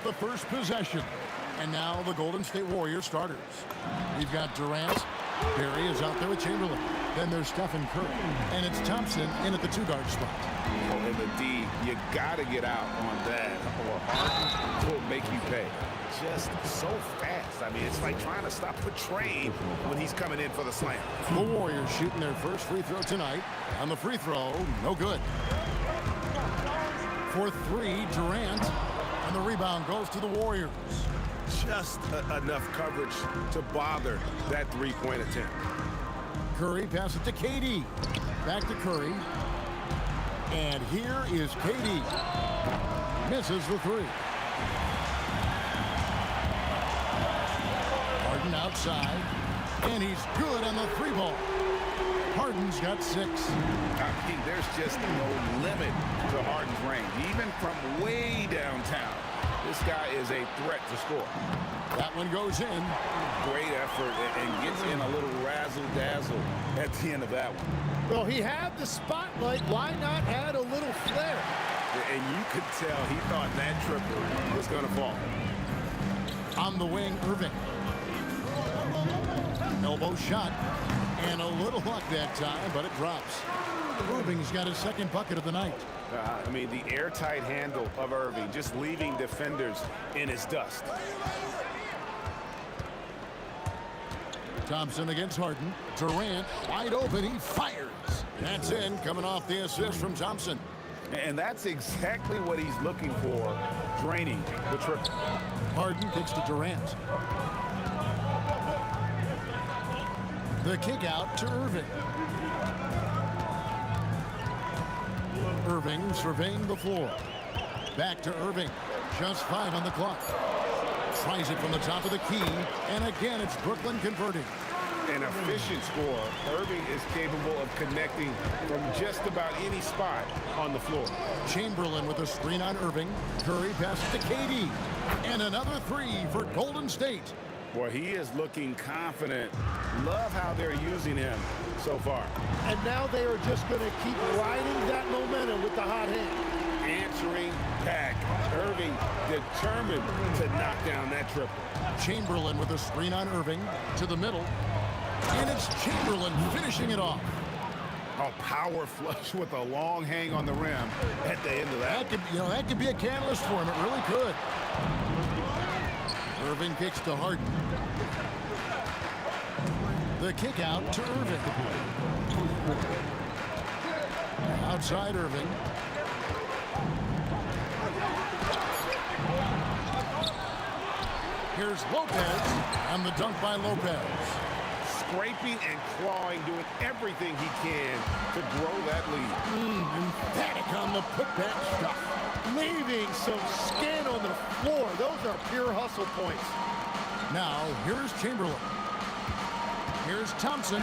with the first possession. And now the Golden State Warriors starters. We've got Durant. Barry is out there with Chamberlain. Then there's Stephen Curry. And it's Thompson in at the two-guard spot. Oh, in the D, you got to get out on that, or Harden will make you pay. Just so fast. I mean, it's like trying to stop the train when he's coming in for the slam. The Warriors shooting their first free throw tonight. On the free throw, no good. For three, Durant. And the rebound goes to the Warriors. Just enough coverage to bother that three-point attempt. Curry passes it to KD. Back to Curry. And here is KD. Misses the three. Harden outside. And he's good on the three ball. Harden's got 6. I mean, there's just no limit to Harden's range. Even from way downtown, this guy is a threat to score. That one goes in. Great effort and gets in a little razzle-dazzle at the end of that one. Well, he had the spotlight. Why not add a little flair? And you could tell he thought that triple was going to fall. On the wing, Irving. Elbow shot. And a little luck that time, but it drops. Irving's got his second bucket of the night. I mean, the airtight handle of Irving, just leaving defenders in his dust. Thompson against Harden. Durant wide open. He fires. That's in, coming off the assist from Thompson. And that's exactly what he's looking for, draining the triple. Harden kicks to Durant. The kick out to Irving. Irving surveying the floor. Back to Irving. Just 5 on the clock. Tries it from the top of the key. And again, it's Brooklyn converting. An efficient scorer. Irving is capable of connecting from just about any spot on the floor. Chamberlain with a screen on Irving. Curry passes to KD. And another 3 for Golden State. Boy, he is looking confident. Love how they're using him so far. And now they are just going to keep riding that momentum with the hot hand. Answering back. Irving determined to knock down that triple. Chamberlain with a screen on Irving to the middle. And it's Chamberlain finishing it off. A power flush with a long hang on the rim at the end of that. That could be a catalyst for him. It really could. Irving kicks to Harden. The kick out to Irving. Outside Irving. Here's Lopez, and the dunk by Lopez. Scraping and clawing, doing everything he can to grow that lead. Emphatic on the putback stuff. Leaving some skin on the floor. Those are pure hustle points. Now, here's Chamberlain. Here's Thompson.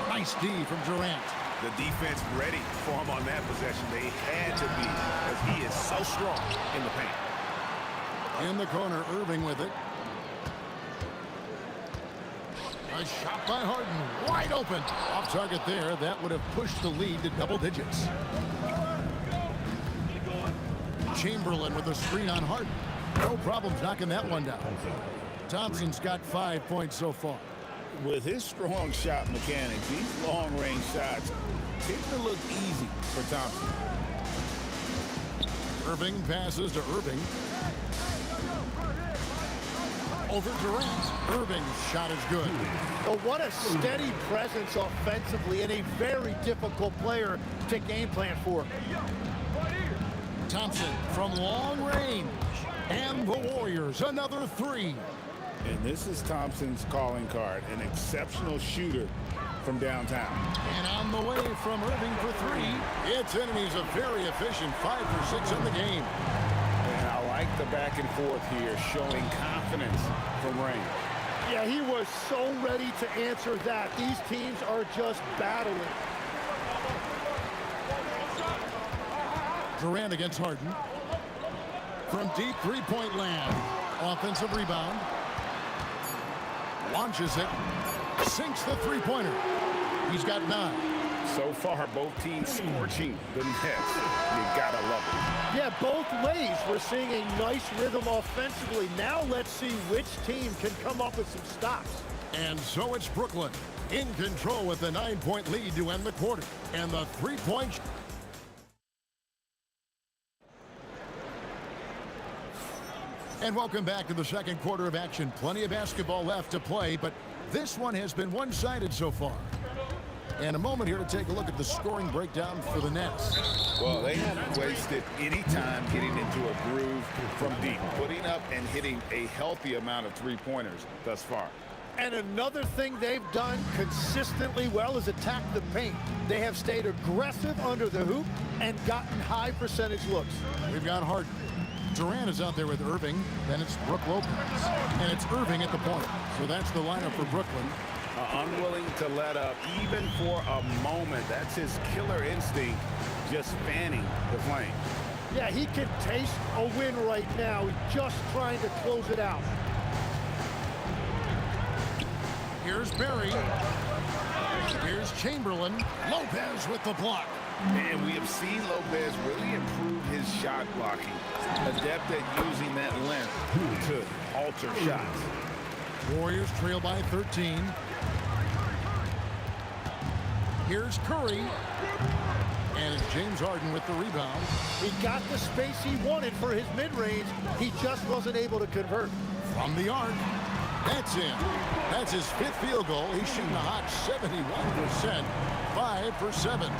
Nice D from Durant. The defense ready for him on that possession. They had to be, because he is so strong in the paint. In the corner, Irving with it. A shot by Harden, wide open. Off target there, that would have pushed the lead to double digits. Chamberlain with a screen on Harden. No problems knocking that one down. Thompson's got 5 points so far. With his strong shot mechanics, these long-range shots tend to look easy for Thompson. Irving passes to Irving. Over Durant. Irving's shot is good. But what a steady presence offensively and a very difficult player to game plan for. Thompson from long range. And the Warriors, another 3. And this is Thompson's calling card, an exceptional shooter from downtown. And on the way from Irving for 3, it's in, and he's a very efficient 5 for 6 in the game. And I like the back and forth here, showing confidence from range. Yeah, he was so ready to answer that. These teams are just battling. Durant against Harden. From deep three-point land. Offensive rebound. Launches it. Sinks the three-pointer. He's got 9. So far, both teams scorching the nets. You gotta love it. Yeah, both ways. We're seeing a nice rhythm offensively. Now let's see which team can come up with some stops. And so it's Brooklyn in control with the 9-point lead to end the quarter. And the three-point. And welcome back to the second quarter of action. Plenty of basketball left to play, but this one has been one-sided so far. And a moment here to take a look at the scoring breakdown for the Nets. Well, they haven't wasted any time getting into a groove from deep, putting up and hitting a healthy amount of three-pointers thus far. And another thing they've done consistently well is attack the paint. They have stayed aggressive under the hoop and gotten high percentage looks. We've got Harden. Durant is out there with Irving. Then it's Brook Lopez. And it's Irving at the point. So that's the lineup for Brooklyn. Unwilling to let up even for a moment. That's his killer instinct, just fanning the flame. Yeah, he can taste a win right now. He's just trying to close it out. Here's Barry. Here's Chamberlain. Lopez with the block. And we have seen Lopez really improve his shot blocking. Adept at using that length to alter shots. Warriors trail by 13. Here's Curry. And it's James Harden with the rebound. He got the space he wanted for his mid-range. He just wasn't able to convert. From the arc. That's in. That's his fifth field goal. He's shooting a hot 71%. 5 for 7.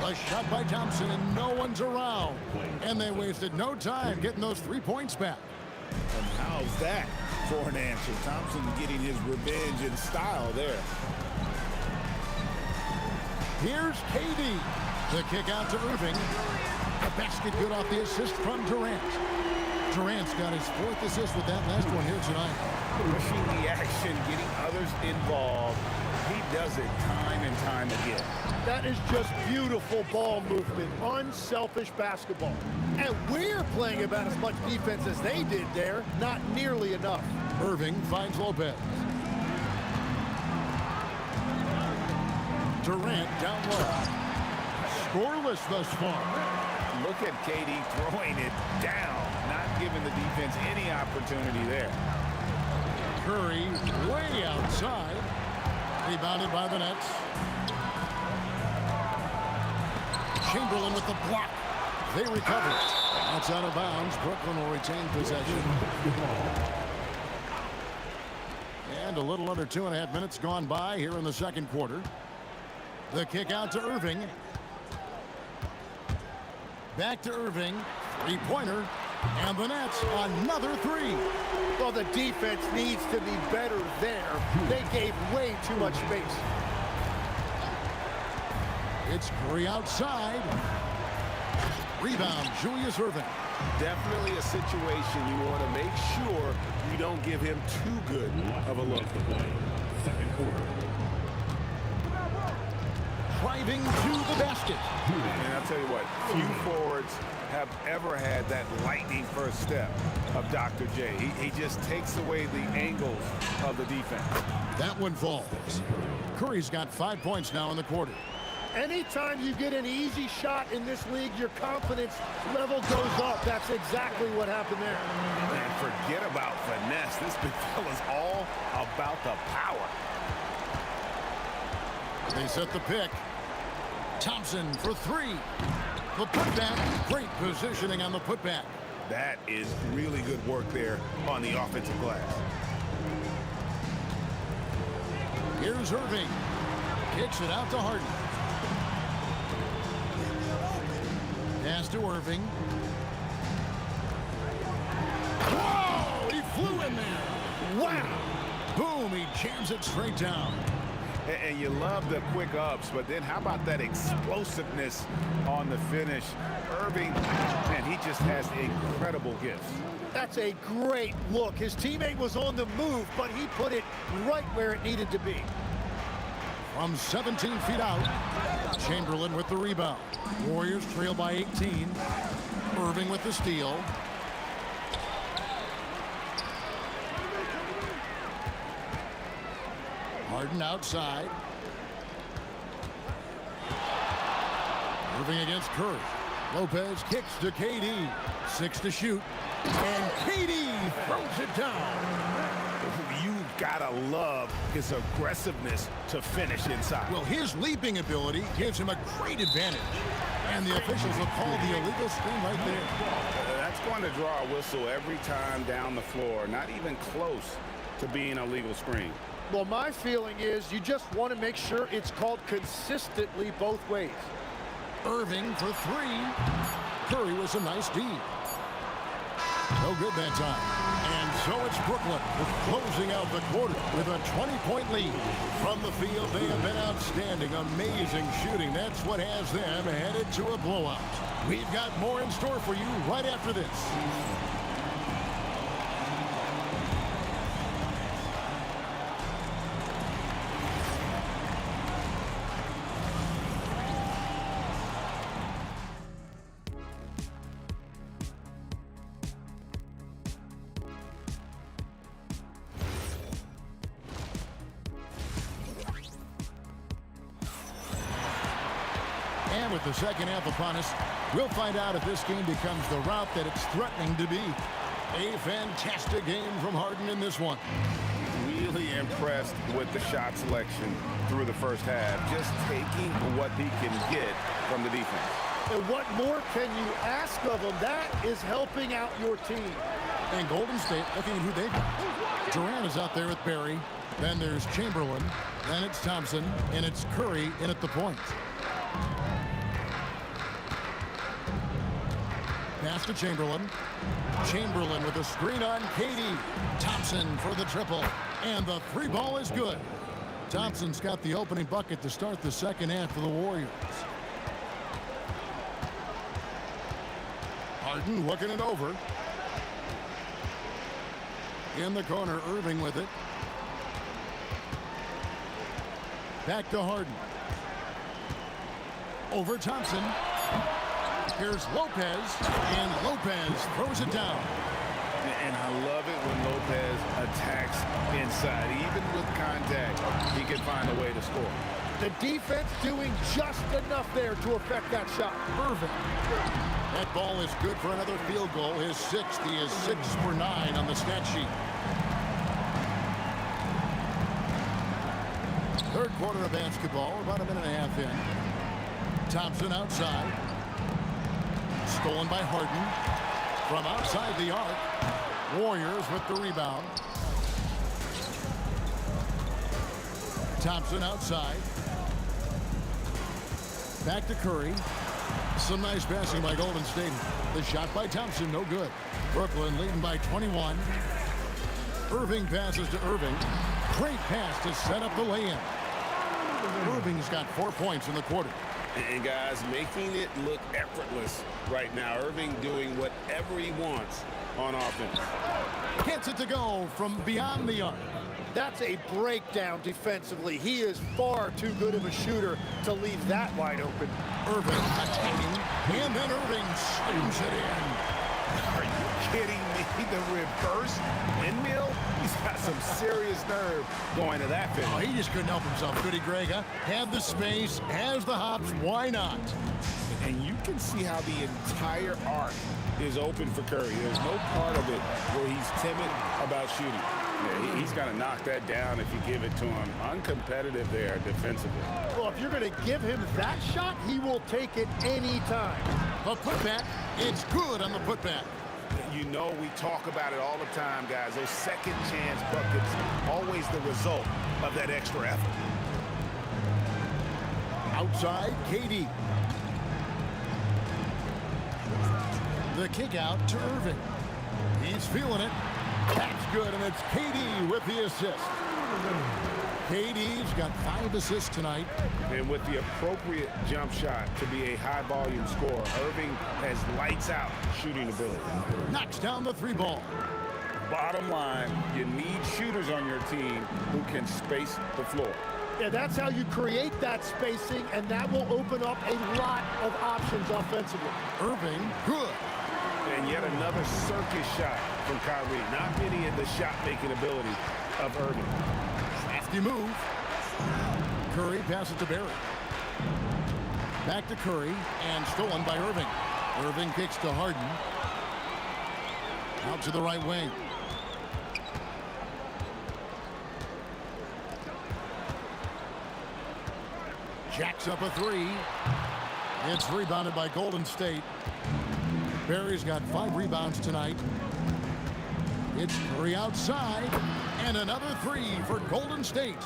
A shot by Thompson, and no one's around. And they wasted no time getting those 3 points back. And how's that for an answer? Thompson getting his revenge in style there. Here's KD. The kick out to Irving. The basket good off the assist from Durant. Durant's got his 4th assist with that last one here tonight. Pushing the action, getting others involved. He does it time and time again. That is just beautiful ball movement, unselfish basketball. And we're playing about as much defense as they did there, not nearly enough. Irving finds Lopez. Durant down low. Scoreless thus far. Look at KD throwing it down, not giving the defense any opportunity there. Curry way outside. Rebounded by the Nets. Chamberlain with the block. They recover it. That's out of bounds. Brooklyn will retain possession. And a little under 2.5 minutes gone by here in the second quarter. The kick out to Irving. Back to Irving. Three-pointer. And the Nets, another 3. Well, the defense needs to be better there. They gave way too much space. It's Curry outside. Rebound, Julius Irving. Definitely a situation you want to make sure you don't give him too good of a look. Second quarter. Driving to the basket. And I'll tell you what, few forwards have ever had that lightning first step of Dr. J. He just takes away the angles of the defense. That one falls. Curry's got 5 points now in the quarter. Anytime you get an easy shot in this league, your confidence level goes up. That's exactly what happened there. And forget about finesse. This big fella's all about the power. They set the pick. Thompson for 3. The putback. Great positioning on the putback. That is really good work there on the offensive glass. Here's Irving. Kicks it out to Harden. Pass to Irving. Whoa! He flew in there. Wow! Boom! He jams it straight down. And you love the quick ups, but then how about that explosiveness on the finish? Irving, man, he just has incredible gifts. That's a great look. His teammate was on the move, but he put it right where it needed to be. From 17 feet out, Chamberlain with the rebound. Warriors trail by 18. Irving with the steal. Harden outside. Moving against Curry. Lopez kicks to KD. 6 to shoot. And KD throws it down. You've got to love his aggressiveness to finish inside. Well, his leaping ability gives him a great advantage. And the officials have called the illegal screen right there. That's going to draw a whistle every time down the floor. Not even close to being a legal screen. Well, my feeling is you just want to make sure it's called consistently both ways. Irving for 3. Curry was a nice D. No good that time. And so it's Brooklyn closing out the quarter with a 20-point lead. From the field, they have been outstanding. Amazing shooting. That's what has them headed to a blowout. We've got more in store for you right after this. And with the second half upon us, we'll find out if this game becomes the route that it's threatening to be. A fantastic game from Harden in this one. Really impressed with the shot selection through the first half. Just taking what he can get from the defense. And what more can you ask of him? That is helping out your team. And Golden State looking at who they've got. Durant is out there with Barry. Then there's Chamberlain. Then it's Thompson. And it's Curry in at the point. Pass to Chamberlain. Chamberlain with a screen on KD. Thompson for the triple. And the 3 ball is good. Thompson's got the opening bucket to start the second half for the Warriors. Harden looking it over. In the corner, Irving with it. Back to Harden. Over Thompson. Here's Lopez, and Lopez throws it down. And I love it when Lopez attacks inside. Even with contact, he can find a way to score. The defense doing just enough there to affect that shot. Irving. That ball is good for another field goal. His 6th. He is 6 for 9 on the stat sheet. Third quarter of basketball, about a minute and a half in. Thompson outside. Stolen by Harden. From outside the arc. Warriors with the rebound. Thompson outside. Back to Curry. Some nice passing by Golden State. The shot by Thompson, no good. Brooklyn leading by 21. Irving passes to Irving. Great pass to set up the lay-in. Irving's got 4 points in the quarter. And guys, making it look effortless right now. Irving doing whatever he wants on offense. Gets it to go from beyond the arc. That's a breakdown defensively. He is far too good of a shooter to leave that wide open. Irving attacking, and then Irving slams it in. Are you kidding me? The reverse windmill? He's got some serious nerve going to that finish. Oh, he just couldn't help himself, could he, Greg? Huh? Had the space, has the hops, why not? And you can see how the entire arc is open for Curry. There's no part of it where he's timid about shooting. Yeah, he's got to knock that down if you give it to him. Uncompetitive there defensively. Well, if you're going to give him that shot, he will take it any time. The putback, it's good on the putback. You know, we talk about it all the time, guys. Those second chance buckets, always the result of that extra effort. Outside, KD. The kick out to Irving. He's feeling it. That's good, and it's KD with the assist. KD's got 5 assists tonight. And with the appropriate jump shot to be a high-volume scorer, Irving has lights-out shooting ability. Knocks down the 3 ball. Bottom line, you need shooters on your team who can space the floor. Yeah, that's how you create that spacing, and that will open up a lot of options offensively. Irving, good. And yet another circus shot from Kyrie. Not many of the shot-making ability of Irving. Crafty move. Curry passes to Barry. Back to Curry, and stolen by Irving. Irving kicks to Harden. Out to the right wing. Jacks up a three. It's rebounded by Golden State. Barry's got 5 rebounds tonight. It's Curry outside, and another 3 for Golden State.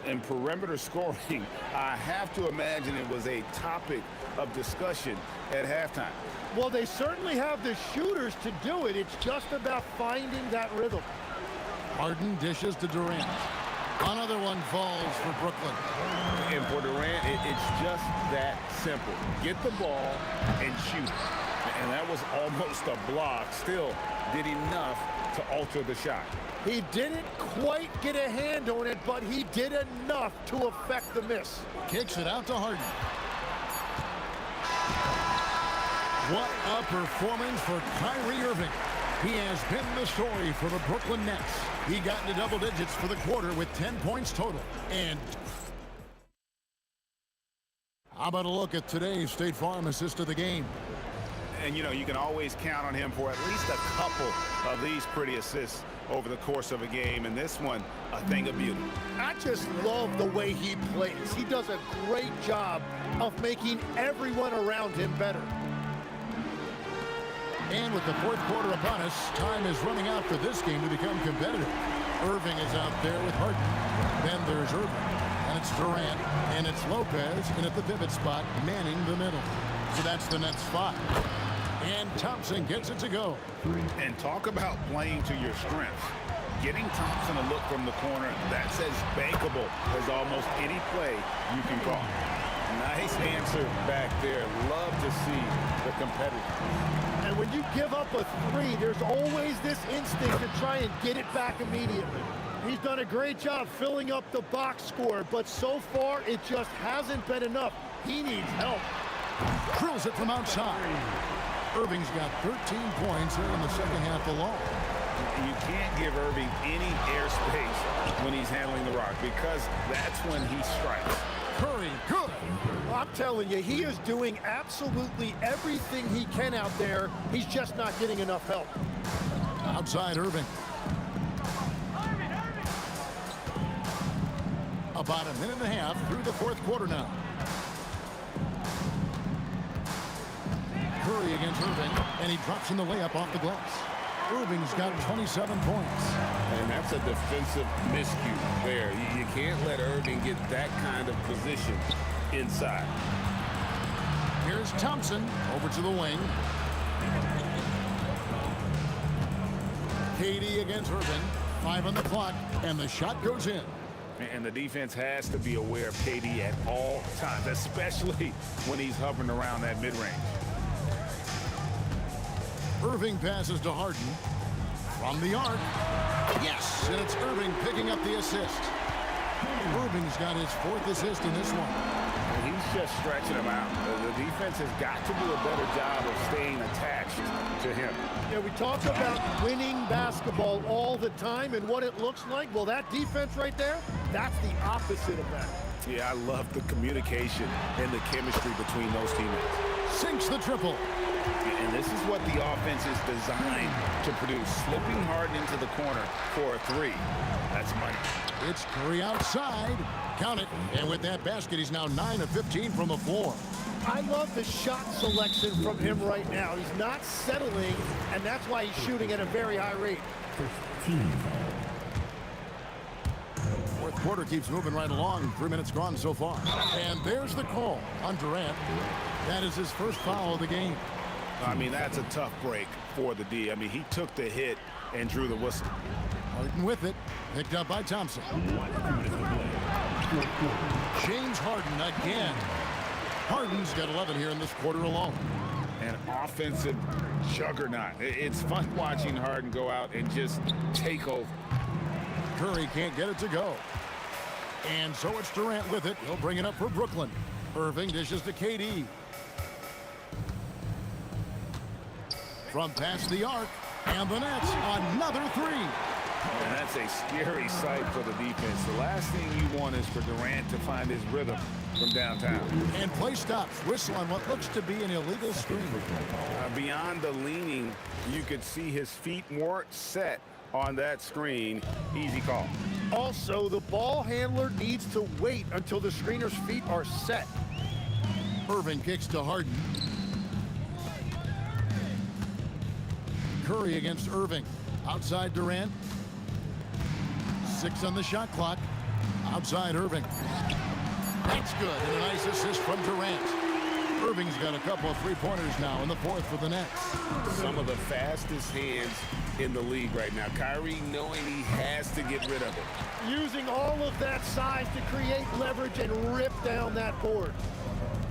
And perimeter scoring, I have to imagine it was a topic of discussion at halftime. Well, they certainly have the shooters to do it. It's just about finding that rhythm. Harden dishes to Durant. Another one falls for Brooklyn. And for Durant, it's just that simple. Get the ball and shoot. And that was almost a block. Still did enough to alter the shot. He didn't quite get a hand on it, but he did enough to affect the miss. Kicks it out to Harden. What a performance for Kyrie Irving. He has been the story for the Brooklyn Nets. He got into double digits for the quarter with 10 points total. And how about a look at today's State Farm assist of the game? And, you know, you can always count on him for at least a couple of these pretty assists over the course of a game. And this one, a thing of beauty. I just love the way he plays. He does a great job of making everyone around him better. And with the fourth quarter upon us, time is running out for this game to become competitive. Irving is out there with Harden. Then there's Irving. And it's Durant. And it's Lopez. And at the pivot spot, manning the middle. So that's the Nets 5. And Thompson gets it to go. And talk about playing to your strengths. Getting Thompson a look from the corner, that's as bankable as almost any play you can call. Nice answer back there. Love to see the competitiveness. And when you give up a 3, there's always this instinct to try and get it back immediately. He's done a great job filling up the box score, but so far it just hasn't been enough. He needs help. Drills it from outside. Irving's got 13 points here in the second half alone. You can't give Irving any airspace when he's handling the rock because that's when he strikes. Curry, good. I'm telling you, he is doing absolutely everything he can out there. He's just not getting enough help. Outside Irving. About a minute and a half through the fourth quarter now. Curry against Irving, and he drops in the layup off the glass. Irving's got 27 points. And that's a defensive miscue there. You can't let Irving get that kind of position inside. Here's Thompson over to the wing. KD against Irving. 5 on the clock, and the shot goes in. And the defense has to be aware of KD at all times, especially when he's hovering around that mid-range. Irving passes to Harden. From the arc. Yes, and it's Irving picking up the assist. Irving's got his 4th assist in this one. And he's just stretching him out. The defense has got to do a better job of staying attached to him. Yeah, we talk about winning basketball all the time and what it looks like. Well, that defense right there, that's the opposite of that. Yeah, I love the communication and the chemistry between those teammates. Sinks the triple. And this is what the offense is designed to produce. Slipping Harden into the corner for a 3. That's money. It's Curry outside. Count it. And with that basket, he's now 9 of 15 from the floor. I love the shot selection from him right now. He's not settling, and that's why he's shooting at a very high rate. Fourth quarter keeps moving right along. 3 minutes gone so far. And there's the call on Durant. That is his first foul of the game. I mean, that's a tough break for the D. I mean, he took the hit and drew the whistle. Harden with it. Picked up by Thompson. James Harden again. Harden's got 11 here in this quarter alone. An offensive juggernaut. It's fun watching Harden go out and just take over. Curry can't get it to go. And so it's Durant with it. He'll bring it up for Brooklyn. Irving dishes to KD. From past the arc, and the Nets, another 3. And that's a scary sight for the defense. The last thing you want is for Durant to find his rhythm from downtown. And play stops. Whistle on what looks to be an illegal screen. Beyond the leaning, you could see his feet weren't set on that screen. Easy call. Also, the ball handler needs to wait until the screener's feet are set. Irving kicks to Harden. Curry against Irving. Outside Durant. 6 on the shot clock. Outside Irving. That's good. And a nice assist from Durant. Irving's got a couple of three-pointers now in the fourth for the Nets. Some of the fastest hands in the league right now. Kyrie knowing he has to get rid of it. Using all of that size to create leverage and rip down that board.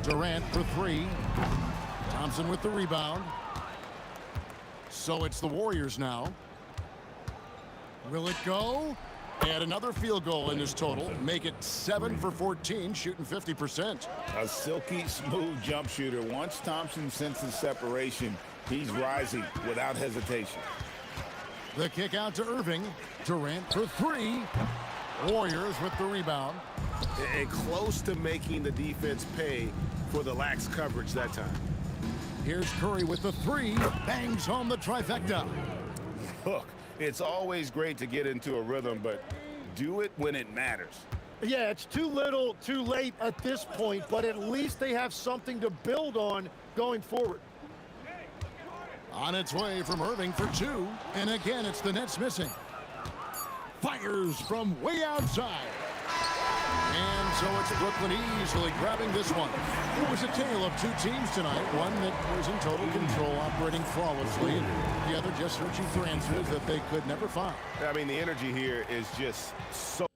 Durant for 3. Thompson with the rebound. So it's the Warriors now. Will it go? And another field goal in his total. Make it 7 for 14, shooting 50%. A silky smooth jump shooter. Once Thompson senses separation, he's rising without hesitation. The kick out to Irving. Durant for 3. Warriors with the rebound. And close to making the defense pay for the lax coverage that time. Here's Curry with the 3. Bangs home the trifecta. Look, it's always great to get into a rhythm, but do it when it matters. Yeah, it's too little, too late at this point, but at least they have something to build on going forward. On its way from Irving for 2. And again, it's the Nets missing. Fires from way outside. And so it's Brooklyn easily grabbing this one. It was a tale of two teams tonight. One that was in total control, operating flawlessly, and the other just searching for answers that they could never find. I mean, the energy here is just so...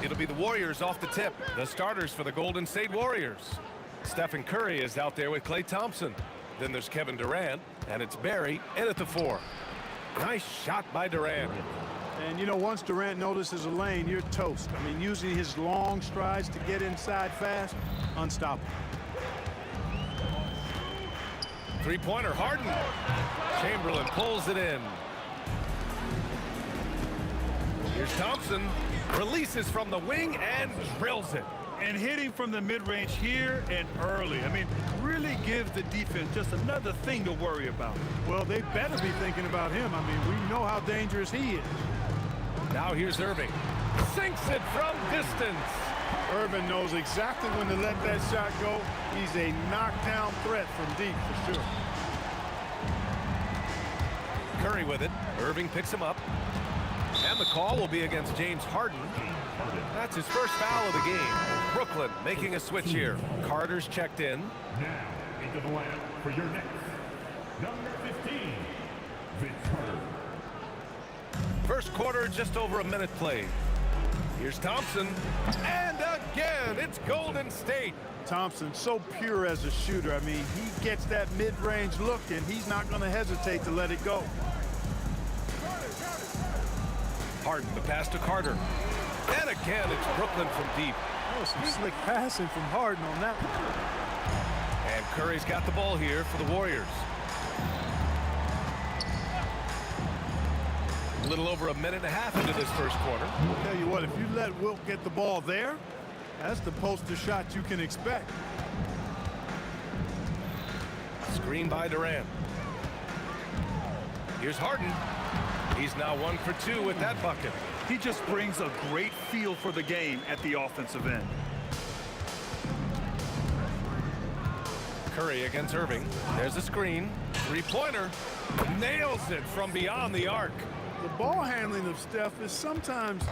It'll be the Warriors off the tip, the starters for the Golden State Warriors. Stephen Curry is out there with Klay Thompson. Then there's Kevin Durant, and it's Barry in at the 4. Nice shot by Durant. And, you know, once Durant notices a lane, you're toast. I mean, using his long strides to get inside fast, unstoppable. Three-pointer, Harden. Chamberlain pulls it in. Here's Thompson. Releases from the wing and drills it. And hitting from the mid-range here and early. I mean, really gives the defense just another thing to worry about. Well, they better be thinking about him. I mean, we know how dangerous he is. Now here's Irving. Sinks it from distance. Irving knows exactly when to let that shot go. He's a knockdown threat from deep for sure. Curry with it. Irving picks him up. And the call will be against James Harden. That's his first foul of the game. Brooklyn making a switch here. Carter's checked in. Now, into the lineup for your next. Number 15, Vince Carter. First quarter, just over a minute played. Here's Thompson. And again, it's Golden State. Thompson, so pure as a shooter. I mean, he gets that mid-range look, and he's not going to hesitate to let it go. Harden, the pass to Carter. And again, it's Brooklyn from deep. Oh, some slick passing from Harden on that one. And Curry's got the ball here for the Warriors. A little over a minute and a half into this first quarter. I'll tell you what, if you let Wilt get the ball there, that's the poster shot you can expect. Screen by Durant. Here's Harden. He's now 1 for 2 with that bucket. He just brings a great feel for the game at the offensive end. Curry against Irving. There's a screen. Three-pointer. Nails it from beyond the arc. The ball handling of Steph is sometimes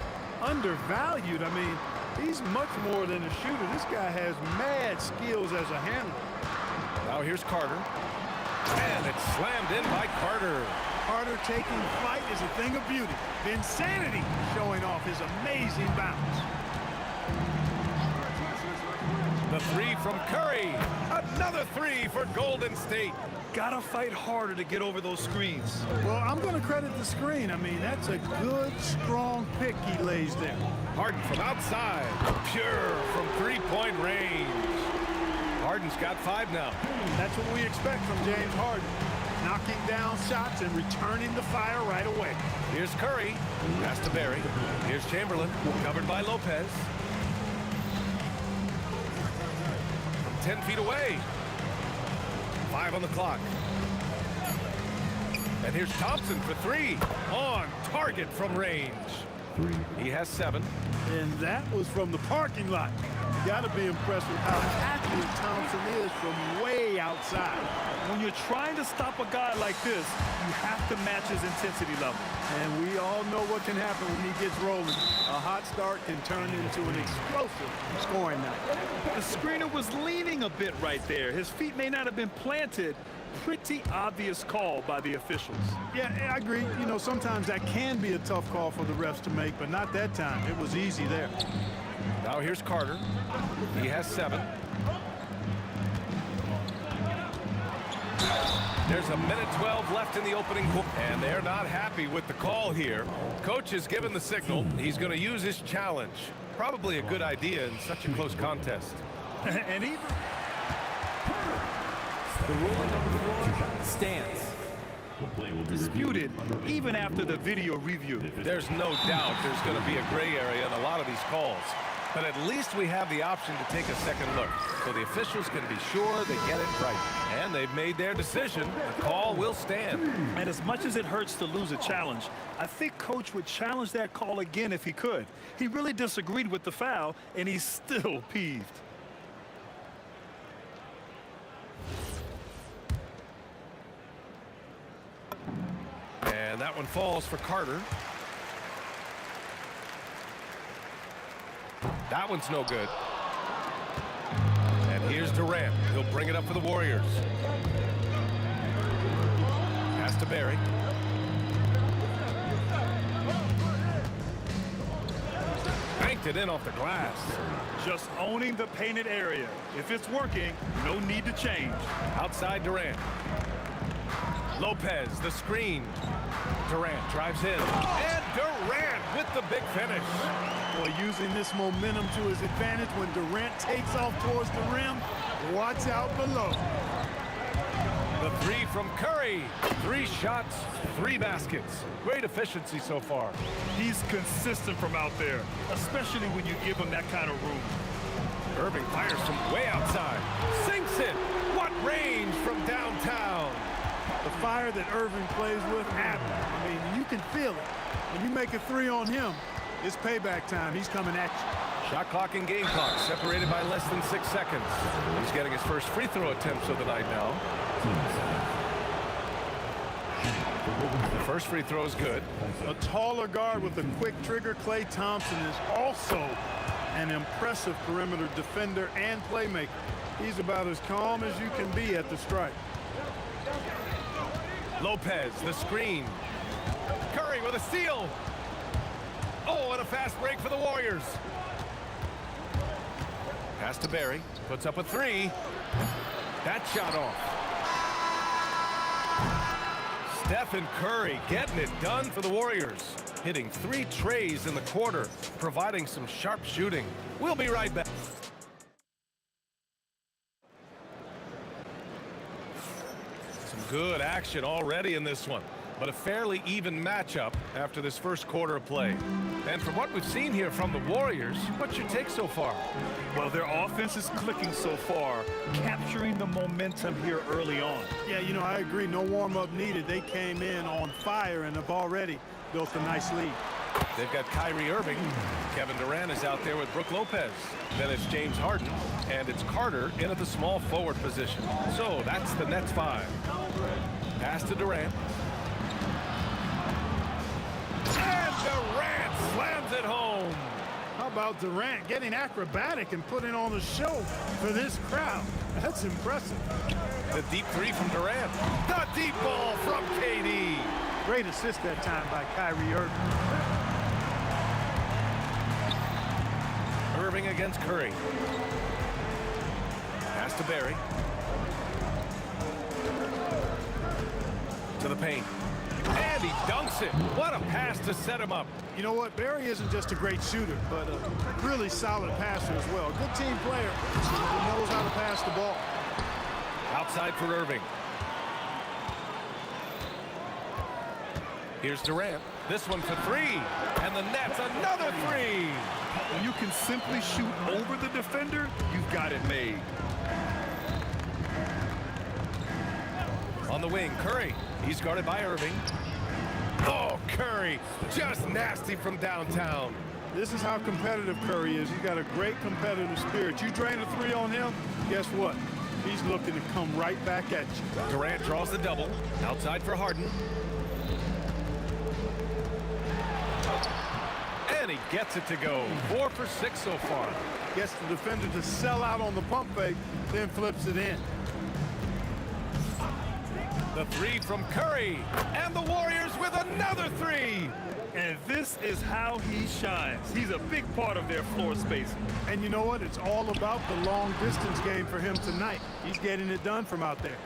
undervalued. I mean, he's much more than a shooter. This guy has mad skills as a handler. Now here's Carter. And it's slammed in by Carter. Carter taking flight is a thing of beauty. Insanity showing off his amazing bounce. The three from Curry. Another three for Golden State. Gotta fight harder to get over those screens. Well, I'm going to credit the screen. I mean, that's a good, strong pick he lays there. Harden from outside. Pure from three-point range. Harden's got 5 now. That's what we expect from James Harden. Knocking down shots and returning the fire right away. Here's Curry. Pass to Barry. Here's Chamberlain. Covered by Lopez. From 10 feet away. 5 on the clock. And here's Thompson for 3. On target from range. He has 7. And that was from the parking lot. You got to be impressed with how accurate Thompson is from way outside. When you're trying to stop a guy like this, you have to match his intensity level. And we all know what can happen when he gets rolling. A hot start can turn into an explosive scoring night. The screener was leaning a bit right there. His feet may not have been planted. Pretty obvious call by the officials. Yeah, I agree. You know, sometimes that can be a tough call for the refs to make, but not that time. It was easy there. Now here's Carter. He has 7. There's a minute 12 left in the opening quarter. And they're not happy with the call here. Coach has given the signal. He's going to use his challenge. Probably a good idea in such a close contest. And even the rule number 4 stands. disputed even after the video review. There's no doubt there's going to be a gray area in a lot of these calls. But at least we have the option to take a second look. So the officials can be sure they get it right. And they've made their decision. The call will stand. And as much as it hurts to lose a challenge, I think Coach would challenge that call again if he could. He really disagreed with the foul, and he's still peeved. And that one falls for Carter. That one's no good. And here's Durant. He'll bring it up for the Warriors. Pass to Barry. Banked it in off the glass. Just owning the painted area. If it's working, no need to change. Outside Durant. Lopez, the screen. Durant drives in. And Durant with the big finish. Boy, using this momentum to his advantage when Durant takes off towards the rim. Watch out below. The three from Curry. 3 shots, 3 baskets. Great efficiency so far. He's consistent from out there, especially when you give him that kind of room. Irving fires from way outside. Sinks it. What range from downtown. The fire that Irving plays with happens. I mean, you can feel it. When you make a 3 on him, it's payback time. He's coming at you. Shot clock and game clock separated by less than 6 seconds. He's getting his first free throw attempts of the night now. The first free throw is good. A taller guard with a quick trigger, Klay Thompson, is also an impressive perimeter defender and playmaker. He's about as calm as you can be at the stripe. Lopez, the screen. Curry with a steal. Oh, and a fast break for the Warriors. Pass to Barry. Puts up a three. That shot off. Stephen Curry getting it done for the Warriors. Hitting 3 trays in the quarter, providing some sharp shooting. We'll be right back. Some good action already in this one, but a fairly even matchup after this first quarter of play. And from what we've seen here from the Warriors, what's your take so far? Well, their offense is clicking so far, capturing the momentum here early on. Yeah, you know, I agree. No warm-up needed. They came in on fire and have already built a nice lead. They've got Kyrie Irving. Kevin Durant is out there with Brook Lopez. Then it's James Harden, and it's Carter in at the small forward position. So that's the Nets 5. Pass to Durant. And Durant slams it home. How about Durant getting acrobatic and putting on a show for this crowd? That's impressive. The deep three from Durant. The deep ball from KD. Great assist that time by Kyrie Irving. Irving against Curry. Pass to Barry. To the paint. And he dunks it. What a pass to set him up. You know what? Barry isn't just a great shooter, but a really solid passer as well. Good team player who knows how to pass the ball. Outside for Irving. Here's Durant. This one for three. And the Nets another three. When you can simply shoot over the defender, you've got it made. On the wing, Curry. He's guarded by Irving. Oh, Curry, just nasty from downtown. This is how competitive Curry is. He's got a great competitive spirit. You drain a three on him, guess what? He's looking to come right back at you. Durant draws the double. Outside for Harden. And he gets it to go. 4 for 6 so far. Gets the defender to sell out on the pump fake, then flips it in. The three from Curry. And the Warriors with another three. And this is how he shines. He's a big part of their floor spacing. And you know what? It's all about the long distance game for him tonight. He's getting it done from out there.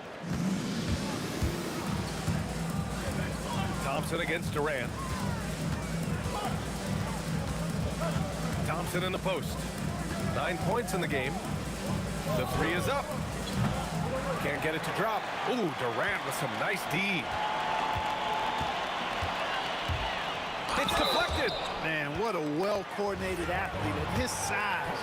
Thompson against Durant. Thompson in the post. 9 points in the game. The three is up. Can't get it to drop. Ooh, Durant with some nice D. It's deflected. Man, what a well-coordinated athlete at his size.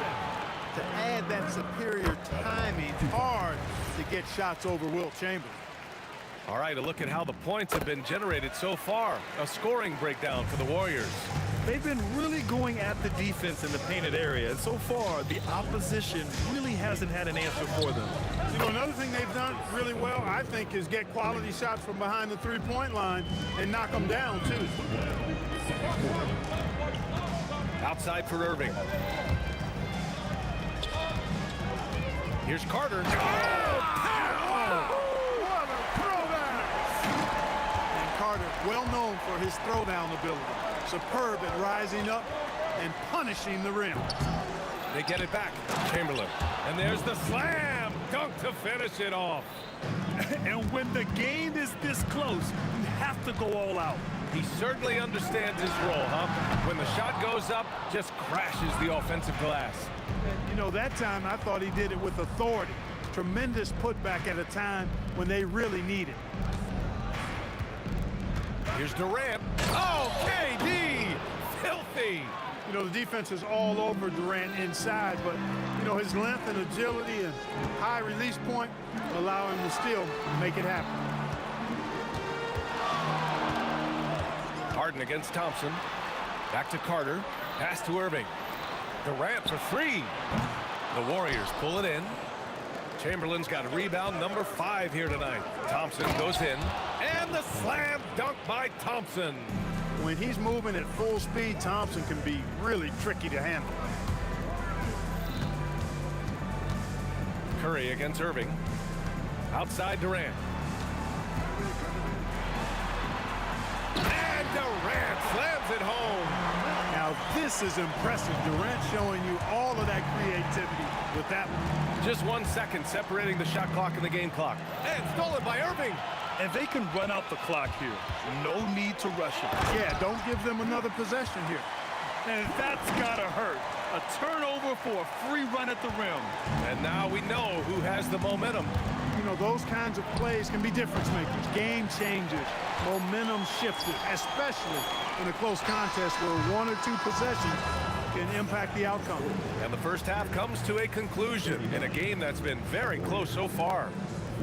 To add that superior timing, hard to get shots over Wilt Chamberlain. All right, a look at how the points have been generated so far. A scoring breakdown for the Warriors. They've been really going at the defense in the painted area, and so far the opposition really hasn't had an answer for them. You know, another thing they've done really well, I think, is get quality shots from behind the three-point line and knock them down, too. Outside for Irving. Here's Carter. What a throwdown! And Carter, well known for his throwdown ability. Superb at rising up and punishing the rim. They get it back. Chamberlain. And there's the slam. Dunk to finish it off. And when the game is this close, you have to go all out. He certainly understands his role, huh? When the shot goes up, just crashes the offensive glass. You know, that time I thought he did it with authority. Tremendous putback at a time when they really need it. Here's Durant. Oh, KD! Filthy! You know, the defense is all over Durant inside, but, you know, his length and agility and high release point allow him to still make it happen. Harden against Thompson. Back to Carter. Pass to Irving. Durant for three. The Warriors pull it in. Chamberlain's got rebound number 5 here tonight. Thompson goes in, and the slam dunk by Thompson. When he's moving at full speed, Thompson can be really tricky to handle. Curry against Irving. Outside Durant. And Durant slams it home. Now this is impressive. Durant showing you all of that creativity with that one. Just 1 second separating the shot clock and the game clock. And stolen by Irving. And they can run out the clock here. No need to rush it. Yeah, don't give them another possession here. And that's gotta hurt. A turnover for a free run at the rim. And now we know who has the momentum. You know, those kinds of plays can be difference makers, game changers, momentum shifters, especially in a close contest where 1 or 2 possessions can impact the outcome. And the first half comes to a conclusion in a game that's been very close so far.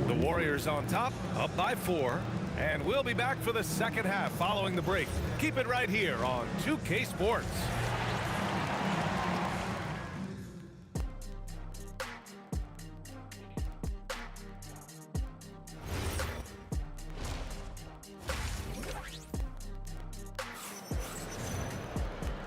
The Warriors on top, up by 4. And we'll be back for the second half following the break. Keep it right here on 2K Sports.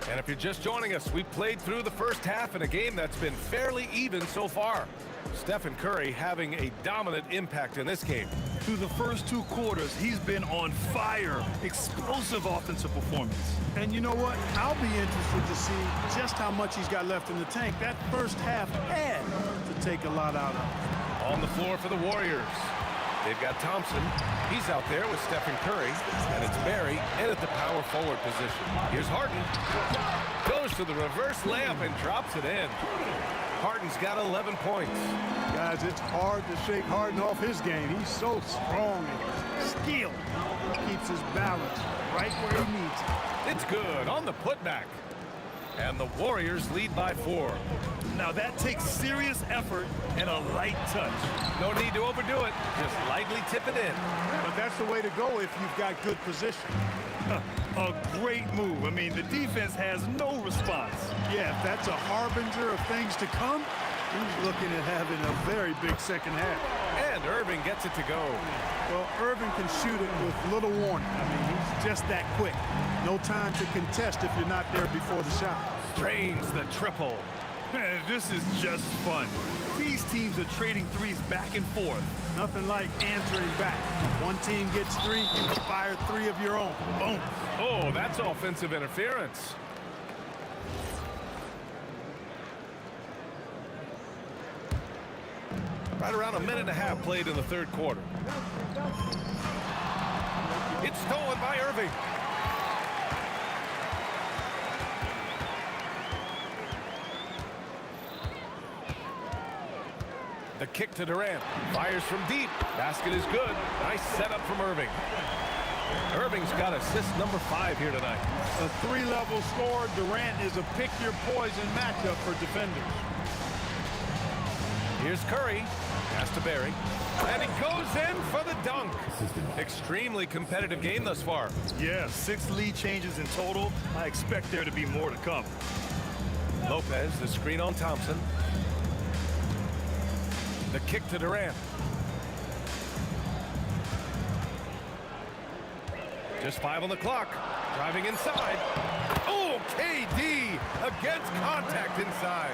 And if you're just joining us, we played through the first half in a game that's been fairly even so far. Stephen Curry having a dominant impact in this game. Through the first 2 quarters, he's been on fire. Explosive offensive performance. And you know what? I'll be interested to see just how much he's got left in the tank. That first half had to take a lot out of him. On the floor for the Warriors. They've got Thompson. He's out there with Stephen Curry. And it's Barry in at the power forward position. Here's Harden. Goes to the reverse layup and drops it in. Harden's got 11 points. Guys, it's hard to shake Harden off his game. He's so strong and skilled. Keeps his balance right where he needs it. It's good on the putback. And the Warriors lead by 4. Now that takes serious effort and a light touch. No need to overdo it. Just lightly tip it in. But that's the way to go if you've got good position. A great move. I mean, the defense has no response. Yeah, if that's a harbinger of things to come, he's looking at having a very big second half. And Irving gets it to go. Well, Irving can shoot it with little warning. I mean, he's just that quick. No time to contest if you're not there before the shot. Drains the triple. Man, this is just fun. These teams are trading threes back and forth. Nothing like answering back. One team gets 3, you fire 3 of your own. Boom. Oh, that's offensive interference. Right around a minute and a half played in the third quarter. It's stolen by Irving. The kick to Durant. Fires from deep. Basket is good. Nice setup from Irving. Irving's got assist number 5 here tonight. A 3-level scorer. Durant is a pick-your-poison matchup for defenders. Here's Curry. Pass to Barry. And he goes in for the dunk. Extremely competitive game thus far. Yeah, 6 lead changes in total. I expect there to be more to come. Lopez, the screen on Thompson. The kick to Durant. Just 5 on the clock. Driving inside. Oh, KD against contact inside.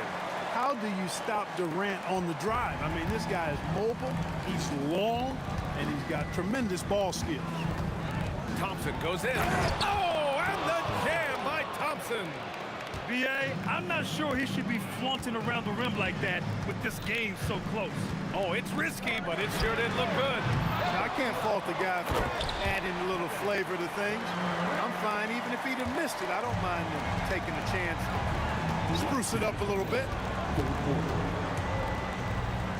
How do you stop Durant on the drive? I mean, this guy is mobile, he's long, and he's got tremendous ball skills. Thompson goes in. Oh, and the jam by Thompson. B.A., I'm not sure he should be flaunting around the rim like that with this game so close. Oh, it's risky, but it sure did look good. Now, I can't fault the guy for adding a little flavor to things. I'm fine, even if he'd have missed it. I don't mind him taking a chance to spruce it up a little bit.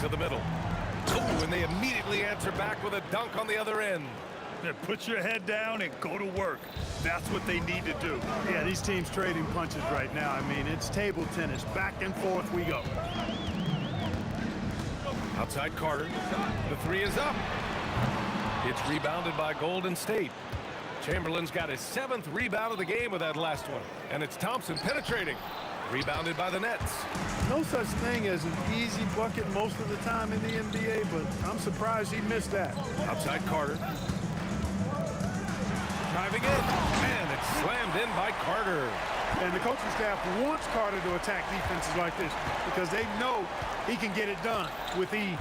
To the middle. Oh, and they immediately answer back with a dunk on the other end. Then put your head down and go to work. That's what they need to do. Yeah, these teams trading punches right now. I mean, it's table tennis. Back and forth we go. Outside Carter. The 3 is up. It's rebounded by Golden State. Chamberlain's got his 7th rebound of the game with that last one. And it's Thompson penetrating. Rebounded by the Nets. No such thing as an easy bucket most of the time in the NBA, but I'm surprised he missed that. Outside Carter. Driving in. And it's slammed in by Carter. And the coaching staff wants Carter to attack defenses like this because they know he can get it done with ease.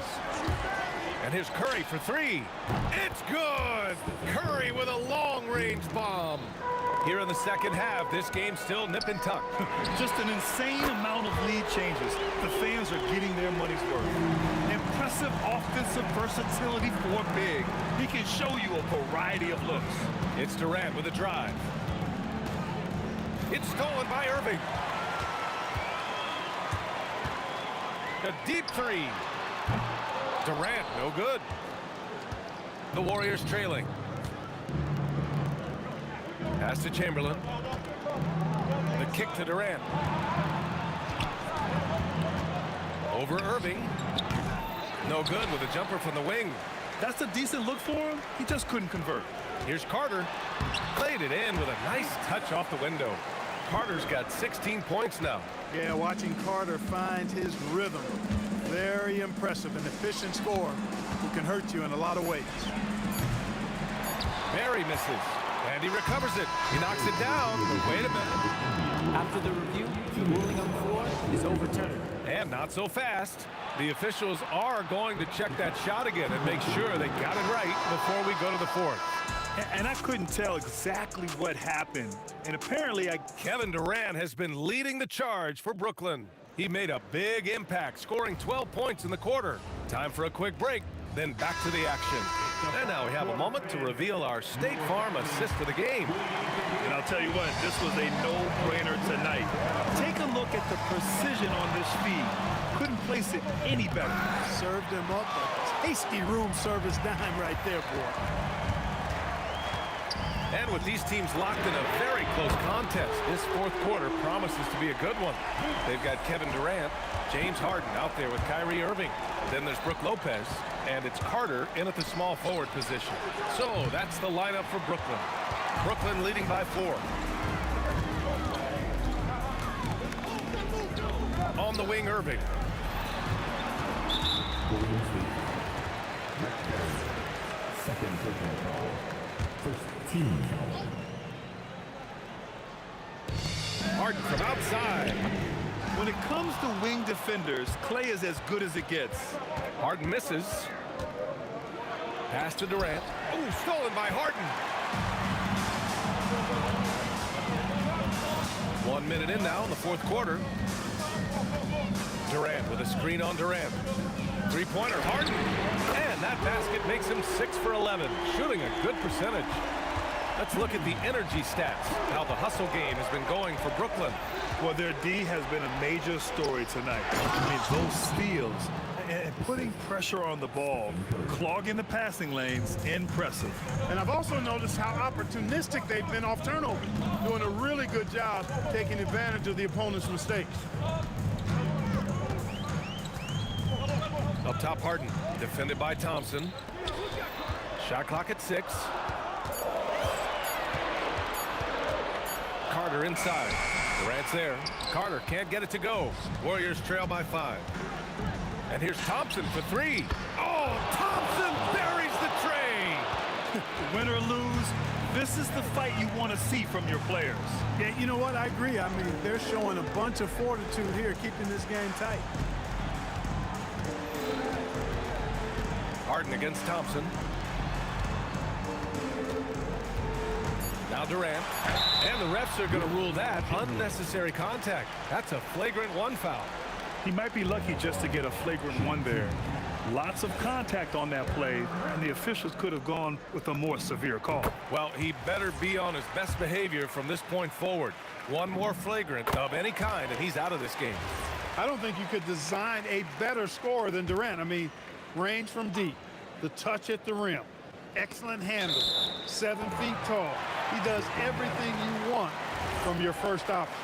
And here's Curry for three. It's good! Curry with a long-range bomb. Here in the second half, this game's still nip and tuck. Just an insane amount of lead changes. The fans are getting their money's worth. Impressive offensive versatility for big. He can show you a variety of looks. It's Durant with a drive. It's stolen by Irving. A deep three. Durant, no good. The Warriors trailing. Pass to Chamberlain. The kick to Durant. Over Irving. No good with a jumper from the wing. That's a decent look for him. He just couldn't convert. Here's Carter. Played it in with a nice touch off the window. Carter's got 16 points now. Yeah, watching Carter find his rhythm. Very impressive, an efficient scorer who can hurt you in a lot of ways. Barry misses, and he recovers it. He knocks it down. Wait a minute. After the review, the ruling on the floor is overturned. And not so fast. The officials are going to check that shot again and make sure they got it right before we go to the fourth. And I couldn't tell exactly what happened. And apparently Kevin Durant has been leading the charge for Brooklyn. He made a big impact, scoring 12 points in the quarter. Time for a quick break, then back to the action. And now we have a moment to reveal our State Farm assist of the game. And I'll tell you what, this was a no-brainer tonight. Take a look at the precision on this feed. Couldn't place it any better. Served him up a tasty room service dime right there, boy. And with these teams locked in a very close contest, this fourth quarter promises to be a good one. They've got Kevin Durant, James Harden out there with Kyrie Irving. Then there's Brook Lopez, and it's Carter in at the small forward position. So that's the lineup for Brooklyn. Brooklyn leading by 4. On the wing, Irving. Second personal foul. First team foul. Harden from outside. When it comes to wing defenders, Clay is as good as it gets. Harden misses. Pass to Durant. Ooh, stolen by Harden. 1 minute in now in the fourth quarter. Durant with a screen on Durant. Three-pointer, Harden. And that basket makes him 6 for 11, shooting a good percentage. Let's look at the energy stats, how the hustle game has been going for Brooklyn. Well, their D has been a major story tonight. I mean, those steals and putting pressure on the ball, clogging the passing lanes, impressive. And I've also noticed how opportunistic they've been off turnover, doing a really good job taking advantage of the opponent's mistakes. Up top, Harden, defended by Thompson. Shot clock at 6. Carter inside. Durant's there. Carter can't get it to go. Warriors trail by 5. And here's Thompson for 3. Oh, Thompson buries the tray. Win or lose, this is the fight you want to see from your players. Yeah, you know what? I agree. I mean, they're showing a bunch of fortitude here, keeping this game tight. Harden against Thompson. Now Durant. And the refs are going to rule that unnecessary contact. That's a flagrant 1 foul. He might be lucky just to get a flagrant 1 there. Lots of contact on that play, and the officials could have gone with a more severe call. Well, he better be on his best behavior from this point forward. 1 more flagrant of any kind, and he's out of this game. I don't think you could design a better scorer than Durant. I mean, range from deep, the touch at the rim, excellent handle, 7 feet tall. He does everything you want from your first option.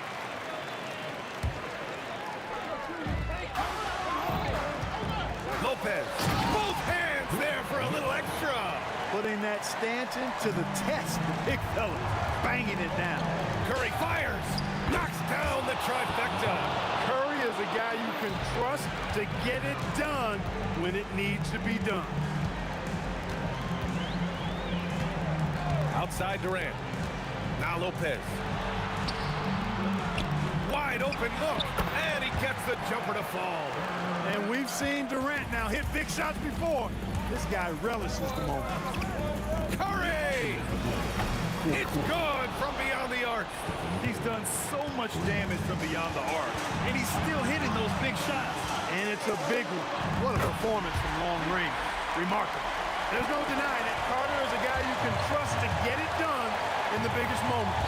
Lopez, both hands there for a little extra. Putting that stanchion to the test, the big fella, banging it down. Curry fires, knocks down the trifecta. guy you can trust to get it done when it needs to be done. Outside Durant. Now Lopez. Wide open look, and he gets the jumper to fall. And we've seen Durant now hit big shots before. This guy relishes the moment. Curry! It's good from beyond the arc. He's done so much damage from beyond the arc, and he's still hitting those big shots. And it's a big one. What a performance from long range. Remarkable. There's no denying it. Carter is a guy you can trust to get it done in the biggest moment.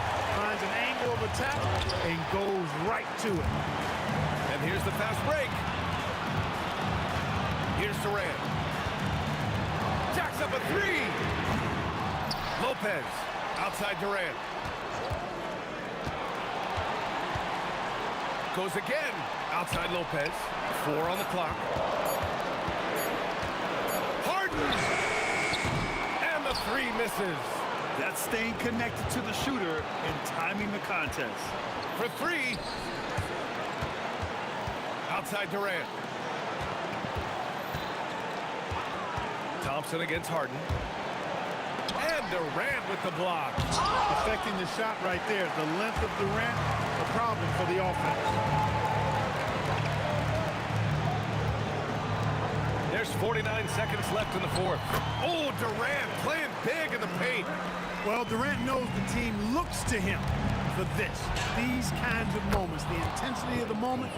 Finds an angle of attack and goes right to it. And here's the fast break. Here's Durant. Jacks up a three. Lopez outside Durant. Goes again outside Lopez. 4 on the clock. Harden! And the three misses. That's staying connected to the shooter and timing the contest. For three. Outside Durant. Thompson against Harden. And Durant with the block. Affecting the shot right there. The length of Durant, a problem for the offense. There's 49 seconds left in the fourth. Oh, Durant playing big in the paint. Well, Durant knows the team looks to him for this. These kinds of moments, the intensity of the moment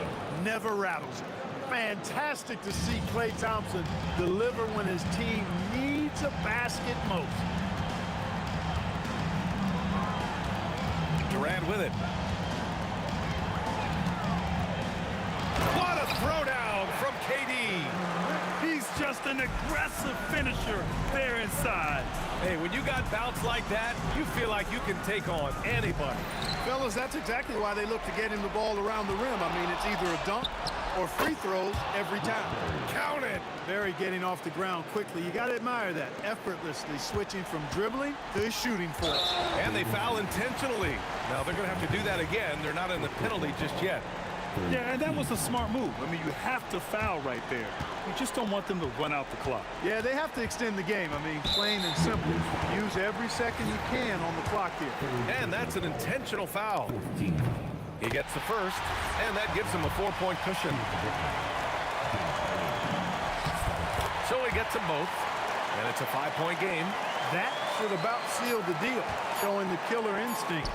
never rattles him. Fantastic to see Klay Thompson deliver when his team needs a basket most. Durant with it. What a throwdown from KD. He's just an aggressive finisher there inside. Hey, when you got bounce like that, you feel like you can take on anybody. Fellas, that's exactly why they look to get him the ball around the rim. I mean, it's either a dunk or free throws every time. Count it. Barry getting off the ground quickly. You got to admire that. Effortlessly switching from dribbling to his shooting force. And they foul intentionally. Now they're going to have to do that again. They're not in the penalty just yet. Yeah, and that was a smart move. I mean, you have to foul right there. You just don't want them to run out the clock. Yeah, they have to extend the game. I mean, plain and simple. Use every second you can on the clock here. And that's an intentional foul. He gets the first, and that gives him a 4-point cushion. So he gets them both, and it's a 5-point game. That should about seal the deal, showing the killer instinct.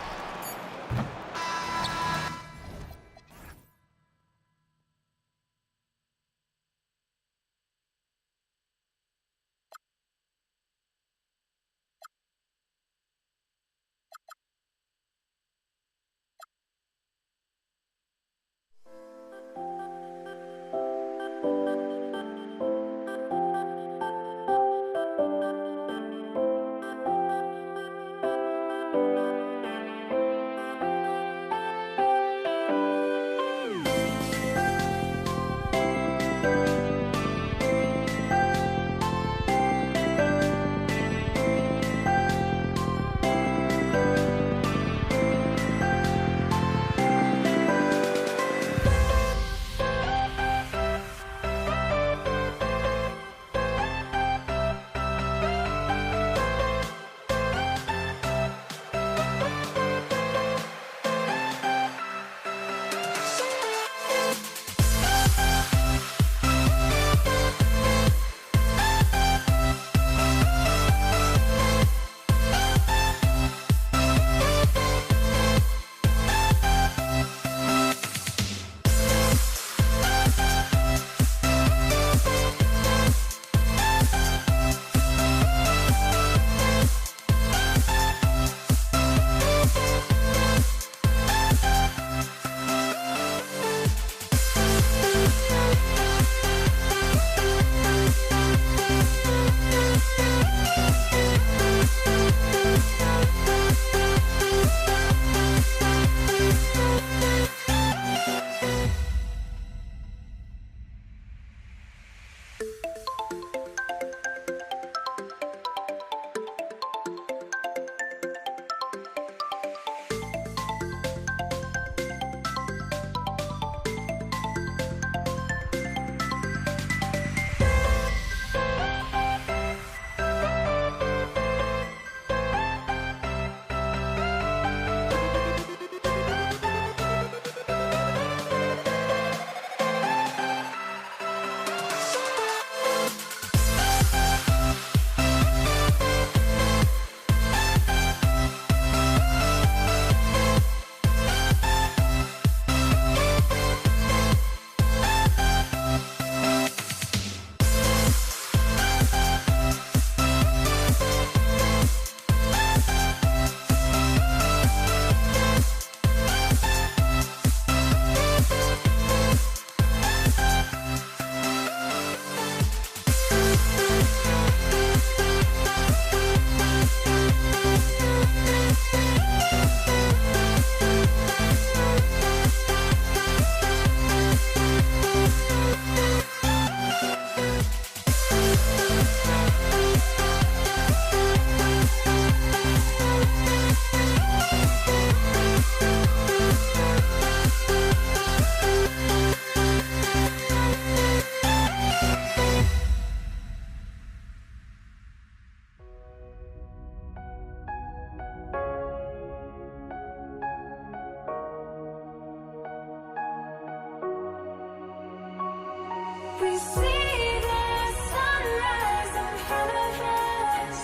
We see the sunrise in front of us.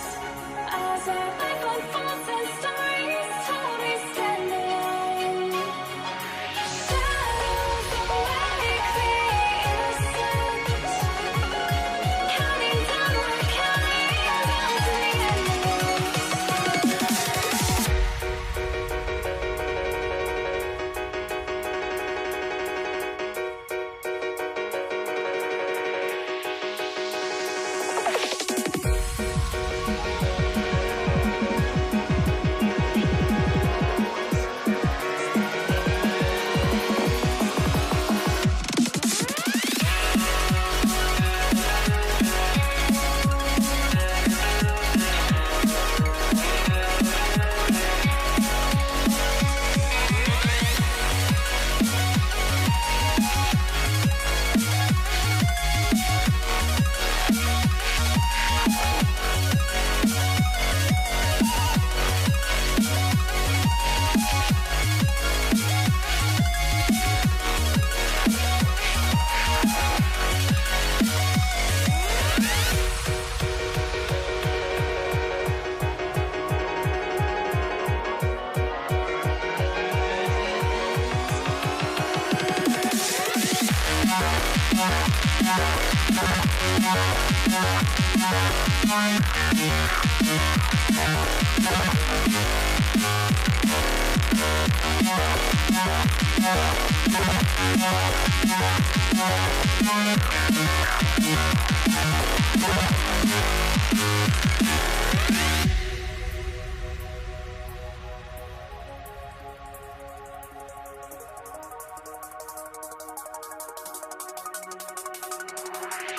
As our life unfolds and stories told, we stand alone. Shadows awake the innocence. Counting down, we're counting down to the end.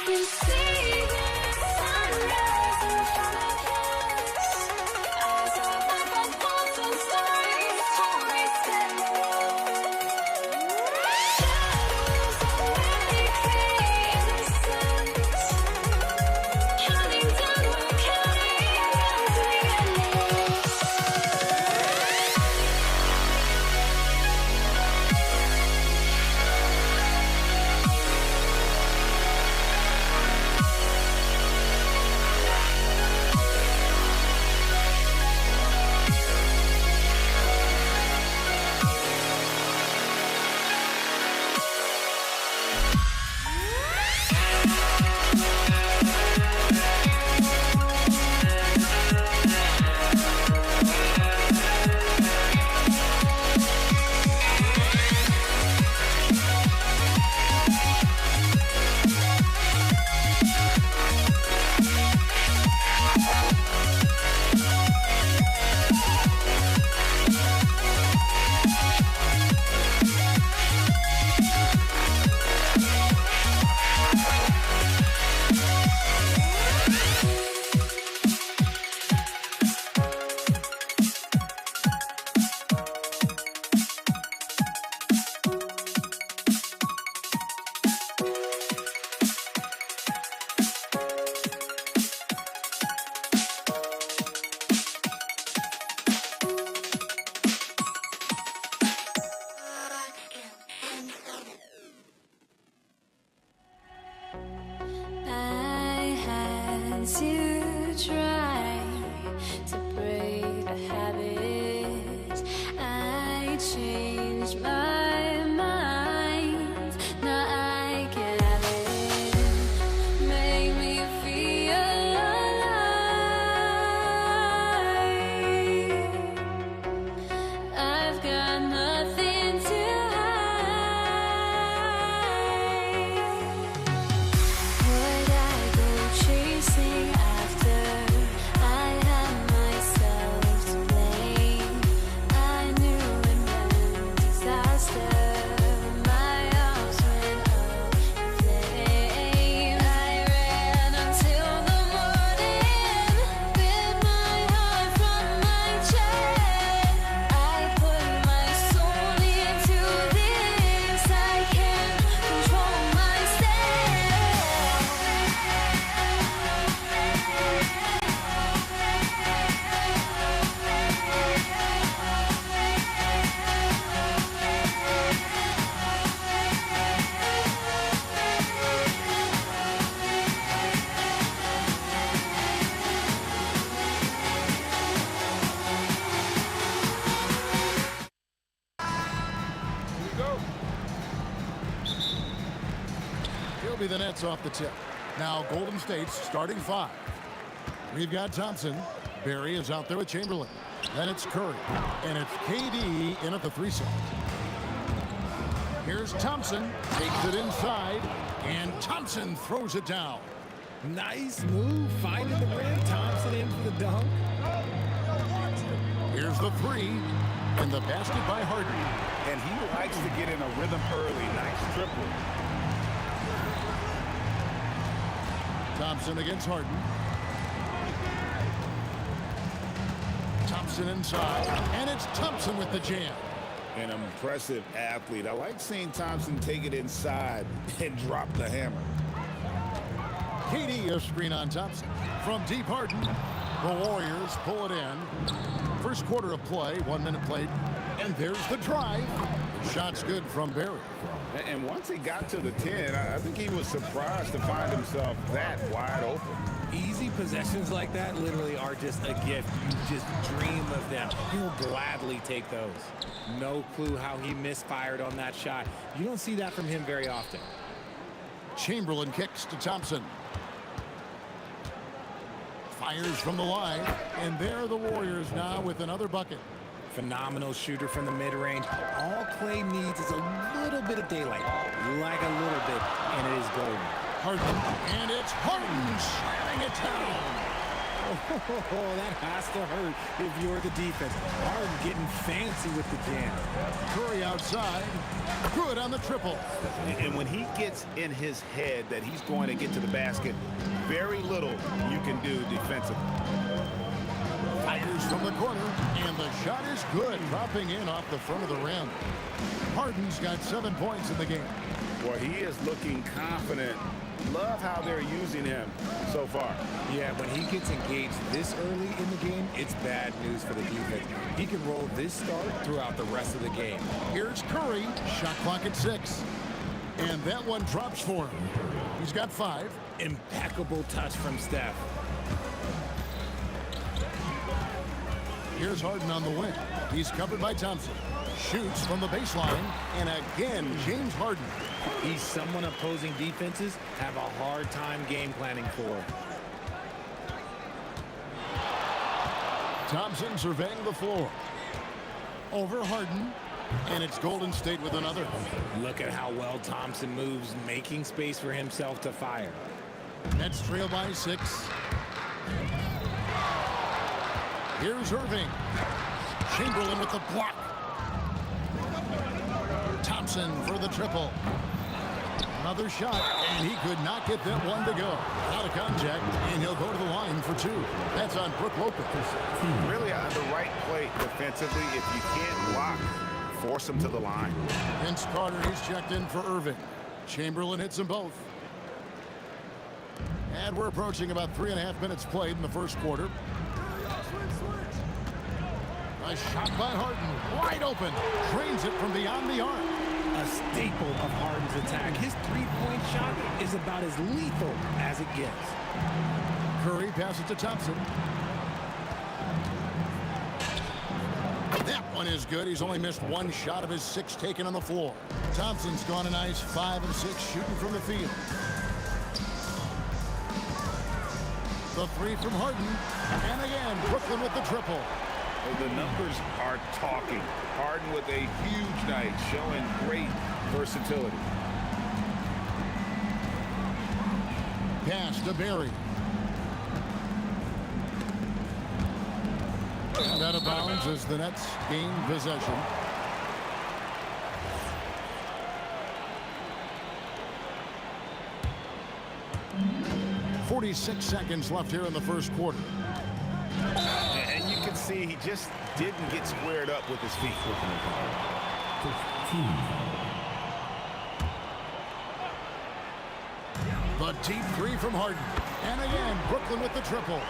We see the sunrise in front of us. As our life unfolds and stories told, we stand alone. Shadows awake the innocence. Counting down, we're counting down to the endless. be the Nets off the tip. Now Golden State's starting 5. We've got Thompson. Barry is out there with Chamberlain. Then it's Curry. And it's KD in at the 3 slot. Here's Thompson. Takes it inside. And Thompson throws it down. Nice move, finding the rim. Thompson in for the dunk. Here's the 3. And the basket by Harden. And he likes to get in a rhythm early. Nice triple. Thompson against Harden. Thompson inside. And it's Thompson with the jam. An impressive athlete. I like seeing Thompson take it inside and drop the hammer. KD a screen on Thompson. From deep Harden. The Warriors pull it in. First quarter of play, 1 minute played. And there's the drive. Shot's good from Barry. And once he got to the 10, I think he was surprised to find himself that wide open. Easy possessions like that literally are just a gift. You just dream of them. He'll gladly take those. No clue how he misfired on that shot. You don't see that from him very often. Chamberlain kicks to Thompson. Fires from the line. And there are the Warriors now with another bucket. Phenomenal shooter from the mid-range. All Clay needs is a little bit of daylight. Like a little bit, and it is golden. Harden, and it's Harden slamming it down. Oh, that has to hurt if you're the defense. Harden getting fancy with the jam. Curry outside. Good on the triple. And when he gets in his head that he's going to get to the basket, very little you can do defensively. Fires from the corner, and the shot is good, dropping in off the front of the rim. Harden's got 7 points in the game. Well, he is looking confident. Love how they're using him so far. Yeah, when he gets engaged this early in the game, it's bad news for the defense. He can roll this start throughout the rest of the game. Here's Curry, shot clock at 6. And that one drops for him. He's got 5. Impeccable touch from Steph. Here's Harden on the wing. He's covered by Thompson. Shoots from the baseline. And again, James Harden. He's someone opposing defenses have a hard time game planning for. Thompson surveying the floor. Over Harden. And it's Golden State with another. Look at how well Thompson moves, making space for himself to fire. Nets trail by 6. Here's Irving. Chamberlain with the block. Thompson for the triple. Another shot, and he could not get that one to go. Out of contact, and he'll go to the line for 2. That's on Brook Lopez. Really on the right play defensively. If you can't block, force him to the line. Vince Carter, he's checked in for Irving. Chamberlain hits them both. And we're approaching about 3.5 minutes played in the first quarter. A shot by Harden, wide open, drains it from beyond the arc. A staple of Harden's attack. His three-point shot is about as lethal as it gets. Curry passes to Thompson. That one is good. He's only missed 1 shot of his 6 taken on the floor. Thompson's gone a nice 5 of 6 shooting from the field. The 3 from Harden. And again, Brooklyn with the triple. The numbers are talking. Harden with a huge night, showing great versatility. Pass to Barry. And out of bounds as the Nets gain possession. .46 seconds left here in the first quarter. And you can see he just didn't get squared up with his feet. The deep 3 from Harden. And again, Brooklyn with the triple.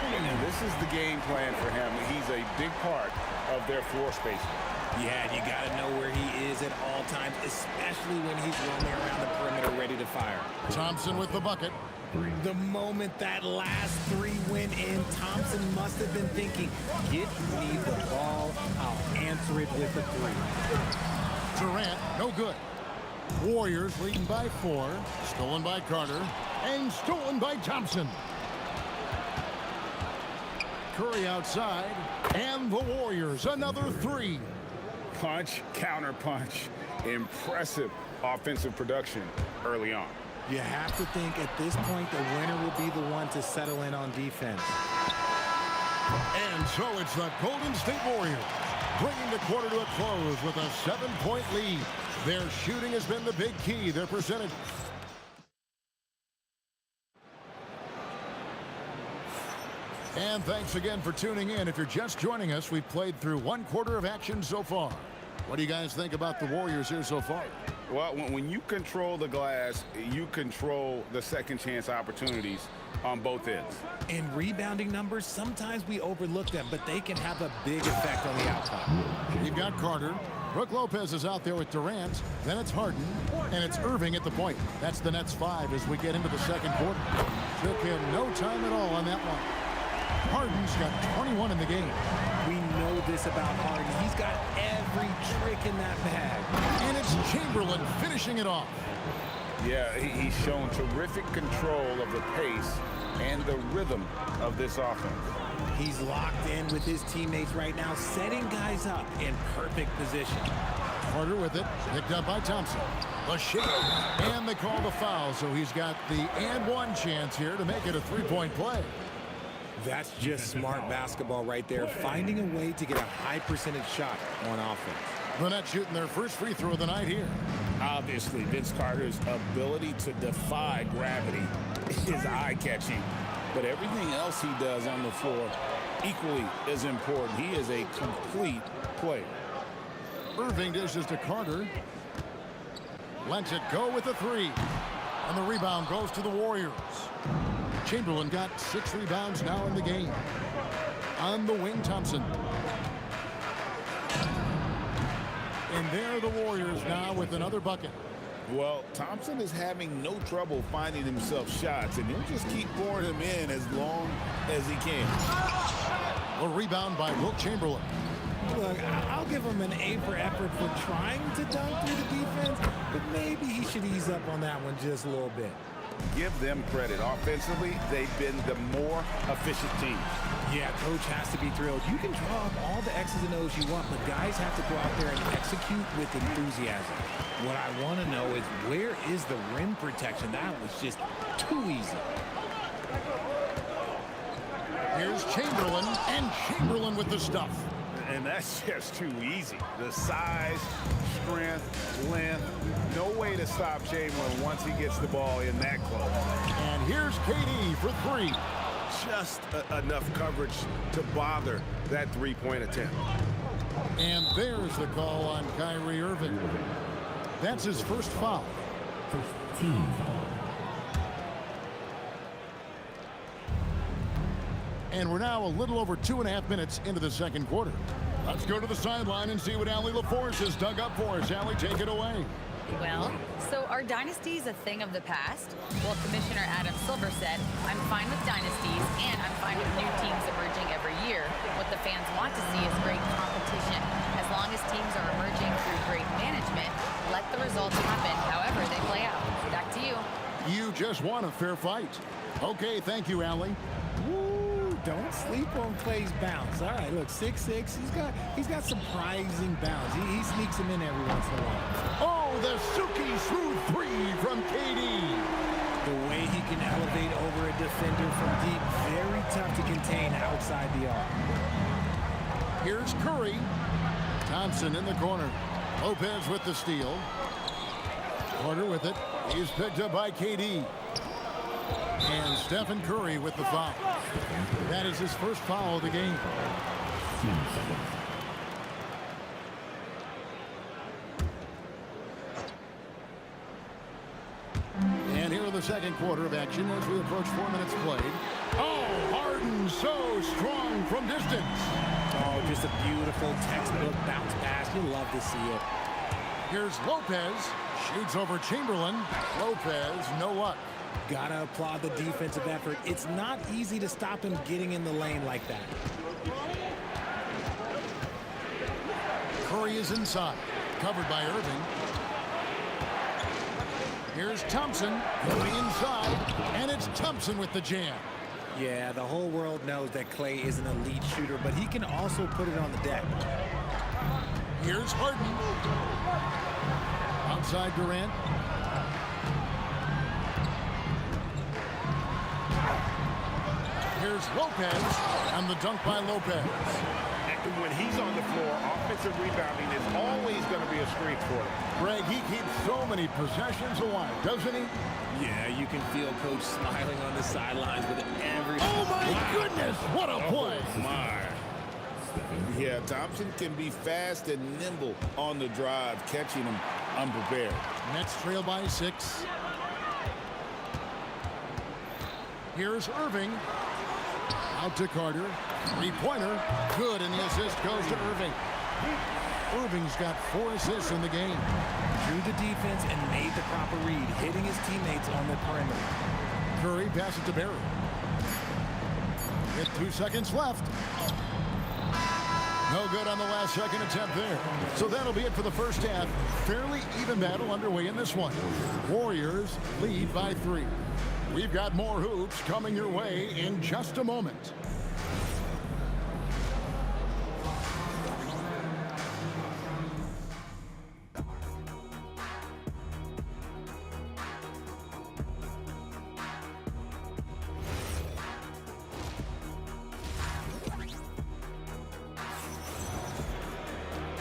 And this is the game plan for him. He's a big part of their floor spacing. Yeah, you got to know where he is at all times, especially when he's roaming around the perimeter ready to fire. Thompson with the bucket. The moment that last 3 went in, Thompson must have been thinking, get me the ball, I'll answer it with a 3. Durant, no good. Warriors leading by 4. Stolen by Carter. And stolen by Thompson. Curry outside. And the Warriors, another 3. Punch, counter punch. Impressive offensive production early on. You have to think at this point the winner will be the one to settle in on defense. And so it's the Golden State Warriors bringing the quarter to a close with a 7-point lead. Their shooting has been the big key. Their percentage. And thanks again for tuning in. If you're just joining us, we've played through 1 quarter of action so far. What do you guys think about the Warriors here so far? Well, when you control the glass, you control the second chance opportunities on both ends. In rebounding numbers, sometimes we overlook them, but they can have a big effect on the outcome. You've got Carter. Brook Lopez is out there with Durant. Then it's Harden. And it's Irving at the point. That's the Nets 5 as we get into the second quarter. Took him no time at all on that one. Harden's got 21 in the game. We know this about Harden. He's got every trick in that bag. And it's Chamberlain finishing it off. Yeah, he's shown terrific control of the pace and the rhythm of this offense. He's locked in with his teammates right now, setting guys up in perfect position. Carter with it, picked up by Thompson. The shake, and they call the foul, so he's got the and one chance here to make it a 3-point play. That's just smart basketball right there, finding a way to get a high percentage shot on offense. The Nets shooting their first free throw of the night here. Obviously, Vince Carter's ability to defy gravity is eye-catching, but everything else he does on the floor equally is important. He is a complete player. Irving dishes to Carter. Lets it go with the 3. And the rebound goes to the Warriors. Chamberlain got 6 rebounds now in the game. On the wing, Thompson. And there are the Warriors now with another bucket. Well, Thompson is having no trouble finding himself shots, and he'll just keep pouring them in as long as he can. A rebound by Wilt Chamberlain. Look, I'll give him an A for effort for trying to dunk through the defense, but maybe he should ease up on that one just a little bit. Give them credit. Offensively, they've been the more efficient team. Yeah, coach has to be thrilled. You can draw up all the X's and O's you want, but guys have to go out there and execute with enthusiasm. What I want to know is, where is the rim protection? That was just too easy. Here's Chamberlain, and Chamberlain with the stuff. And that's just too easy. The size, strength, length, no way to stop Chamberlain once he gets the ball in that close. And here's KD for 3. Just enough coverage to bother that 3-point attempt. And there's the call on Kyrie Irving. That's his first foul. And we're now a little over 2.5 minutes into the second quarter. Let's go to the sideline and see what Allie LaForce has dug up for us. Allie, take it away. Well, so are dynasties a thing of the past? Well, Commissioner Adam Silver said, I'm fine with dynasties and I'm fine with new teams emerging every year. What the fans want to see is great competition. As long as teams are emerging through great management, let the results happen however they play out. Back to you. You just want a fair fight. Okay, thank you, Allie. Don't sleep on Clay's bounce. All right, look, 6'6". He's got surprising bounce. He sneaks him in every once in a while. Oh, the silky smooth 3 from KD. The way he can elevate over a defender from deep, very tough to contain outside the arc. Here's Curry. Thompson in the corner. Lopez with the steal. Carter with it. He's picked up by KD. And Stephen Curry with the foul. That is his first foul of the game. And here in the second quarter of action as we approach 4 minutes played. Oh, Harden so strong from distance. Oh, just a beautiful textbook bounce pass. You love to see it. Here's Lopez. Shoots over Chamberlain. Lopez, no luck. Gotta applaud the defensive effort. It's not easy to stop him getting in the lane like that. Curry is inside. Covered by Irving. Here's Thompson going inside, and it's Thompson with the jam. Yeah, the whole world knows that Clay is an elite shooter, but he can also put it on the deck. Here's Harden. Outside Durant. Here's Lopez, and the dunk by Lopez. And when he's on the floor, offensive rebounding is always going to be a strength for him. Greg, he keeps so many possessions alive, doesn't he? Yeah, you can feel Coach smiling on the sidelines with every... Oh, my goodness! What a play! My. Yeah, Thompson can be fast and nimble on the drive, catching him unprepared. Nets trail by 6. Here's Irving. Out to Carter. Three-pointer. Good, and the assist goes to Irving. Irving's got 4 assists in the game. Drew the defense and made the proper read, hitting his teammates on the perimeter. Curry passes it to Barry. With 2 seconds left. No good on the last second attempt there. So that'll be it for the first half. Fairly even battle underway in this one. Warriors lead by 3. We've got more hoops coming your way in just a moment.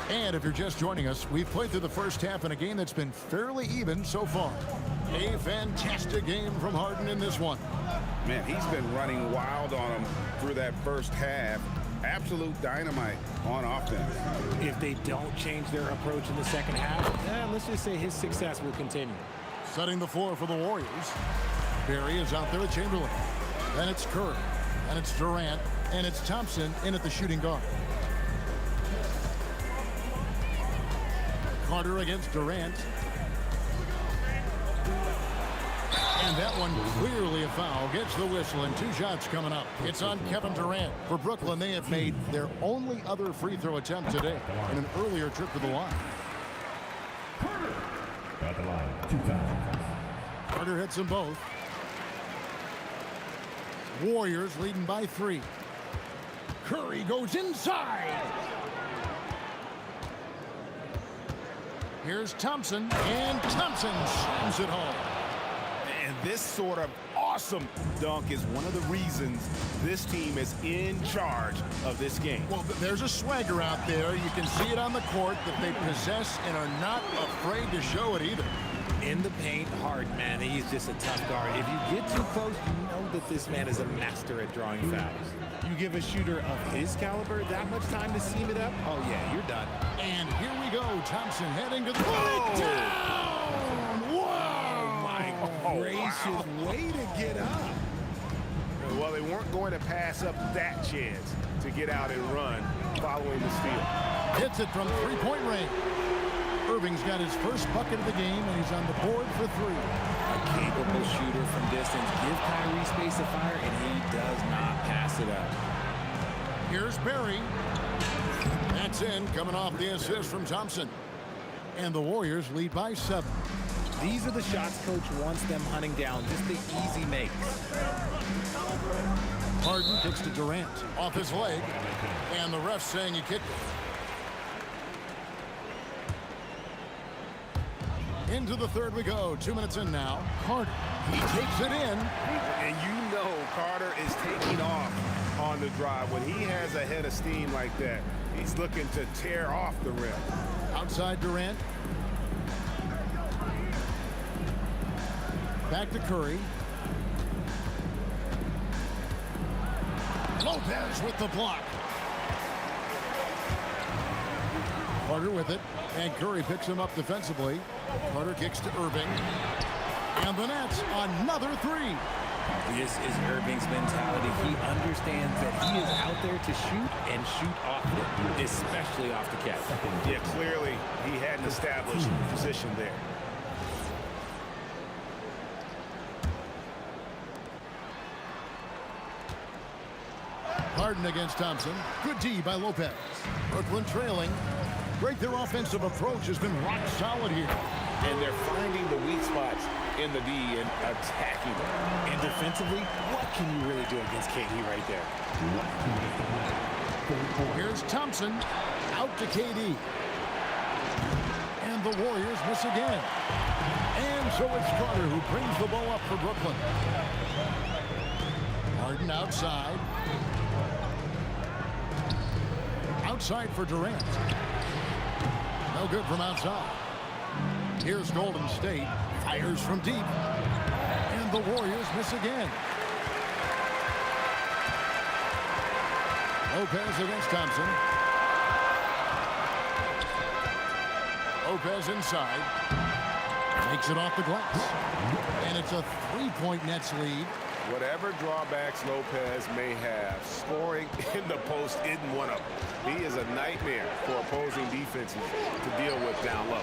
And if you're just joining us, we've played through the first half in a game that's been fairly even so far. A fantastic game from Harden in this one. Man, he's been running wild on him through that first half. Absolute dynamite on offense. If they don't change their approach in the second half, let's just say his success will continue. Setting the floor for the Warriors. Barry is out there with Chamberlain. Then it's Curry. And it's Durant. And it's Thompson in at the shooting guard. Carter against Durant. And that one clearly a foul. Gets the whistle, and 2 shots coming up. It's on Kevin Durant. For Brooklyn, they have made their only other free throw attempt today in an earlier trip to the line. At the line, 2 times. Carter hits them both. Warriors leading by 3. Curry goes inside. Here's Thompson, and Thompson slams it home. And this sort of awesome dunk is one of the reasons this team is in charge of this game. Well, there's a swagger out there. You can see it on the court that they possess and are not afraid to show it either. In the paint, hard, man. He's just a tough guard. If you get too close, you know that this man is a master at drawing fouls. You give a shooter of his caliber that much time to seam it up, oh yeah, you're done. And here we go. Thompson heading to the down. Wow! My gracious, way to get up. Well, they weren't going to pass up that chance to get out and run following the steal. Hits it from 3-point range. Irving's got his first bucket of the game, and he's on the board for 3. A capable shooter from distance. Give Kyrie space to fire, and he does not pass it up. Here's Barry. That's in, coming off the assist from Thompson. And the Warriors lead by 7. These are the shots Coach wants them hunting down, just the easy makes. Harden kicks to Durant. Off his leg. And the ref saying he kicked it. Into the third we go. 2 minutes in now. Carter, he takes it in. And you know Carter is taking off on the drive. When he has a head of steam like that, he's looking to tear off the rim. Outside Durant. Back to Curry. Lopez with the block. Carter with it. And Curry picks him up defensively. Carter kicks to Irving. And the Nets, another 3. This is Irving's mentality. He understands that he is out there to shoot and shoot often, especially off the catch. Yeah, clearly he hadn't established position there. Harden against Thompson. Good D by Lopez. Brooklyn trailing. Great, their offensive approach has been rock solid here. And they're finding the weak spots in the D and attacking them. And defensively, what can you really do against KD right there? Here's Thompson out to KD. And the Warriors miss again. And so it's Carter who brings the ball up for Brooklyn. Harden outside. Outside for Durant. No good from outside. Here's Golden State. Fires from deep. And the Warriors miss again. Lopez against Thompson. Lopez inside. Takes it off the glass. And it's a three-point Nets lead. Whatever drawbacks Lopez may have, scoring in the post isn't one of them. He is a nightmare for opposing defenses to deal with down low.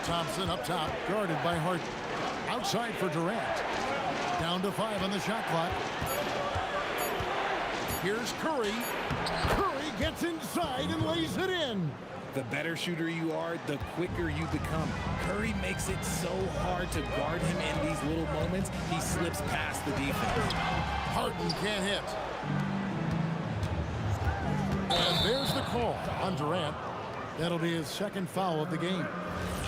Thompson up top, guarded by Harden. Outside for Durant. Down to 5 on the shot clock. Here's Curry. Curry gets inside and lays it in. The better shooter you are, the quicker you become. Curry makes it so hard to guard him in these little moments. He slips past the defense. Harden can't hit. And there's the call on Durant. That'll be his second foul of the game.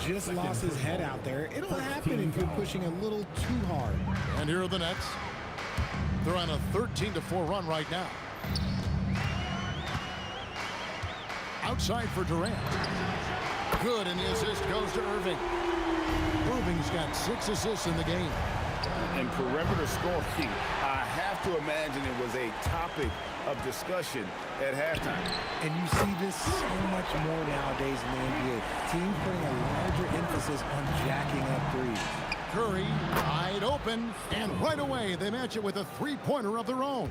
Just lost his head out there. It'll happen if you're pushing a little too hard. And here are the Nets. They're on a 13-4 run right now. Outside for Durant. Good, and the assist goes to Irving. Irving's got 6 assists in the game. And perimeter scoring, I have to imagine it was a topic of discussion at halftime. And you see this so much more nowadays in the NBA. Teams putting a larger emphasis on jacking up threes. Curry wide open, and right away they match it with a three-pointer of their own.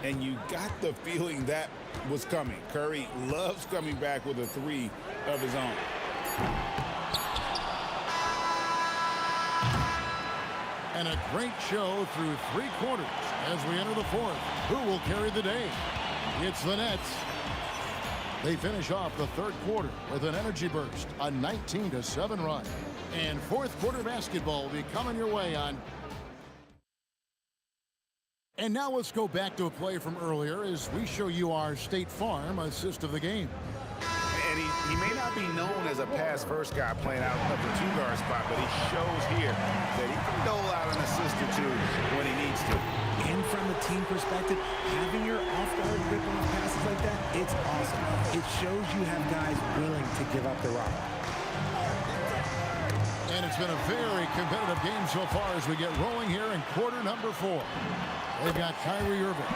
And you got the feeling that was coming. Curry loves coming back with a three of his own. And a great show through 3 quarters as we enter the 4th. Who will carry the day? It's the Nets. They finish off the 3rd quarter with an energy burst, a 19-7 run. And 4th quarter basketball will be coming your way on. And now let's go back to a play from earlier as we show you our State Farm assist of the game. And he may not be known as a pass-first guy playing out of the 2-guard spot, but he shows here that he can dole out an assist or 2 when he needs to. And from the team perspective, having your off-guard rip-off passes like that, it's awesome. It shows you have guys willing to give up the rock. And it's been a very competitive game so far as we get rolling here in quarter number 4. They've got Kyrie Irving,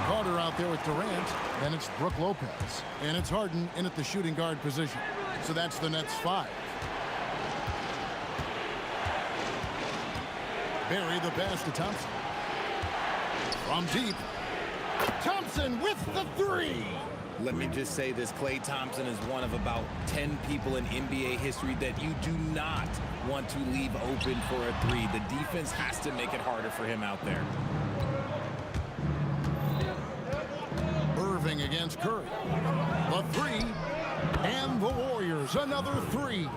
Carter out there with Durant, and it's Brook Lopez. And it's Harden in at the shooting guard position. So that's the Nets 5. Barry the pass to Thompson. From deep. Thompson with the 3. Let me just say this, Klay Thompson is one of about 10 people in NBA history that you do not want to leave open for a 3. The defense has to make it harder for him out there. Irving against Curry. The 3. And the Warriors, another 3.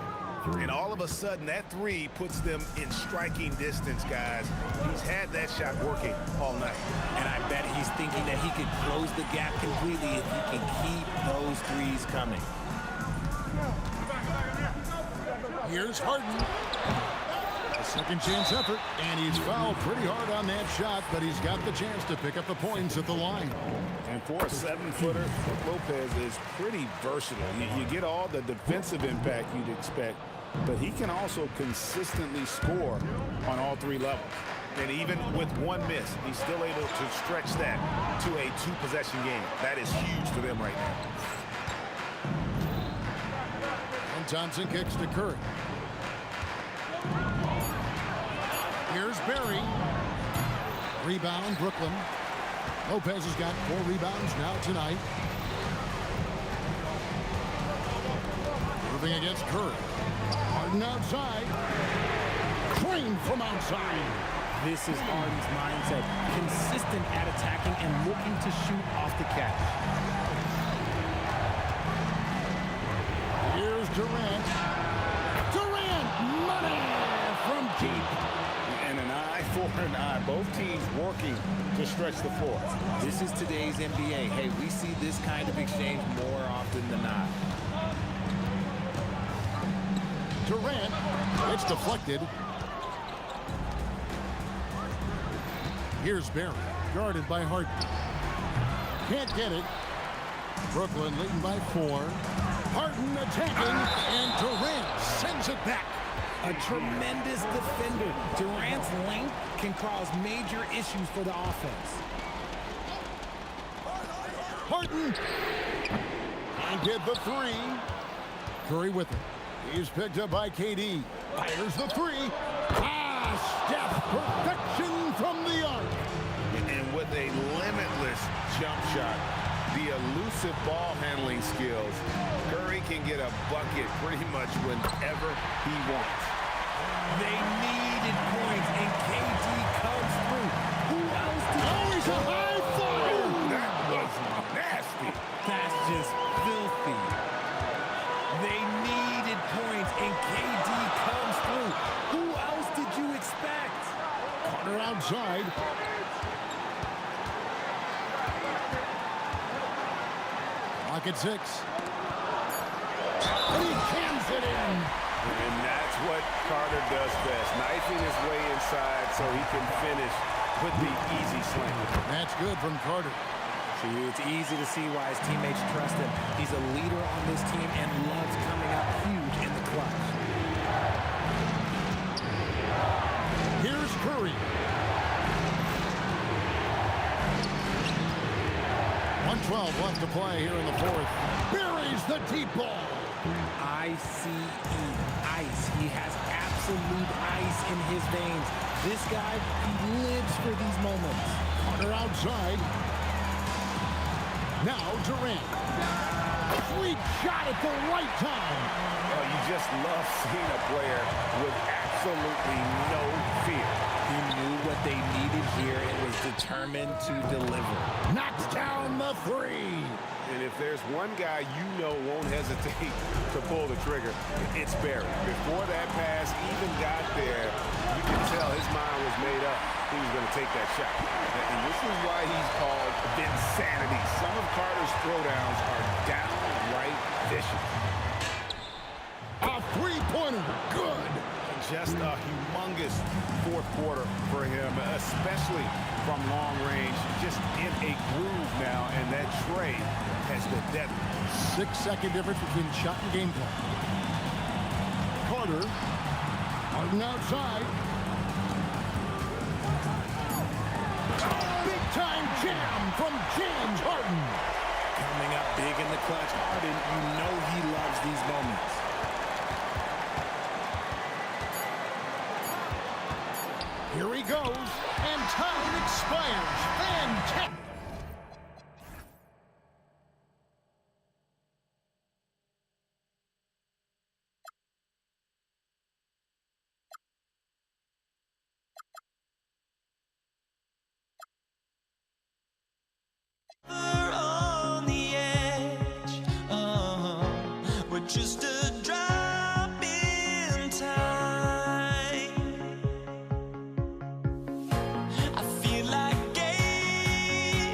And all of a sudden, that 3 puts them in striking distance, guys. He's had that shot working all night. And I bet he's thinking that he could close the gap completely if he can keep those 3s coming. Here's Harden. A second chance effort, and he's fouled pretty hard on that shot, but he's got the chance to pick up the points at the line. And for a 7-footer, Lopez is pretty versatile. You get all the defensive impact you'd expect, but he can also consistently score on all 3 levels. And even with 1 miss, he's still able to stretch that to a 2-possession game. That is huge for them right now. And Thompson kicks to Curry. Here's Barry. Rebound, Brooklyn. Lopez has got 4 rebounds now tonight. Moving against Curry. Harden outside. Clean from outside. This is Harden's mindset. Consistent at attacking and looking to shoot off the catch. Here's Durant. Both teams working to stretch the floor. This is today's NBA. Hey, we see this kind of exchange more often than not. Durant, it's deflected. Here's Barry, guarded by Harden. Can't get it. Brooklyn leading by 4. Harden attacking, and Durant sends it back. A tremendous defender. Durant's length can cause major issues for the offense. Harden. And get the 3. Curry with it. He's picked up by KD. Fires the 3. Steph, perfection from the arc. And with a limitless jump shot, the elusive ball handling skills, Curry can get a bucket pretty much whenever he wants. They needed points, and KD comes through. Who else did He's a high five! That was nasty. That's just filthy. They needed points, and KD comes through. Who else did you expect? Carter outside. Clock at 6. And he cans it in. And that's what Carter does best, knifing his way inside so he can finish with the easy slam. That's good from Carter. See, it's easy to see why his teammates trust him. He's a leader on this team and loves coming up huge in the clutch. Here's Curry. 1:12 left to play here in the 4th. Buries the deep ball. ICE, ice. He has absolute ice in his veins. This guy, he lives for these moments. Carter outside. Now Durant. Sweet shot at the right time. Oh, you just love seeing a player with absolutely no fear. He knew what they needed here and was determined to deliver. Knocks down the 3. And if there's one guy you know won't hesitate to pull the trigger, it's Barry. Before that pass even got there, you can tell his mind was made up. He was going to take that shot. And this is why he's called Vinsanity. Some of Carter's throwdowns are downright vicious. A 3-pointer. Good. Just a humongous 4th quarter for him, especially from long range. Just in a groove now, and that trade has been deadly. 6-second difference between shot and game clock. Carter. Harden outside. Big-time jam from James Harden. Coming up big in the clutch. Harden, you know he loves these moments. Here he goes, and time expires. Fantastic. On the edge, we're just a drop in time. I feel like game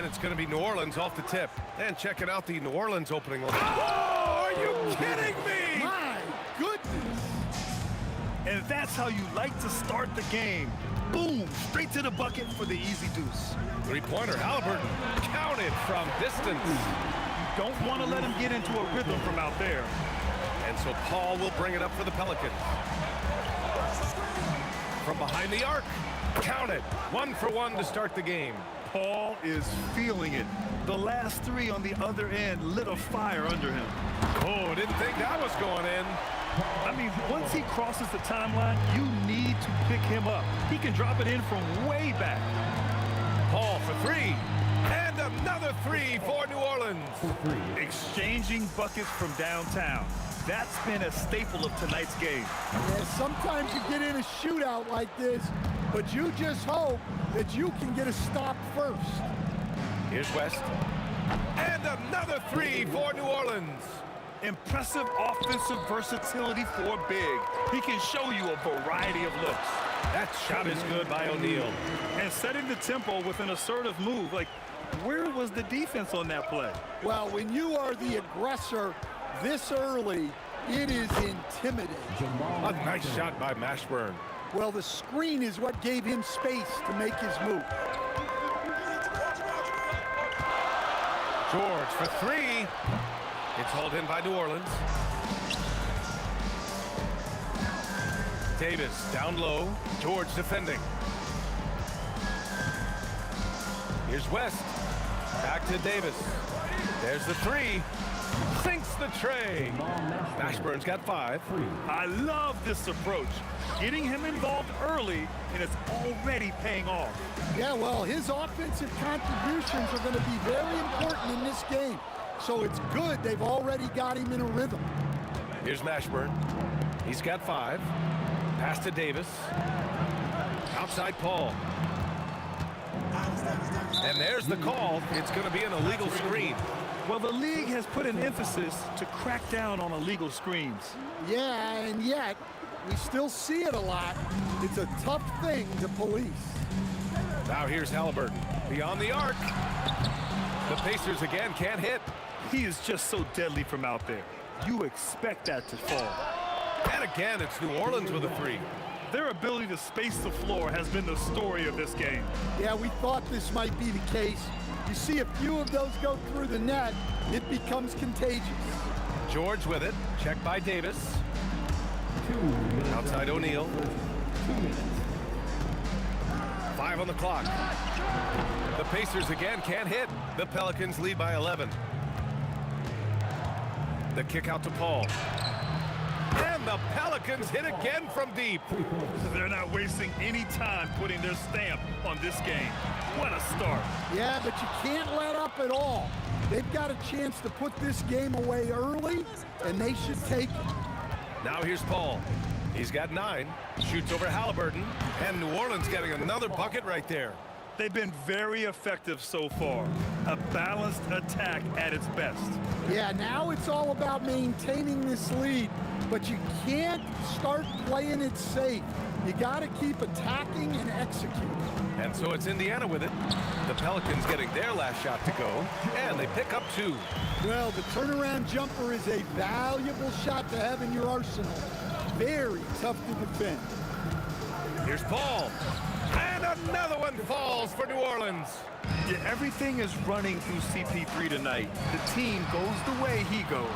And it's going to be New Orleans off the tip. And checking out the New Orleans opening line. Oh, are you kidding me? My goodness. And that's how you like to start the game. Boom, straight to the bucket for the easy deuce. Three-pointer, Halliburton. Counted from distance. You don't want to let him get into a rhythm from out there. And so Paul will bring it up for the Pelicans. From behind the arc. Counted. 1 for 1 to start the game. Paul is feeling it. The last three on the other end lit a fire under him. Oh, didn't think that was going in. I mean, once he crosses the timeline, you need to pick him up. He can drop it in from way back. Paul for three. And another three for New Orleans. Exchanging buckets from downtown. That's been a staple of tonight's game. Yeah, sometimes you get in a shootout like this, but you just hope that you can get a stop first. Here's West. And another three for New Orleans. Impressive offensive versatility for big. He can show you a variety of looks. That shot is good by O'Neal. And setting the tempo with an assertive move. Like, where was the defense on that play? Well, when you are the aggressor this early, it is intimidating. A nice shot by Mashburn. Well, the screen is what gave him space to make his move. George for three. It's hauled in by New Orleans. Davis down low. George defending. Here's West. Back to Davis. There's the three. Sinks the tray. Mashburn's got 5. I love this approach. Getting him involved early, and it's already paying off. Yeah, well, his offensive contributions are going to be very important in this game. So it's good they've already got him in a rhythm. Here's Mashburn. He's got 5. Pass to Davis. Outside Paul. And there's the call. It's going to be an illegal screen. Well, the league has put an emphasis to crack down on illegal screens. Yeah, and yet, we still see it a lot. It's a tough thing to police. Now here's Halliburton. Beyond the arc. The Pacers again can't hit. He is just so deadly from out there. You expect that to fall. And again, it's New Orleans with a 3. Their ability to space the floor has been the story of this game. Yeah, we thought this might be the case. You see a few of those go through the net, it becomes contagious. George with it. Checked by Davis. Outside O'Neal. 5 on the clock. The Pacers again can't hit. The Pelicans lead by 11. The kick out to Paul. And the Pelicans hit again from deep. They're not wasting any time putting their stamp on this game. What a start. Yeah, but you can't let up at all. They've got a chance to put this game away early, and they should take it. Now here's Paul. He's got 9. Shoots over Halliburton. And New Orleans getting another bucket right there. They've been very effective so far. A balanced attack at its best. Yeah, now it's all about maintaining this lead, but you can't start playing it safe. You got to keep attacking and executing. And so it's Indiana with it. The Pelicans getting their last shot to go, and they pick up 2. Well, the turnaround jumper is a valuable shot to have in your arsenal. Very tough to defend. Here's Paul. And another one falls for New Orleans. Yeah, everything is running through CP3 tonight. The team goes the way he goes.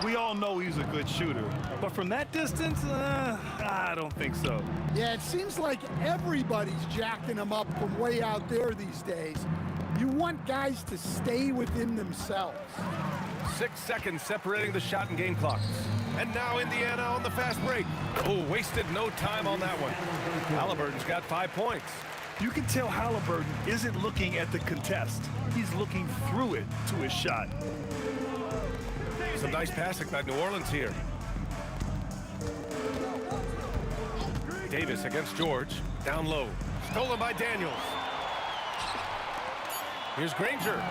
We all know he's a good shooter, but from that distance, I don't think so. Yeah, it seems like everybody's jacking him up from way out there these days. You want guys to stay within themselves. 6 seconds separating the shot and game clocks. And now Indiana on the fast break. Oh, wasted no time on that one. Halliburton's got 5 points. You can tell Halliburton isn't looking at the contest. He's looking through it to his shot. Some nice passing by New Orleans here. Davis against George. Down low. Stolen by Daniels. Here's Granger.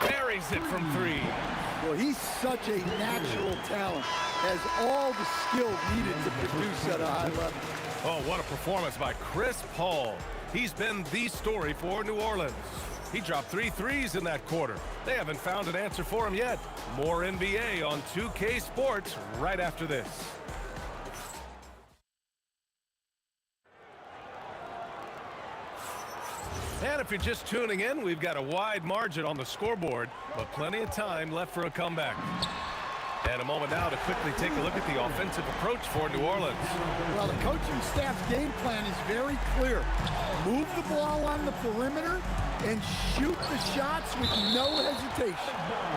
Buries it from 3. Well, he's such a natural talent. Has all the skill needed to produce at a high level. Oh, what a performance by Chris Paul. He's been the story for New Orleans. He dropped 3 threes in that quarter. They haven't found an answer for him yet. More NBA on 2K Sports right after this. And if you're just tuning in, we've got a wide margin on the scoreboard, but plenty of time left for a comeback. And a moment now to quickly take a look at the offensive approach for New Orleans. Well, the coaching staff's game plan is very clear. Move the ball on the perimeter and shoot the shots with no hesitation.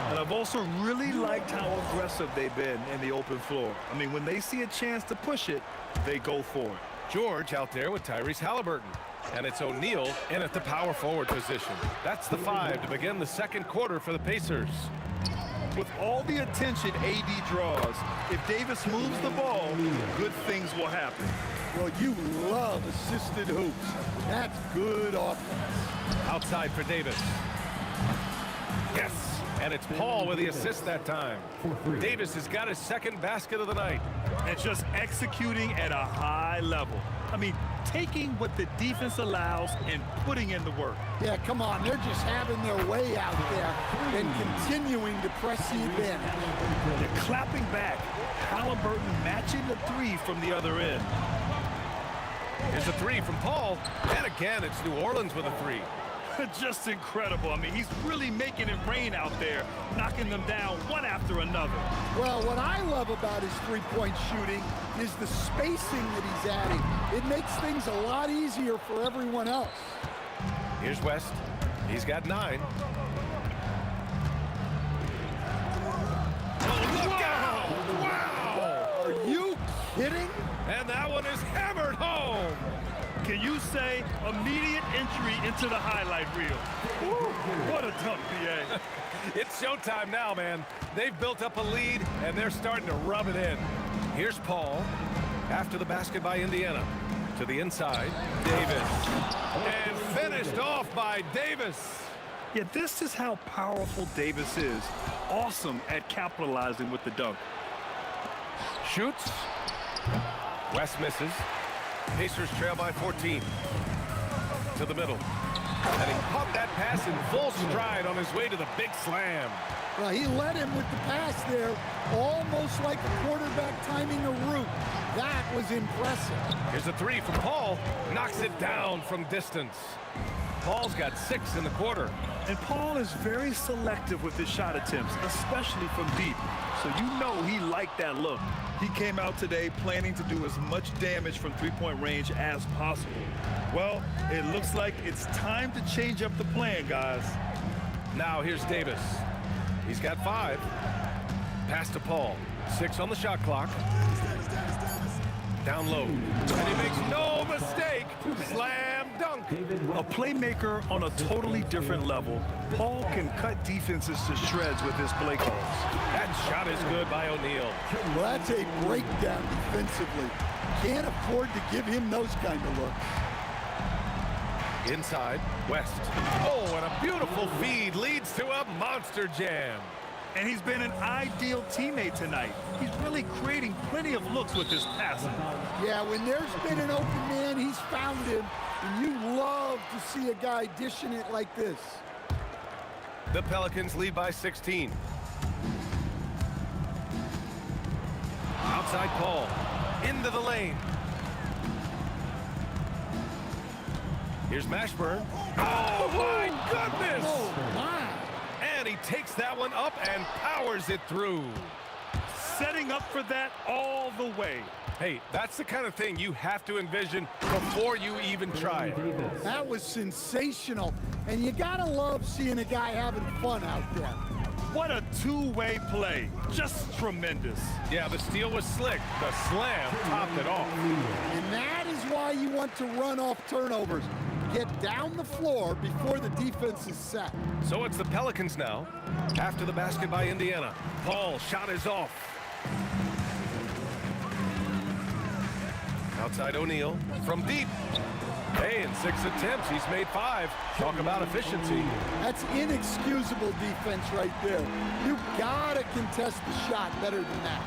And I've also really liked how aggressive they've been in the open floor. I mean, when they see a chance to push it, they go for it. George out there with Tyrese Halliburton. And it's O'Neal in at the power forward position. That's the 5 to begin the second quarter for the Pacers. With all the attention AD draws, if Davis moves the ball, good things will happen. Well, you love assisted hoops. That's good offense. Outside for Davis. Yes, and it's Paul with the assist that time. Davis has got his second basket of the night. And just executing at a high level. I mean, taking what the defense allows and putting in the work. Yeah, come on. They're just having their way out there and continuing to press the advantage. They're clapping back. Halliburton matching the 3 from the other end. Here's a 3 from Paul. And again, it's New Orleans with a 3. Just incredible. I mean, he's really making it rain out there, knocking them down one after another. Well, what I love about his three-point shooting is the spacing that he's adding. It makes things a lot easier for everyone else. Here's West. He's got 9. Oh, look out! Wow! Are you kidding? And that one is hammered home. Can you say immediate entry into the highlight reel? Woo, what a dunk, BA. It's showtime now, man. They've built up a lead, and they're starting to rub it in. Here's Paul after the basket by Indiana. To the inside, Davis. And finished off by Davis. Yeah, this is how powerful Davis is. Awesome at capitalizing with the dunk. Shoots. West misses. Pacers trail by 14. To the middle. And he caught that pass in full stride on his way to the big slam. Well, he led him with the pass there, almost like a quarterback timing a route. That was impressive. Here's a 3 from Paul. Knocks it down from distance. Paul's got 6 in the quarter. And Paul is very selective with his shot attempts, especially from deep. So you know he liked that look. He came out today planning to do as much damage from three-point range as possible. Well, it looks like it's time to change up the plan, guys. Now here's Davis. He's got 5. Pass to Paul. 6 on the shot clock. Down low. And he makes no mistake. Slam dunk. A playmaker on a totally different level. Paul can cut defenses to shreds with his play calls. That shot is good by O'Neal. Well, that's a breakdown defensively. Can't afford to give him those kind of looks. Inside, West. Oh, and a beautiful feed leads to a monster jam. And he's been an ideal teammate tonight. He's really creating plenty of looks with his passing. Yeah, when there's been an open man, he's found him. And you love to see a guy dishing it like this. The Pelicans lead by 16. Outside Paul. Into the lane. Here's Mashburn. Oh, my goodness! Oh, my. And he takes that one up and powers it through. Setting up for that all the way. Hey, that's the kind of thing you have to envision before you even try it. That was sensational. And you gotta love seeing a guy having fun out there. What a two-way play. Just tremendous. Yeah, the steal was slick. The slam topped it off. And that is why you want to run off turnovers. Get down the floor before the defense is set. So it's the Pelicans now. After the basket by Indiana. Paul shot is off. Outside O'Neal from deep. Hey, in 6 attempts, he's made 5. Talk about efficiency. That's inexcusable defense right there. You gotta contest the shot better than that.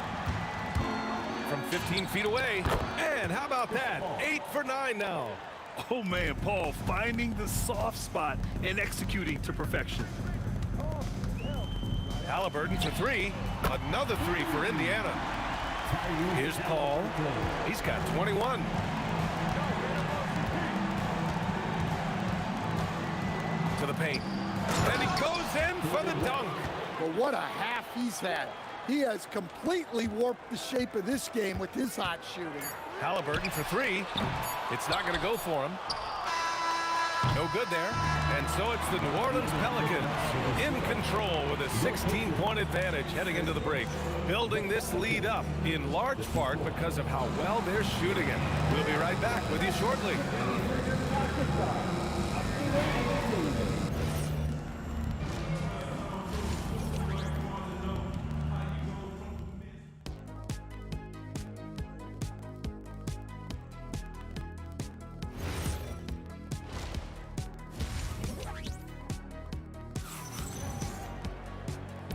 From 15 feet away. And how about that? 8 for 9 now. Oh man, Paul finding the soft spot and executing to perfection. Halliburton for three. Another three for Indiana. Here's Paul. He's got 21. To the paint. And he goes in for the dunk. But what a half he's had. He has completely warped the shape of this game with his hot shooting. Halliburton for three. It's not going to go for him. No good there. And so it's the New Orleans Pelicans in control with a 16-point advantage heading into the break. Building this lead up in large part because of how well they're shooting it. We'll be right back with you shortly.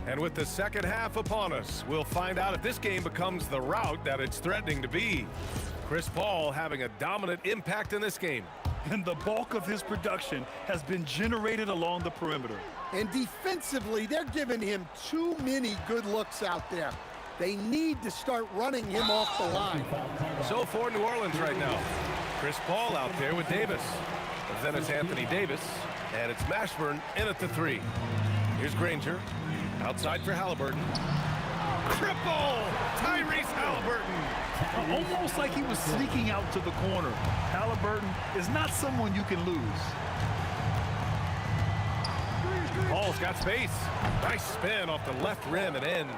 And with the second half upon us, we'll find out if this game becomes the rout that it's threatening to be. Chris Paul having a dominant impact in this game. And the bulk of his production has been generated along the perimeter. And defensively, they're giving him too many good looks out there. They need to start running him off the line. So for New Orleans right now, Chris Paul out there with Davis. Then it's Anthony Davis, and it's Mashburn in at the three. Here's Granger. Outside for Halliburton. Triple! Tyrese Halliburton! Almost like he was sneaking out to the corner. Halliburton is not someone you can lose. Paul's got space. Nice spin off the left rim and in.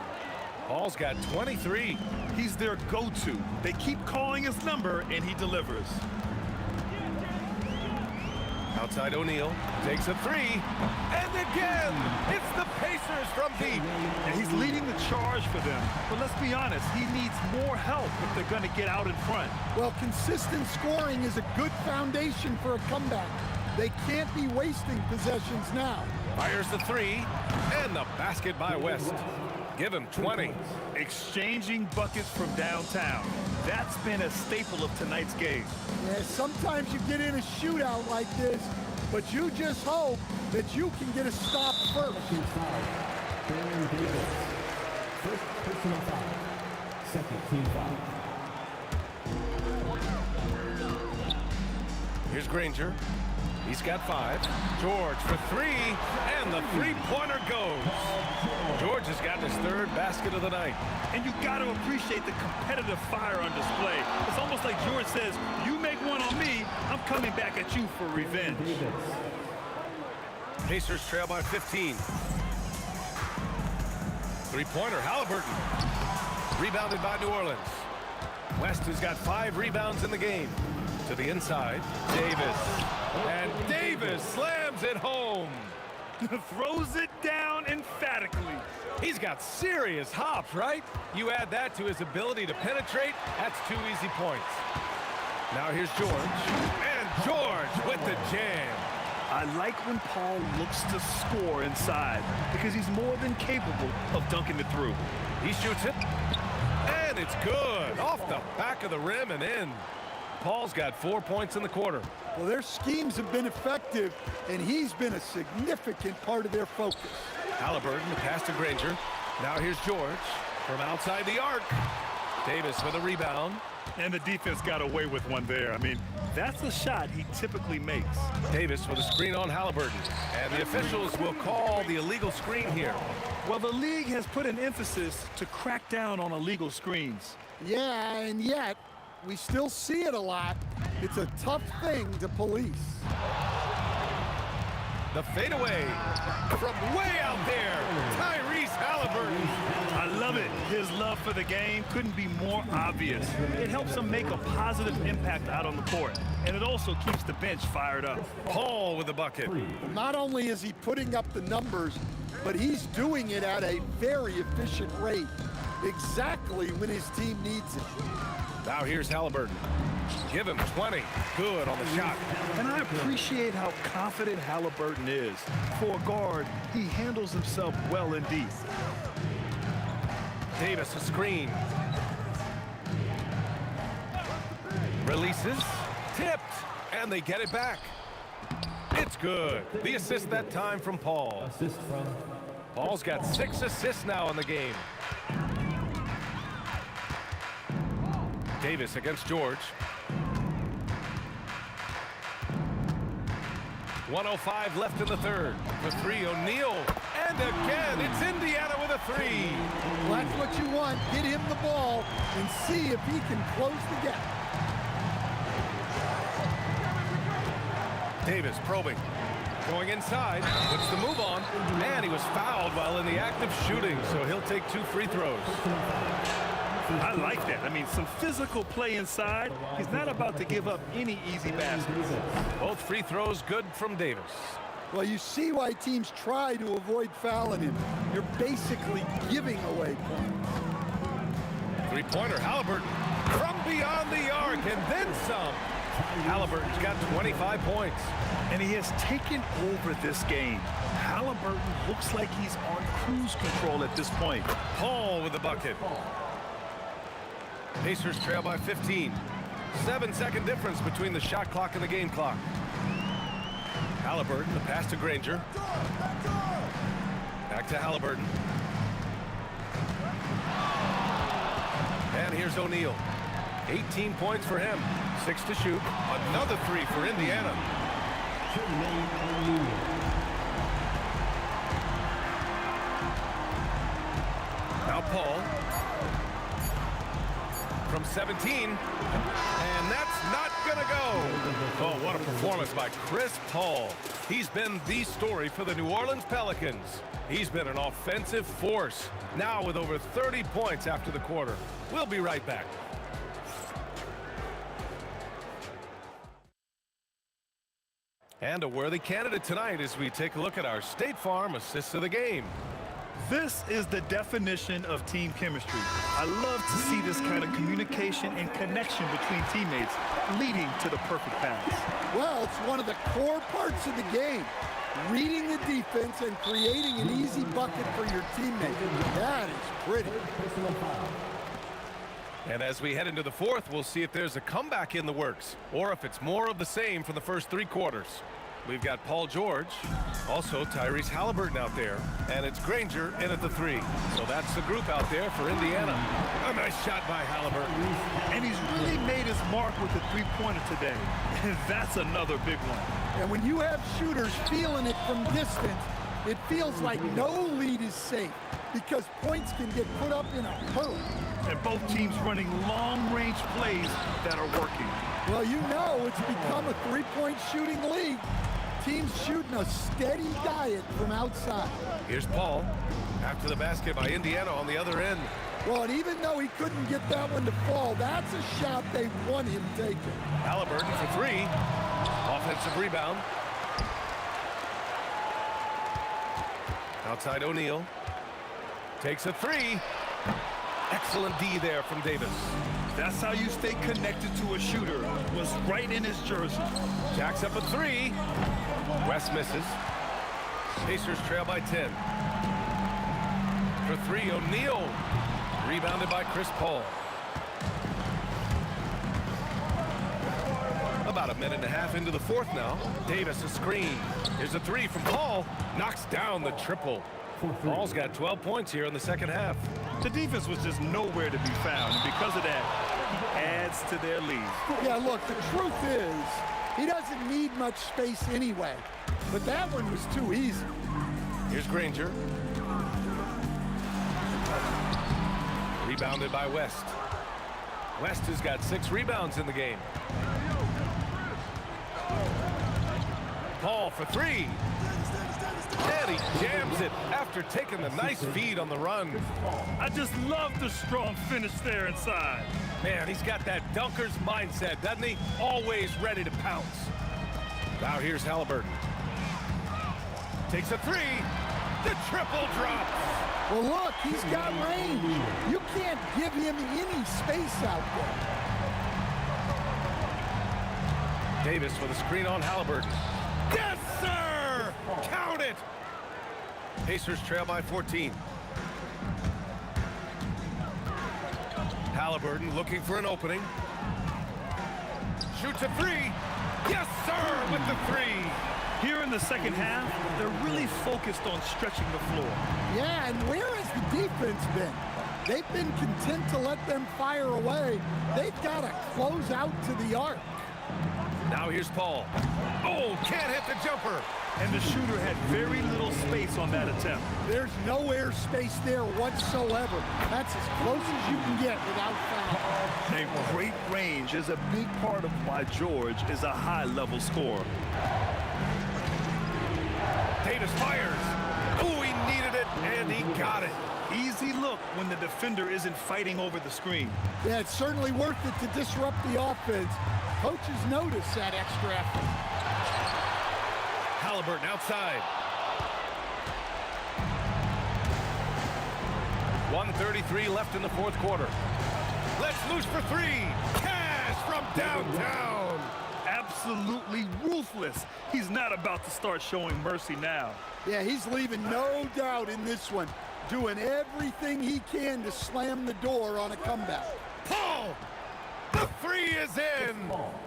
Paul's got 23. He's their go-to. They keep calling his number, and he delivers. Outside O'Neal, takes a three, and again, it's the Pacers from deep. And he's leading the charge for them. But let's be honest, he needs more help if they're going to get out in front. Well, consistent scoring is a good foundation for a comeback. They can't be wasting possessions now. Fires the three, and the basket by West. Give him 20. Exchanging buckets from downtown. That's been a staple of tonight's game. Yeah, sometimes you get in a shootout like this, but you just hope that you can get a stop first. First personal foul. Second team foul. Here's Granger. He's got 5. George for 3, and the three-pointer goes. George has gotten his 3rd basket of the night. And you got to appreciate the competitive fire on display. It's almost like George says, you make one on me, I'm coming back at you for revenge. Pacers trail by 15. Three-pointer, Halliburton. Rebounded by New Orleans. West has got 5 rebounds in the game. To the inside, Davis. And Davis slams it home. Throws it down emphatically. He's got serious hops, right? You add that to his ability to penetrate, that's 2 easy points. Now here's George. And George with the jam. I like when Paul looks to score inside because he's more than capable of dunking it through. He shoots it. And it's good. Off the back of the rim and in. Paul's got 4 points in the quarter. Well, their schemes have been effective, and he's been a significant part of their focus. Halliburton, the pass to Granger. Now here's George from outside the arc. Davis with a rebound. And the defense got away with one there. I mean, that's a shot he typically makes. Davis with a screen on Halliburton. And the officials will call the illegal screen here. Well, the league has put an emphasis to crack down on illegal screens. Yeah, and yet, we still see it a lot. It's a tough thing to police. The fadeaway from way out there, Tyrese Halliburton. I love it. His love for the game couldn't be more obvious. It helps him make a positive impact out on the court, and it also keeps the bench fired up. Paul with the bucket. Not only is he putting up the numbers, but he's doing it at a very efficient rate, exactly when his team needs it. Now here's Halliburton. Give him 20. Good on the shot. And I appreciate how confident Halliburton is. For a guard, he handles himself well indeed. Davis a screen. Releases. Tipped. And they get it back. It's good. The assist that time from Paul. Assist from Paul's got 6 assists now in the game. Davis against George. 1:05 left in the third. The three, O'Neal. And again, it's Indiana with a three. Well, that's what you want. Get him the ball and see if he can close the gap. Davis probing. Going inside. Puts the move on. And he was fouled while in the act of shooting, so he'll take 2 free throws. I like that. I mean, some physical play inside. He's not about to give up any easy baskets. Both free throws good from Davis. Well, you see why teams try to avoid fouling him. You're basically giving away points. Three-pointer, Halliburton from beyond the arc, and then some. Halliburton's got 25 points. And he has taken over this game. Halliburton looks like he's on cruise control at this point. Paul with the bucket. Pacers trail by 15. 7-second difference between the shot clock and the game clock. Halliburton, the pass to Granger. Back to Halliburton. And here's O'Neal. 18 points for him. 6 to shoot. Another three for Indiana. Now Paul. From 17. And that's not gonna go. Oh, what a performance by Chris Paul. He's been the story for the New Orleans Pelicans. He's been an offensive force. Now with over 30 points after the quarter. We'll be right back. And a worthy candidate tonight as we take a look at our State Farm assists of the game. This is the definition of team chemistry. I love to see this kind of communication and connection between teammates leading to the perfect pass. Well, it's one of the core parts of the game. Reading the defense and creating an easy bucket for your teammate. That is pretty. And as we head into the fourth, we'll see if there's a comeback in the works or if it's more of the same from the first 3 quarters. We've got Paul George, also Tyrese Halliburton out there, and it's Granger in at the 3. So that's the group out there for Indiana. A nice shot by Halliburton. And he's really made his mark with the three-pointer today. And that's another big one. And when you have shooters feeling it from distance, it feels like no lead is safe because points can get put up in a hurry. And both teams running long-range plays that are working. Well, you know it's become a three-point shooting league. Teams shooting a steady diet from outside. Here's Paul after the basket by Indiana on the other end. Well, and even though he couldn't get that one to fall, that's a shot they want him taking. Halliburton for 3. Offensive rebound. Outside O'Neal. Takes a 3. Excellent D there from Davis. That's how you stay connected to a shooter. Was right in his jersey. Jacks up a 3. West misses. Pacers trail by 10. For 3, O'Neal. Rebounded by Chris Paul. About a minute and a half into the fourth now. Davis a screen. Here's a 3 from Paul. Knocks down the triple. Paul's got 12 points here in the second half. The defense was just nowhere to be found. And because of that, he adds to their lead. Yeah, look, the truth is, he doesn't need much space anyway. But that one was too easy. Here's Granger. Rebounded by West. West has got 6 rebounds in the game. Paul for 3. And he jams it after taking the nice feed on the run. I just love the strong finish there inside. Man, he's got that dunker's mindset, doesn't he? Always ready to pounce. Now here's Halliburton. Takes a 3. The triple drops. Well, look, he's got range. You can't give him any space out there. Davis with a screen on Halliburton. Yes, sir! Count it! Pacers trail by 14. Halliburton looking for an opening. Shoots a 3. Yes, sir, with the three. Here in the second half, they're really focused on stretching the floor. Yeah, and where has the defense been? They've been content to let them fire away. They've got to close out to the arc. Now here's Paul. Oh, can't hit the jumper. And the shooter had very little space on that attempt. There's no air space there whatsoever. That's as close as you can get without foul. And great range is a big part of why George is a high-level scorer. Davis fires. Oh, he needed it, and he got it. Easy look when the defender isn't fighting over the screen. Yeah, it's certainly worth it to disrupt the offense. Coaches notice that extra effort. Halliburton outside. 1:33 left in the fourth quarter. Let's loose for three. Cash from downtown. Absolutely ruthless. He's not about to start showing mercy now. Yeah, he's leaving no doubt in this one. Doing everything he can to slam the door on a comeback. Paul! The three is in!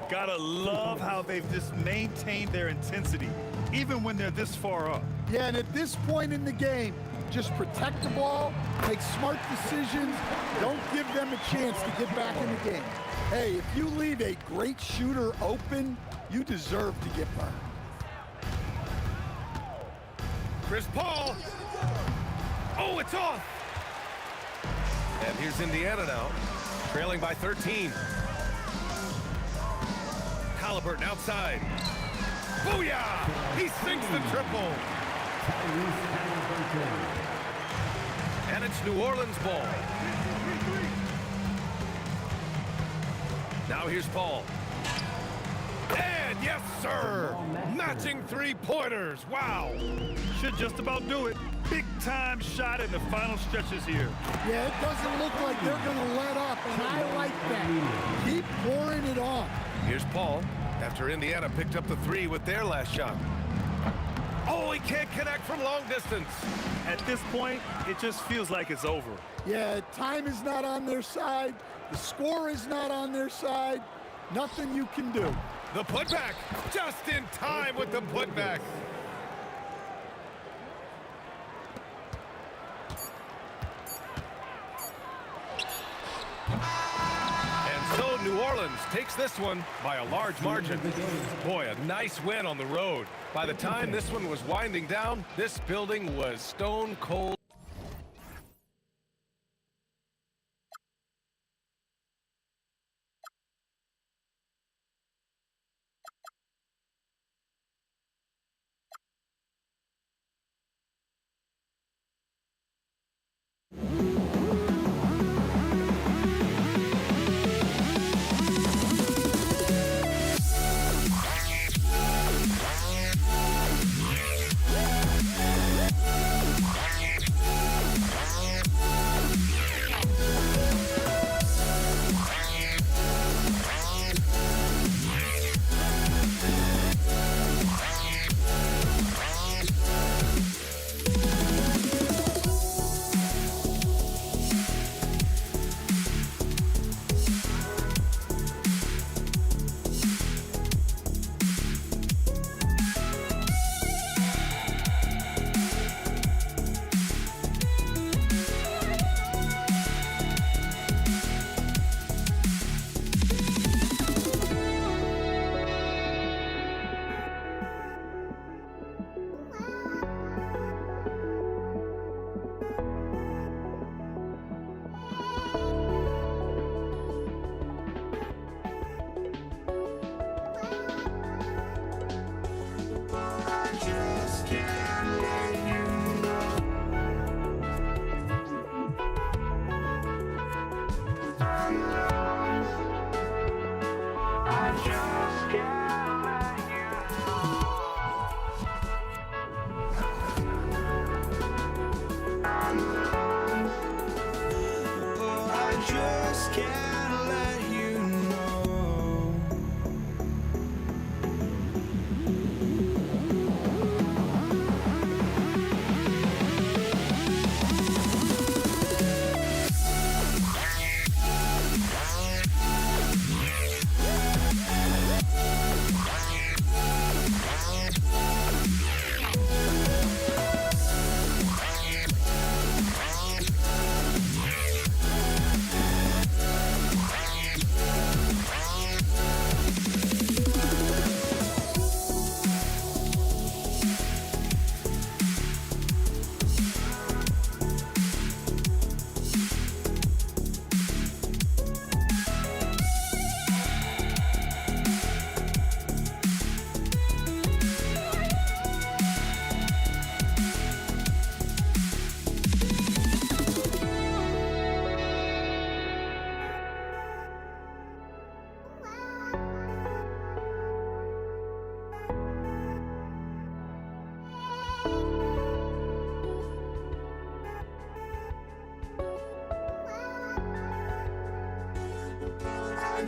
Gotta love how they've just maintained their intensity, even when they're this far up. Yeah, and at this point in the game, just protect the ball, make smart decisions, don't give them a chance to get back in the game. Hey, if you leave a great shooter open, you deserve to get burned. Chris Paul! Oh, it's off! And here's Indiana now, trailing by 13. Halliburton outside. Booyah! He sinks the triple. And it's New Orleans ball. Now here's Paul. And yes, sir! Matching three-pointers. Wow! Should just about do it. Big-time shot in the final stretches here. Yeah, it doesn't look like they're going to let up, and I like that. Keep pouring it on. Here's Paul after Indiana picked up the three with their last shot. Oh, he can't connect from long distance. At this point, it just feels like it's over. Yeah, time is not on their side. The score is not on their side. Nothing you can do. The putback, just in time with the putback. And so New Orleans takes this one by a large margin. Boy, a nice win on the road. By the time this one was winding down, this building was stone cold.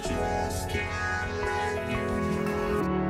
just can't let you go.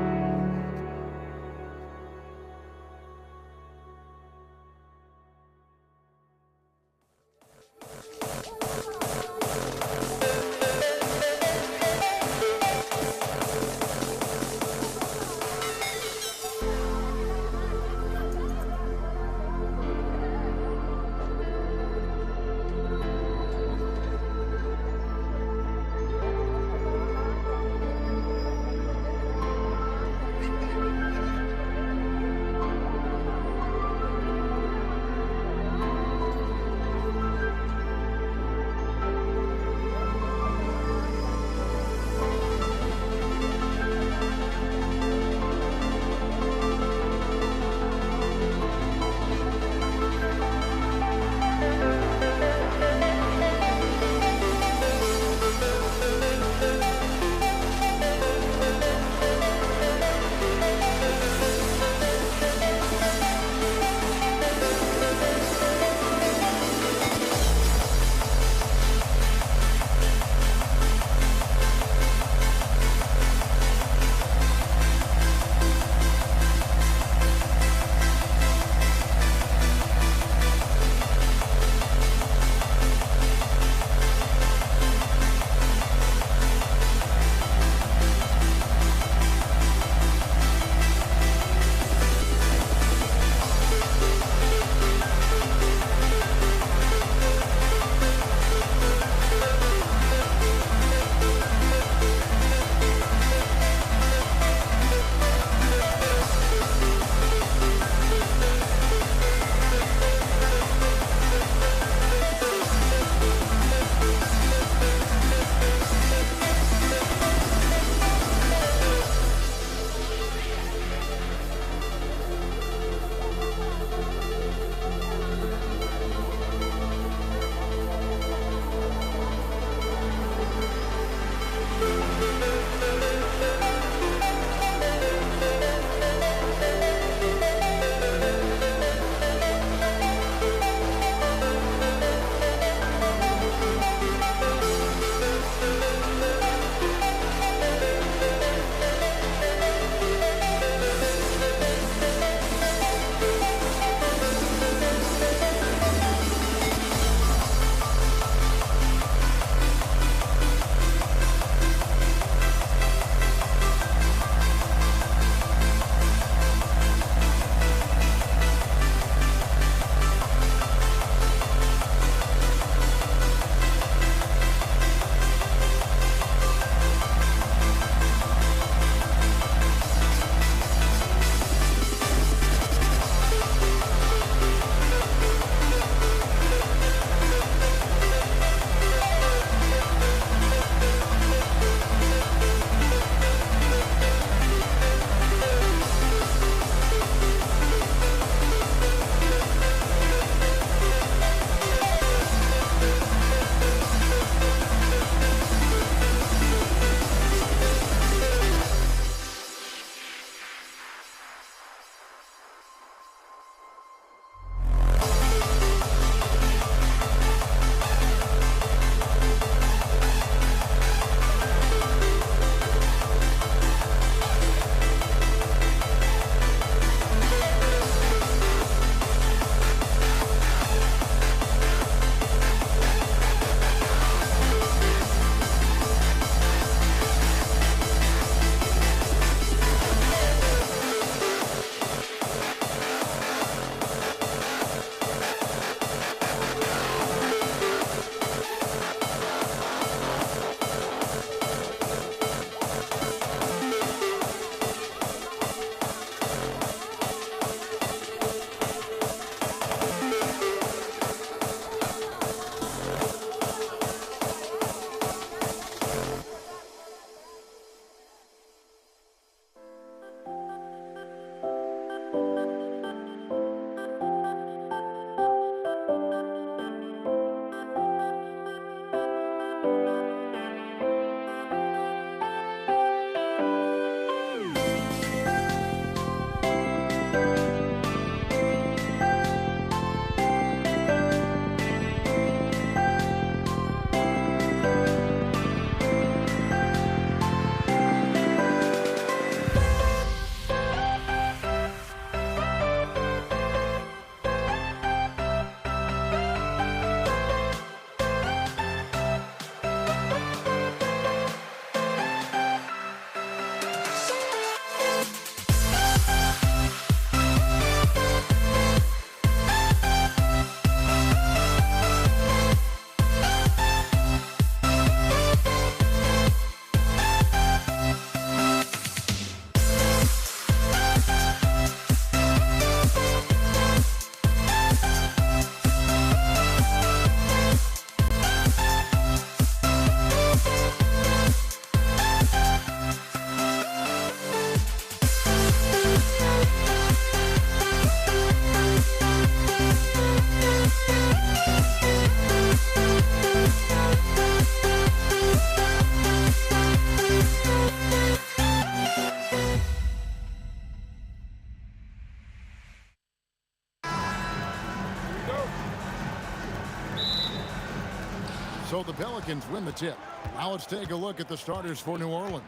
So the Pelicans win the tip. Now let's take a look at the starters for New Orleans.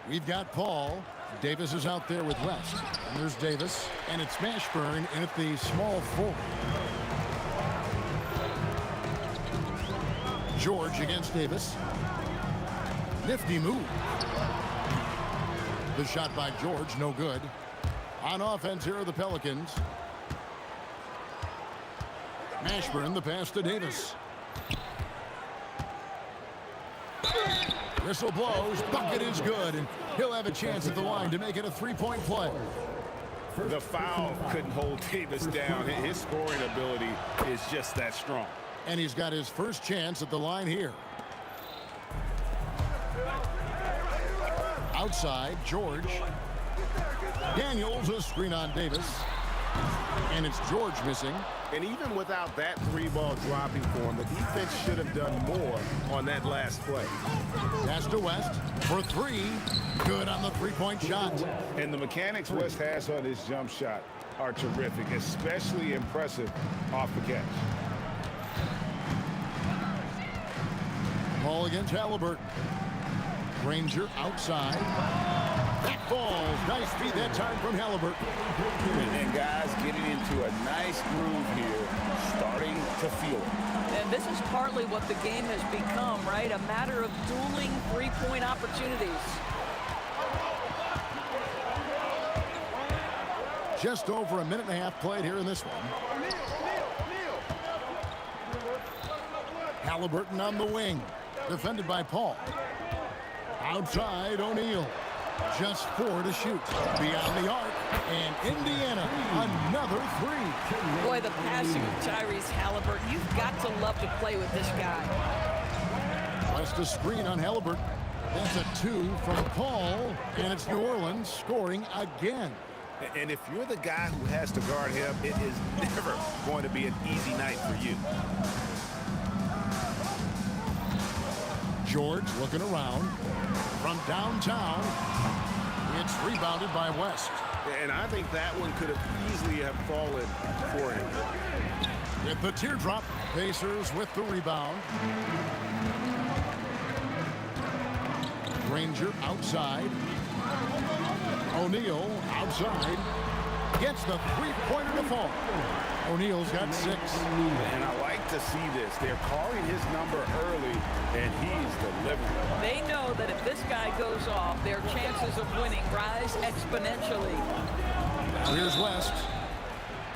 We've got Paul. Davis is out there with West. And there's Davis. And it's Mashburn in at the small forward. George against Davis. Nifty move. The shot by George, no good. On offense here are the Pelicans. Mashburn, the pass to Davis. Whistle blows, bucket is good, and he'll have a chance at the line to make it a three-point play. The foul couldn't hold Davis down. His scoring ability is just that strong. And he's got his first chance at the line here. Outside, George. Daniels, a screen on Davis. And it's George missing. And even without that three-ball dropping for him, the defense should have done more on that last play. Pass to West for three. Good on the three-point shot. And the mechanics West has on his jump shot are terrific, especially impressive off the catch. Ball against Halliburton. Granger outside. That falls. Nice feed that time from Halliburton. And guys getting into a nice groove here, starting to feel it. And this is partly what the game has become, right? A matter of dueling three-point opportunities. Just over a minute and a half played here in this one. Halliburton on the wing. Defended by Paul. Outside, O'Neal. Just 4 to shoot. Beyond the arc. And Indiana, another three. Boy, the passing of Tyrese Halliburton. You've got to love to play with this guy. West a screen on Halliburton. That's a 2 from Paul. And it's New Orleans scoring again. And if you're the guy who has to guard him, it is never going to be an easy night for you. George looking around from downtown. It's rebounded by West. And I think that one could have easily have fallen for him. With the teardrop, Pacers with the rebound. Granger outside. O'Neal outside. Gets the three-pointer to fall. O'Neal's got 6. And I like to see this. They're calling his number early, and he's delivering. They know that if this guy goes off, their chances of winning rise exponentially. Here's West.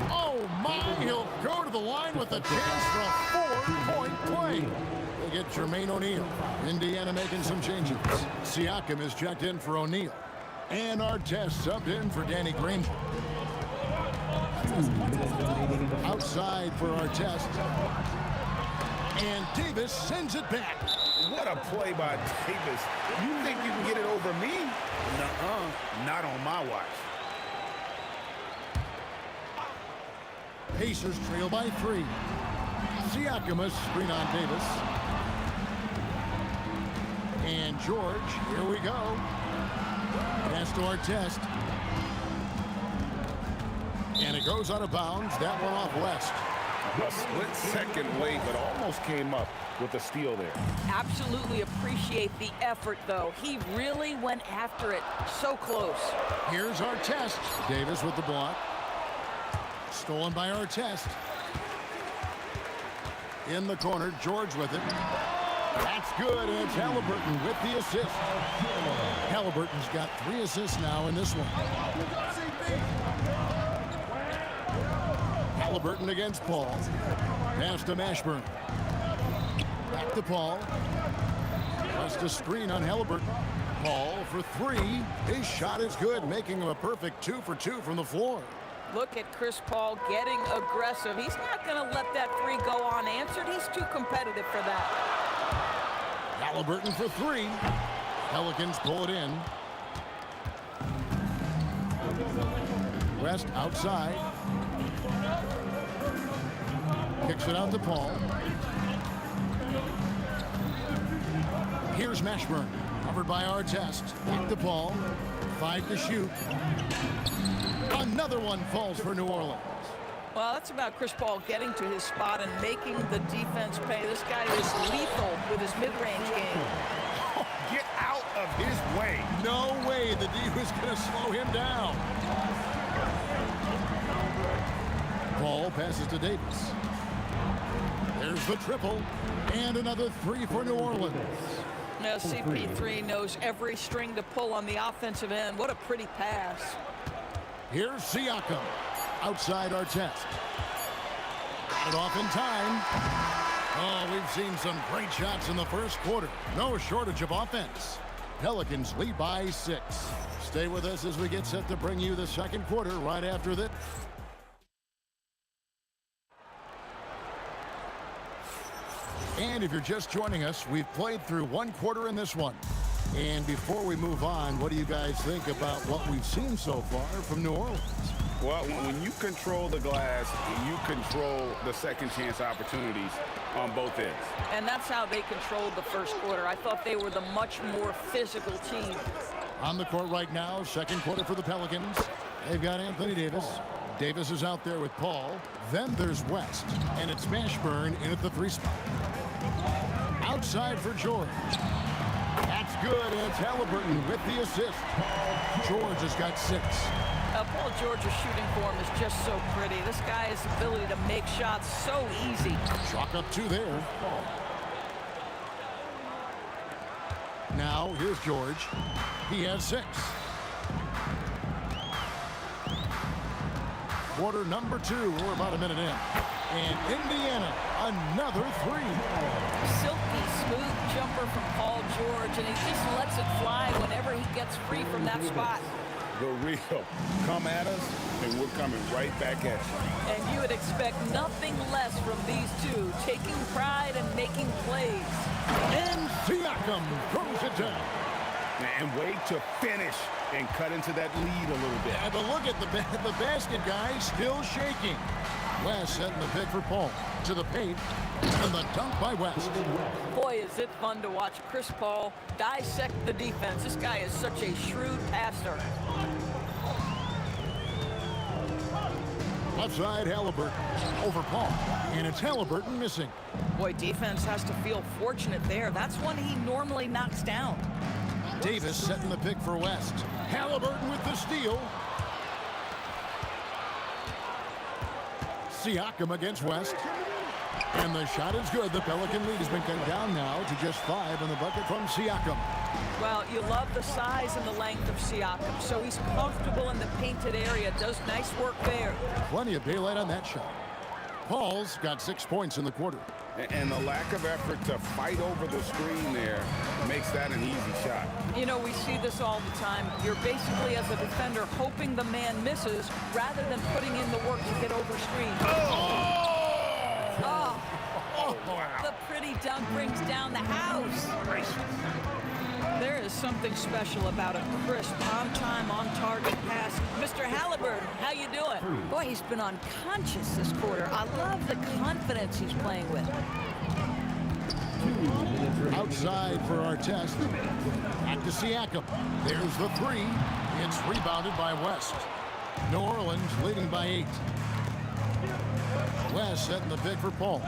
Oh, my. He'll go to the line with a chance for a 4-point play. They get Jermaine O'Neal. Indiana making some changes. Siakam is checked in for O'Neal. And Artest subbed in for Danny Granger. Outside for Artest. And Davis sends it back. What a play by Davis. You think you can get it over me? Nuh-uh. Not on my watch. Pacers trail by 3. Siakam a screen on Davis. And George, here we go. Pass to Artest. And it goes out of bounds. That one off West. A split-second wait, but almost came up with a steal there. Absolutely appreciate the effort, though. He really went after it so close. Here's Artest. Davis with the block. Stolen by Artest. In the corner, George with it. That's good, and it's Halliburton with the assist. Halliburton's got 3 assists now in this one. Halliburton against Paul. Pass to Mashburn. Back to Paul. Just a screen on Halliburton. Paul for 3. His shot is good, making him a perfect 2 for 2 from the floor. Look at Chris Paul getting aggressive. He's not going to let that 3 go unanswered. He's too competitive for that. Halliburton for 3. Pelicans pull it in. West outside. Kicks it out to Paul. Here's Mashburn. Covered by Artest. Back to Paul. 5 to shoot. Another one falls for New Orleans. Well, that's about Chris Paul getting to his spot and making the defense pay. This guy is lethal with his mid-range game. Get out of his way. No way the D was going to slow him down. Paul passes to Davis. There's the triple. And another three for New Orleans. Now, CP3 knows every string to pull on the offensive end. What a pretty pass. Here's Siakam. Outside Artest. Got it off in time. Oh, we've seen some great shots in the first quarter. No shortage of offense. Pelicans lead by 6. Stay with us as we get set to bring you the second quarter right after this. And if you're just joining us, we've played through one quarter in this one. And before we move on, what do you guys think about what we've seen so far from New Orleans? Well, when you control the glass, you control the second chance opportunities on both ends. And that's how they controlled the first quarter. I thought they were the much more physical team. On the court right now, second quarter for the Pelicans. They've got Anthony Davis. Davis is out there with Paul. Then there's West. And it's Mashburn in at the 3 spot. Outside for George. That's good, and it's Halliburton with the assist. George has got 6. Paul George's shooting form is just so pretty. This guy's ability to make shots so easy. Chalk up 2 there. Now, here's George. He has 6. Quarter number 2. We're about a minute in. And Indiana, another 3. Silky smooth jumper from Paul George, and he just lets it fly whenever he gets free from that spot. The real. Come at us, and we're coming right back at you. And you would expect nothing less from these two, taking pride and making plays. And Siakam throws it down. And wait to finish and cut into that lead a little bit. Yeah, but look at the basket, guys, still shaking. West setting the pick for Paul. To the paint, and the dunk by West. Boy, is it fun to watch Chris Paul dissect the defense. This guy is such a shrewd passer. Left side, Halliburton over Paul. And it's Halliburton missing. Boy, defense has to feel fortunate there. That's one he normally knocks down. Davis setting the pick for West. Halliburton with the steal. Siakam against West. And the shot is good. The Pelican lead has been cut down now to just 5 in the bucket from Siakam. Well, you love the size and the length of Siakam. So he's comfortable in the painted area. Does nice work there. Plenty of daylight on that shot. Paul's got 6 points in the quarter. And the lack of effort to fight over the screen there makes that an easy shot. You know, we see this all the time. You're basically, as a defender, hoping the man misses rather than putting in the work to get over screen. Wow. The pretty dunk brings down the house. There is something special about a crisp, on-time, on-target pass. Mr. Halliburton, how you doing? Boy, he's been unconscious this quarter. I love the confidence he's playing with. Outside for Artest. Back to Siakam. There's the 3. It's rebounded by West. New Orleans leading by 8. West setting the pick for Paul.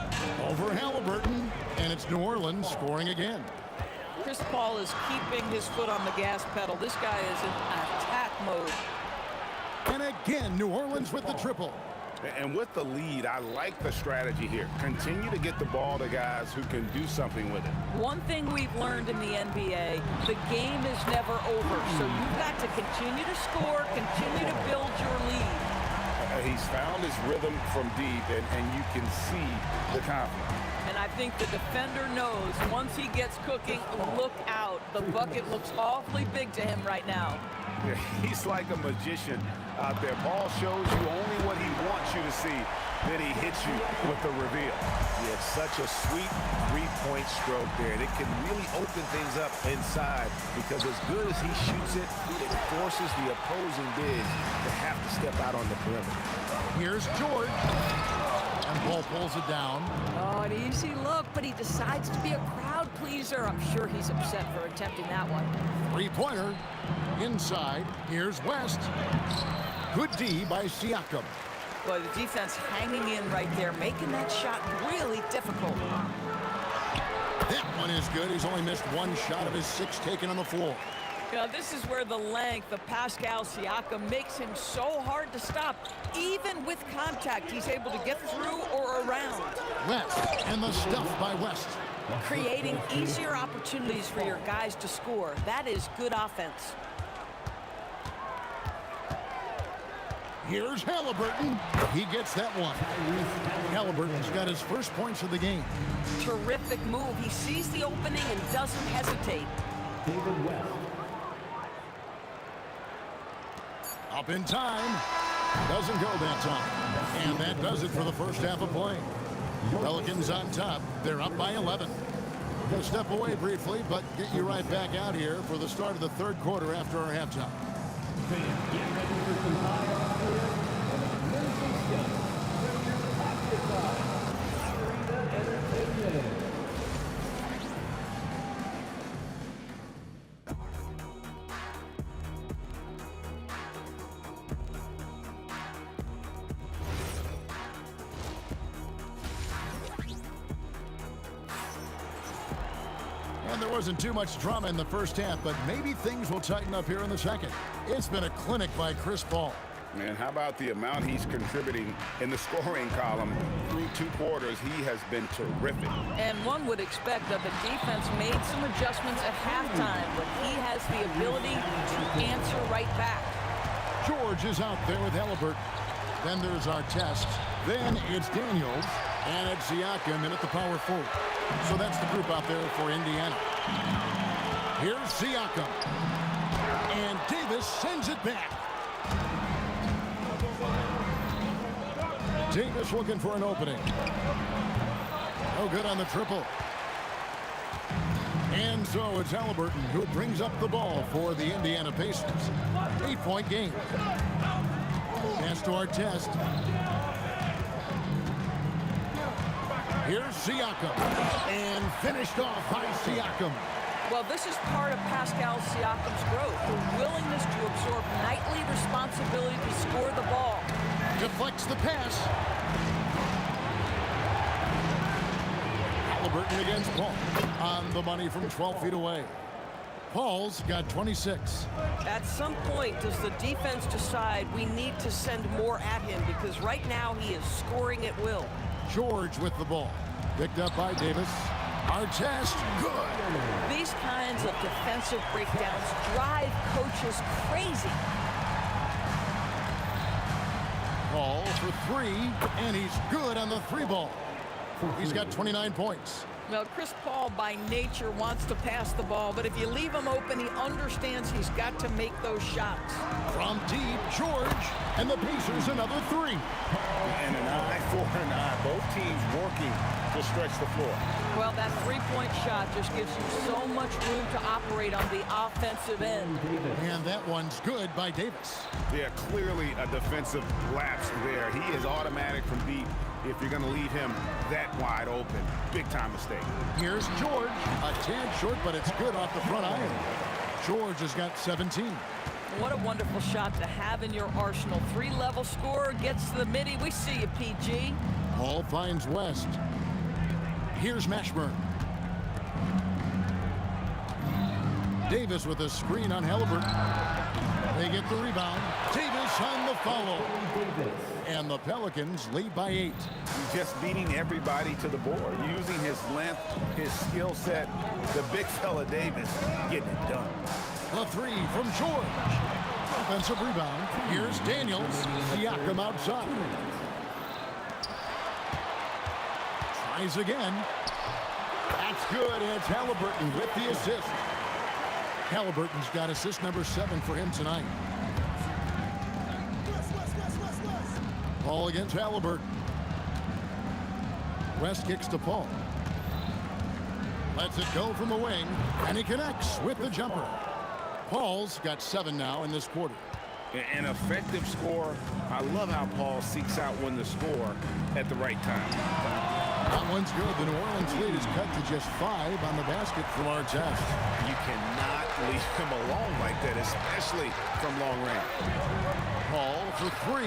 Over Halliburton. And it's New Orleans scoring again. Chris Paul is keeping his foot on the gas pedal. This guy is in attack mode. And again, New Orleans with the triple. And with the lead, I like the strategy here. Continue to get the ball to guys who can do something with it. One thing we've learned in the NBA, the game is never over. So you've got to continue to score, continue to build your lead. He's found his rhythm from deep, and you can see the confidence. And I think the defender knows once he gets cooking, look out. The bucket looks awfully big to him right now. Yeah, he's like a magician out there. Ball shows you only what he wants you to see. Then he hits you with the reveal. Yeah, it's such a sweet three-point stroke there. And it can really open things up inside because as good as he shoots it, it forces the opposing bigs to have to step out on the perimeter. Here's George. And Paul pulls it down. Oh, an easy look, but he decides to be a crowd pleaser. I'm sure he's upset for attempting that one. 3-pointer. Inside. Here's West. Good D by Siakam. Boy, the defense hanging in right there, making that shot really difficult. That one is good. He's only missed one shot of his 6 taken on the floor. You know, this is where the length of Pascal Siakam makes him so hard to stop. Even with contact, he's able to get through or around. West, and the stuff by West. Creating easier opportunities for your guys to score. That is good offense. Here's Halliburton. He gets that one. Halliburton's got his first points of the game. Terrific move. He sees the opening and doesn't hesitate. David West. Up in time. Doesn't go that time. And that does it for the first half of play. Pelicans on top. They're up by 11. Going to step away briefly, but get you right back out here for the start of the third quarter after our halftime. And there wasn't too much drama in the first half, but maybe things will tighten up here in the second. It's been a clinic by Chris Paul. Man, how about the amount he's contributing in the scoring column through 2 quarters? He has been terrific. And one would expect that the defense made some adjustments at halftime, but he has the ability to answer right back. George is out there with Halliburton. Then there's our test. Then it's Daniels. And it's Siakam in at the power forward. So that's the group out there for Indiana. Here's Siakam. And Davis sends it back. Davis looking for an opening. No good on the triple. And so it's Halliburton who brings up the ball for the Indiana Pacers. 8-point game. Pass to our test. Here's Siakam. And finished off by Siakam. Well, this is part of Pascal Siakam's growth, the willingness to absorb nightly responsibility to score the ball. Deflects the pass. Halliburton against Paul. On the money from 12 feet away. Paul's got 26. At some point, does the defense decide we need to send more at him? Because right now he is scoring at will. George with the ball. Picked up by Davis. Our test, good. These kinds of defensive breakdowns drive coaches crazy. Paul for 3, and he's good on the 3-ball. He's got 29 points. Well, Chris Paul by nature wants to pass the ball, but if you leave him open, he understands he's got to make those shots. From deep, George, and the Pacers another 3. And an eye for an eye. Both teams working to stretch the floor. Well, that 3-point shot just gives you so much room to operate on the offensive end. And that one's good by Davis. Yeah, clearly a defensive lapse there. He is automatic from deep if you're going to leave him that wide open. Big-time mistake. Here's George. A tad short, but it's good off the front iron. George has got 17. What a wonderful shot to have in your arsenal. 3-level scorer, gets to the midi. We see you, PG. Paul finds West. Here's Mashburn. Davis with a screen on Halliburton. They get the rebound. Davis on the follow. And the Pelicans lead by 8. He's just beating everybody to the board, using his length, his skill set. The big fella Davis getting it done. A 3 from George. Offensive rebound. Here's Daniels. Siakam outside. Tries again. That's good. And it's Halliburton with the assist. Halliburton's got assist number 7 for him tonight. Paul against Halliburton. West kicks to Paul. Lets it go from the wing, and he connects with the jumper. Paul's got 7 now in this quarter. An effective score. I love how Paul seeks out when to score at the right time. That one's good. The New Orleans lead is cut to just 5 on the basket from our test. You cannot leave him alone like that, especially from long range. Paul for 3.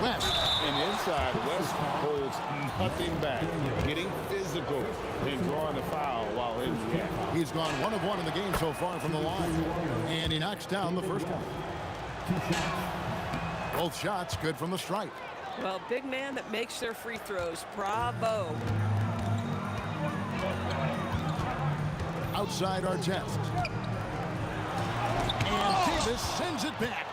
West. And inside, West holds nothing back, getting physical and drawing the foul while in the act. He's gone 1 of 1 in the game so far from the line. And he knocks down the first one. Both shots good from the stripe. Well, big man that makes their free throws. Bravo. Outside our test. And Davis sends it back.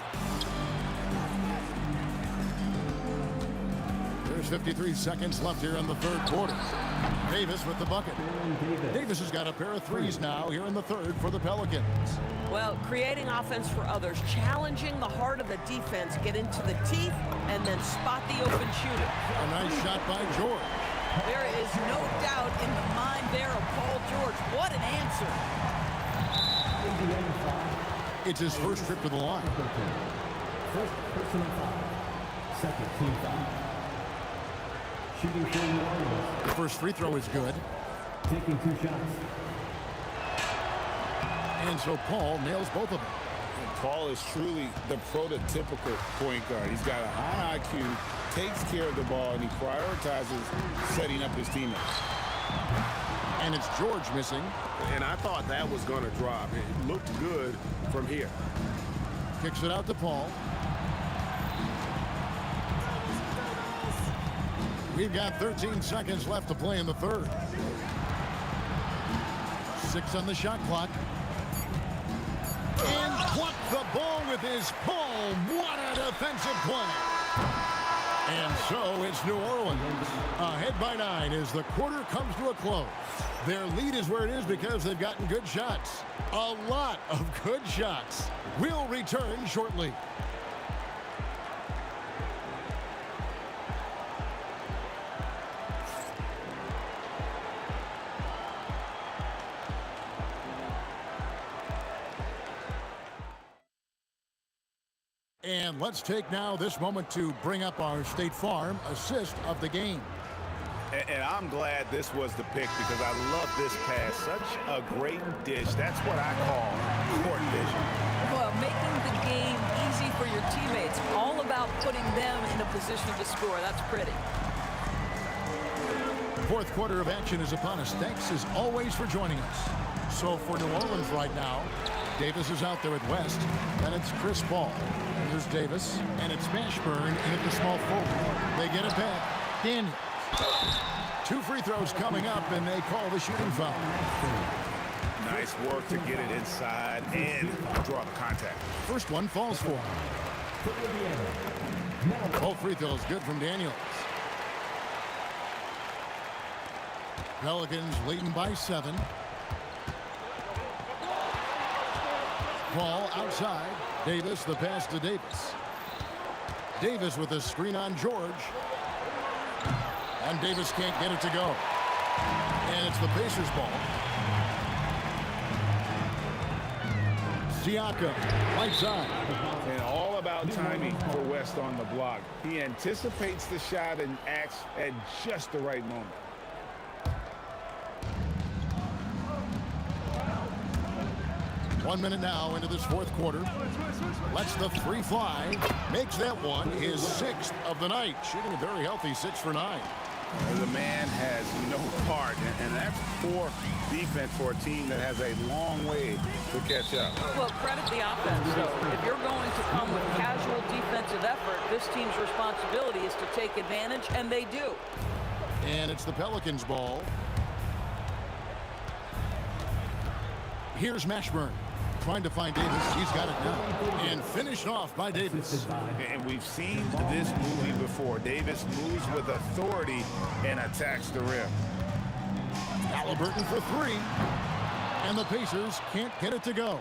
There's 53 seconds left here in the third quarter. Davis with the bucket. Davis has got a pair of threes now here in the third for the Pelicans. Well, creating offense for others, challenging the heart of the defense, get into the teeth, and then spot the open shooter. A nice shot by George. There is no doubt in the mind there of Paul George. What an answer. It's his first trip to the line. First personal foul. Second team foul. Shooting for New Orleans. The first free throw is good. Taking 2 shots. And so Paul nails both of them. And Paul is truly the prototypical point guard. He's got a high IQ, takes care of the ball, and he prioritizes setting up his teammates. And it's George missing. And I thought that was going to drop. It looked good from here. Kicks it out to Paul. We've got 13 seconds left to play in the third. 6 on the shot clock. And plucked the ball with his palm. What a defensive play. And so it's New Orleans ahead by 9 as the quarter comes to a close. Their lead is where it is because they've gotten good shots. A lot of good shots. We'll return shortly. And let's take now this moment to bring up our State Farm assist of the game. And I'm glad this was the pick because I love this pass. Such a great dish. That's what I call court vision. Well, making the game easy for your teammates. All about putting them in a position to score. That's pretty. Fourth quarter of action is upon us. Thanks as always for joining us. So for New Orleans right now, Davis is out there with West. Then it's Chris Paul. Here's Davis. And it's Mashburn in at the small forward. They get it back. Daniels. 2 free throws coming up, and they call the shooting foul. Nice work to get it inside and draw the contact. First one falls for him. Both free throws good from Daniels. Pelicans leading by 7. Ball outside. Davis, the pass to Davis. Davis with a screen on George. And Davis can't get it to go. And it's the Pacers ball. Siakam, right side. And all about timing for West on the block. He anticipates the shot and acts at just the right moment. One minute now into this fourth quarter. Lets the 3 fly. Makes that one his 6th of the night. Shooting a very healthy 6 for 9. The man has no heart, and that's poor defense for a team that has a long way to catch up. Well, credit the offense, though. If you're going to come with casual defensive effort, this team's responsibility is to take advantage, and they do. And it's the Pelicans ball. Here's Mashburn. Trying to find Davis. He's got it now. And finished off by Davis. And we've seen this movie before. Davis moves with authority and attacks the rim. Halliburton for 3. And the Pacers can't get it to go.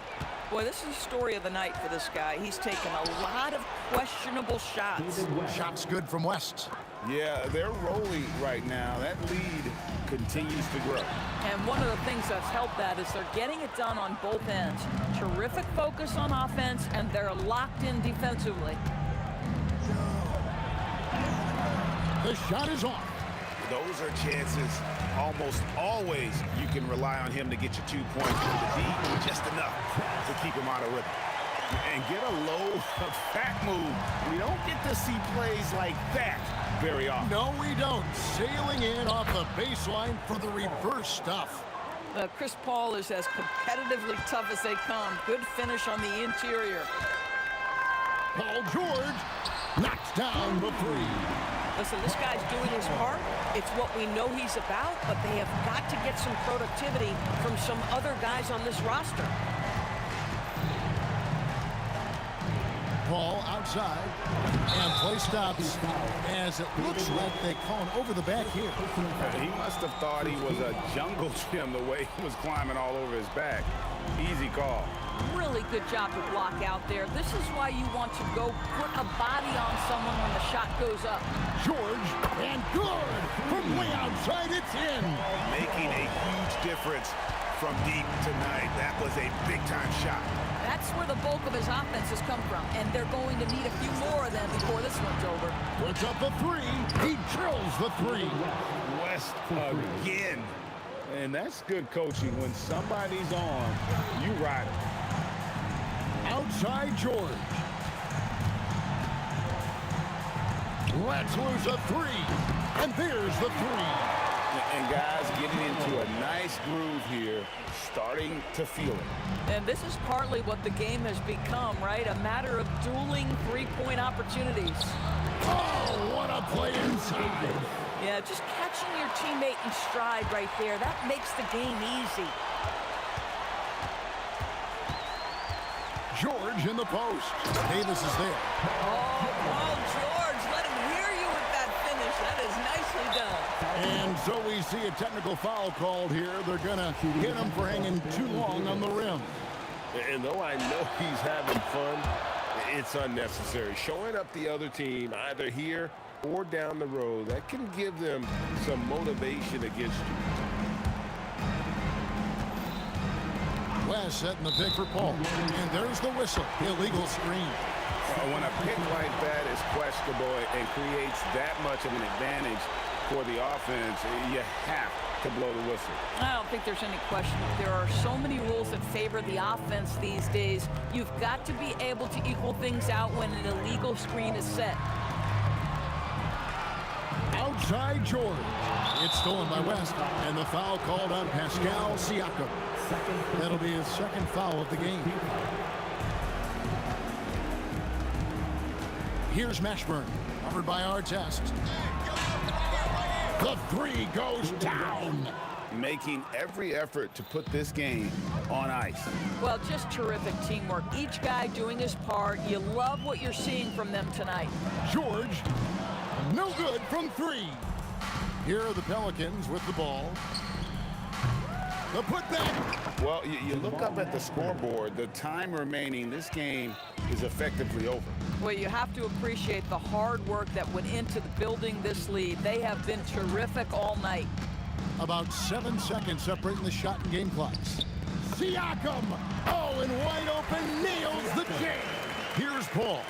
Boy, this is the story of the night for this guy. He's taken a lot of questionable shots. Shots good from West. Yeah, they're rolling right now. That lead continues to grow. And one of the things that's helped that is they're getting it done on both ends. Terrific focus on offense, and they're locked in defensively. The shot is off. those are chances almost always you can rely on him to get you 2 points with the D, just enough to keep him out of rhythm. And get a low back move. We don't get to see plays like that very often. No, we don't. Sailing in off the baseline for the reverse stuff. Chris Paul is as competitively tough as they come. Good finish on the interior. Paul George knocks down the three. Listen, this guy's doing his part. It's what we know he's about, but they have got to get some productivity from some other guys on this roster. Paul outside, and play stops as it looks like they call him over the back here. He must have thought he was a jungle gym the way he was climbing all over his back. Easy call. Really good job to block out there. This is why you want to go put a body on someone when the shot goes up. George, and good! From way outside, it's in! Making a huge difference from deep tonight. That was a big-time shot. That's where the bulk of his offense has come from, and they're going to need a few more of them before this one's over. Puts up the three. He drills the three. West again. And that's good coaching. When somebody's on, you ride it. Outside George. Let's lose a three. And there's the three. And guys getting into a nice groove here, starting to feel it. And this is partly what the game has become, right? A matter of dueling three-point opportunities. Oh, what a play inside. Yeah, just catching your teammate in stride right there. That makes the game easy. George in the post. Davis is there. Oh, George, let him hear you with that finish. That is nicely done. And so we see a technical foul called here. They're going to hit him for hanging too long on the rim. And though I know he's having fun, it's unnecessary. Showing up the other team, either here or down the road, that can give them some motivation against you. West setting the pick for Paul. And there's the whistle. Illegal screen. When a pick like that is questionable and creates that much of an advantage for the offense, you have to blow the whistle. I don't think there's any question. There are so many rules that favor the offense these days. You've got to be able to equal things out when an illegal screen is set. Outside George. It's stolen by West. And the foul called on Pascal Siakam. That'll be his second foul of the game. Here's Mashburn, covered by Artest. The three goes down. Making every effort to put this game on ice. Well, just terrific teamwork. Each guy doing his part. You love what you're seeing from them tonight. George, no good from three. Here are the Pelicans with the ball. The putback. Well, you look up at the scoreboard. The time remaining, this game is effectively over. Well, you have to appreciate the hard work that went into building this lead. They have been terrific all night. About 7 seconds separating the shot and game clocks. Siakam, oh, and wide open, nails the jam. Here's Paul.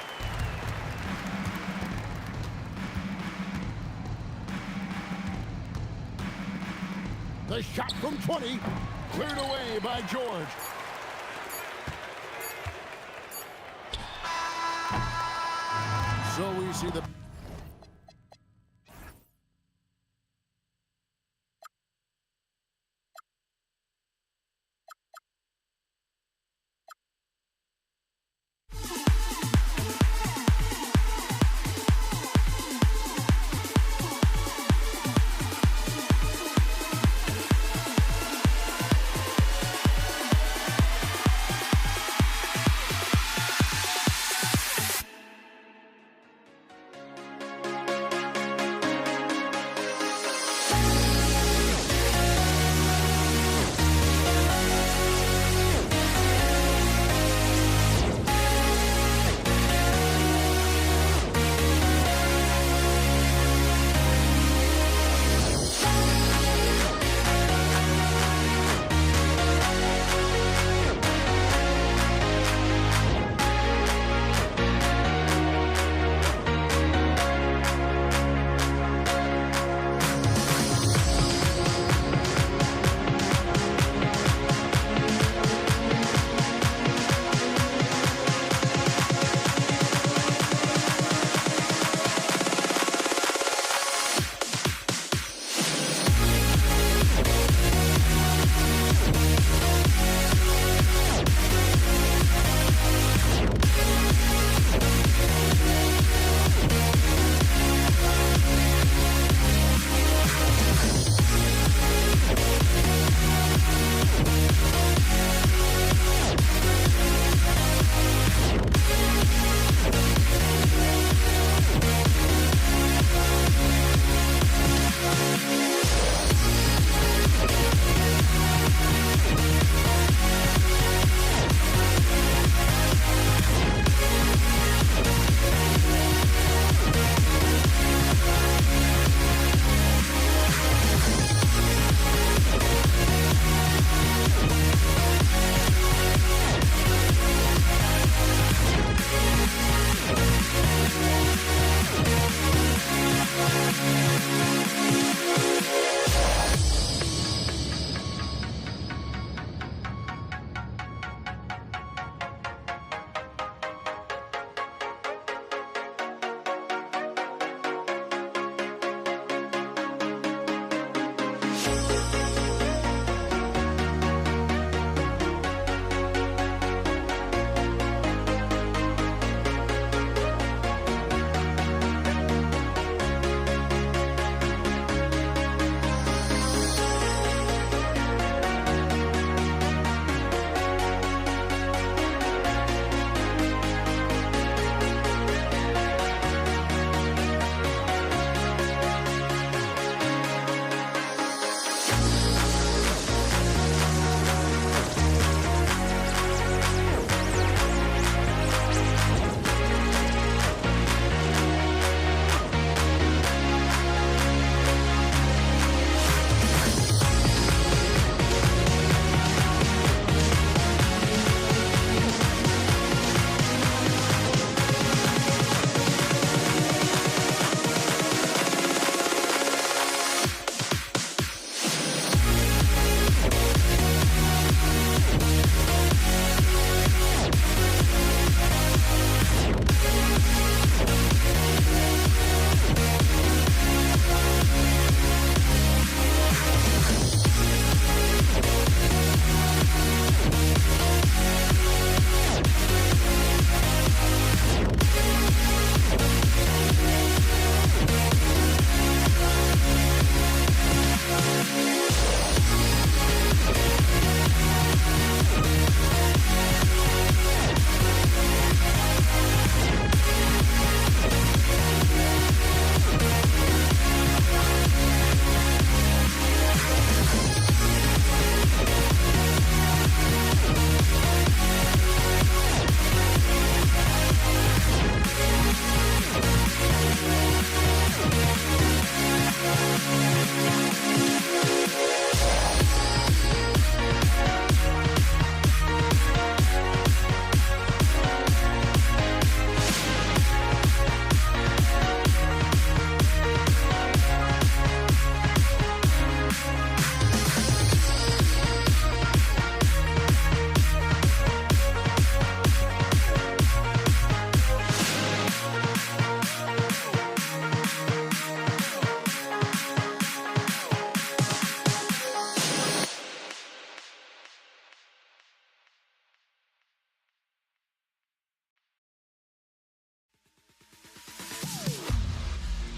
The shot from 20, cleared away by George. So we see the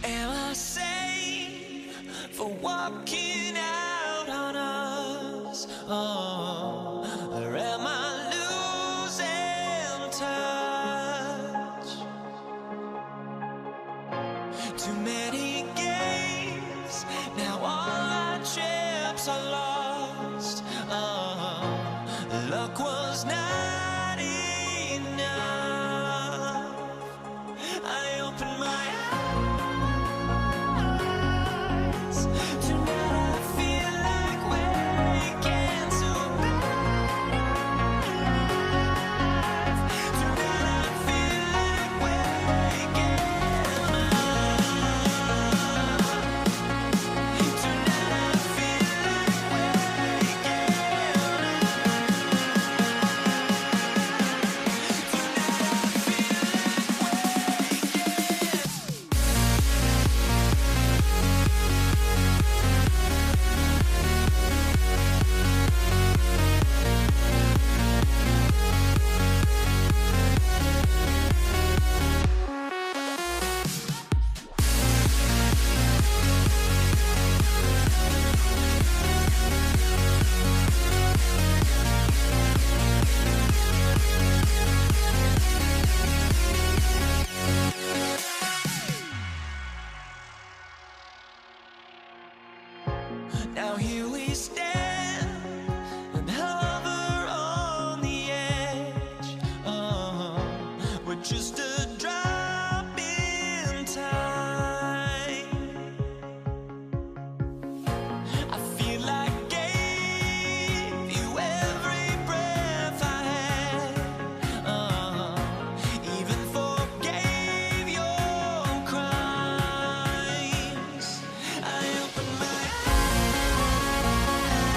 Am I safe for walking out on us? Oh, or am I losing touch? Too many games, now all our chips are lost. Oh, luck was not enough. I opened my eyes. Now here we stand and hover on the edge. We're just a drop in time. I feel like I gave you every breath I had. Even forgave your crimes. I opened my eyes.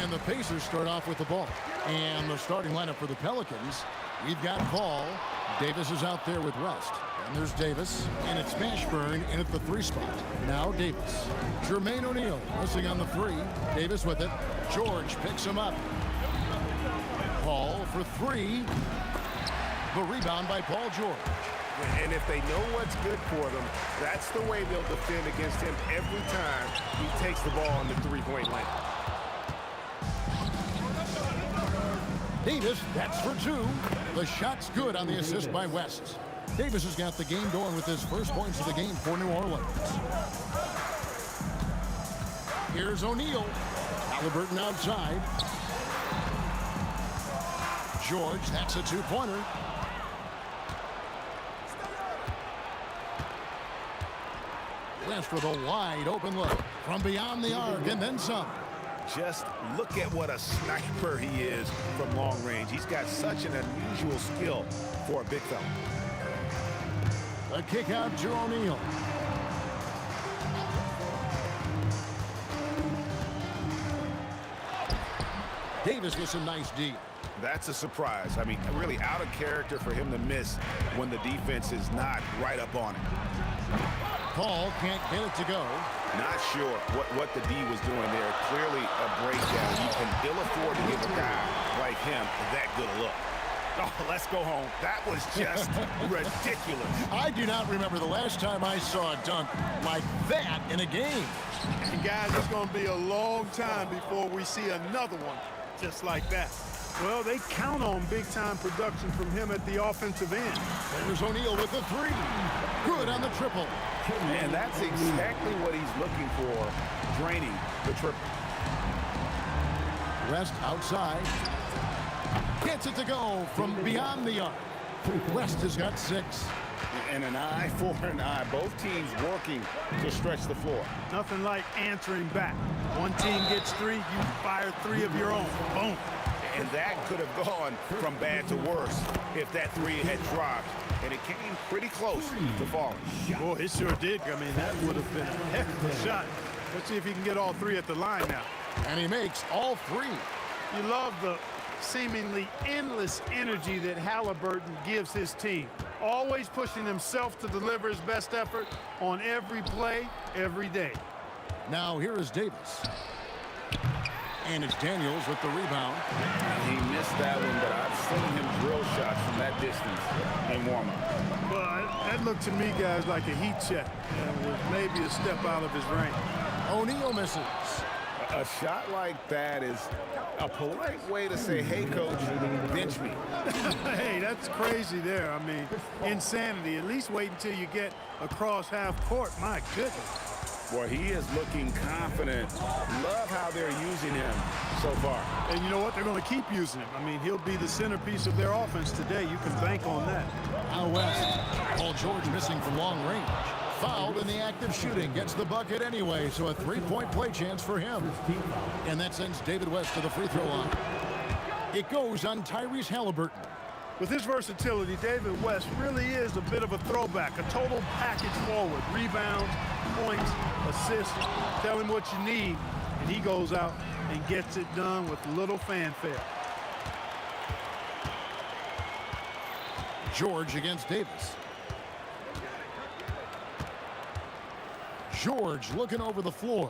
And the Pacers start off with the ball. And the starting lineup for the Pelicans, we've got Paul. Davis is out there with West. And there's Davis. And it's Mashburn in at the 3 spot. Now Davis. Jermaine O'Neal missing on the 3. Davis with it. George picks him up. Paul for 3. The rebound by Paul George. And if they know what's good for them, that's the way they'll defend against him every time he takes the ball in the 3-point line. Davis, that's for 2. The shot's good on the assist by West. Davis has got the game going with his first points of the game for New Orleans. Here's O'Neal. Halliburton outside. George, that's a 2-pointer. West with a wide open look from beyond the arc and then some. Just look at what a sniper he is from long range. He's got such an unusual skill for a big fella. A kick out to O'Neal. Davis with some nice D. That's a surprise. I mean, really out of character for him to miss when the defense is not right up on it. Paul can't get it to go. Not sure what the D was doing there. Clearly a breakdown. You can ill afford to give a guy like him that good a look. Oh, let's go home. That was just ridiculous. I do not remember the last time I saw a dunk like that in a game. And guys, it's going to be a long time before we see another one just like that. Well, they count on big-time production from him at the offensive end. There's O'Neal with the 3. Good on the triple. And that's exactly what he's looking for, draining the triple. West outside. Gets it to go from beyond the arc. West has got 6. And an eye for an eye. Both teams working to stretch the floor. Nothing like answering back. One team gets 3, you fire 3 of your own. Boom. And that could have gone from bad to worse if that 3 had dropped. And it came pretty close to falling. Boy, it sure did. I mean, that would have been a heck of a shot. Let's see if he can get all 3 at the line now. And he makes all 3. You love the seemingly endless energy that Halliburton gives his team. Always pushing himself to deliver his best effort on every play, every day. Now here is Davis. And it's Daniels with the rebound. He missed that one, but I've seen him drill shots from that distance in warm-up. Well, that looked to me, guys, like a heat check. And was maybe a step out of his range. O'Neal misses. A shot like that is a polite way to say, hey, coach, bench me. Hey, that's crazy there. I mean, insanity. At least wait until you get across half court. My goodness. Boy, he is looking confident. Love how they're using him so far. And you know what? They're going to keep using him. I mean, he'll be the centerpiece of their offense today. You can bank on that. Out west. Paul George missing from long range. Fouled in the act of shooting. Gets the bucket anyway, so a 3-point play chance for him. And that sends David West to the free throw line. It goes on Tyrese Halliburton. With his versatility, David West really is a bit of a throwback, a total package forward. Rebounds, points, assists. Tell him what you need, and he goes out and gets it done with little fanfare. George against Davis. George looking over the floor.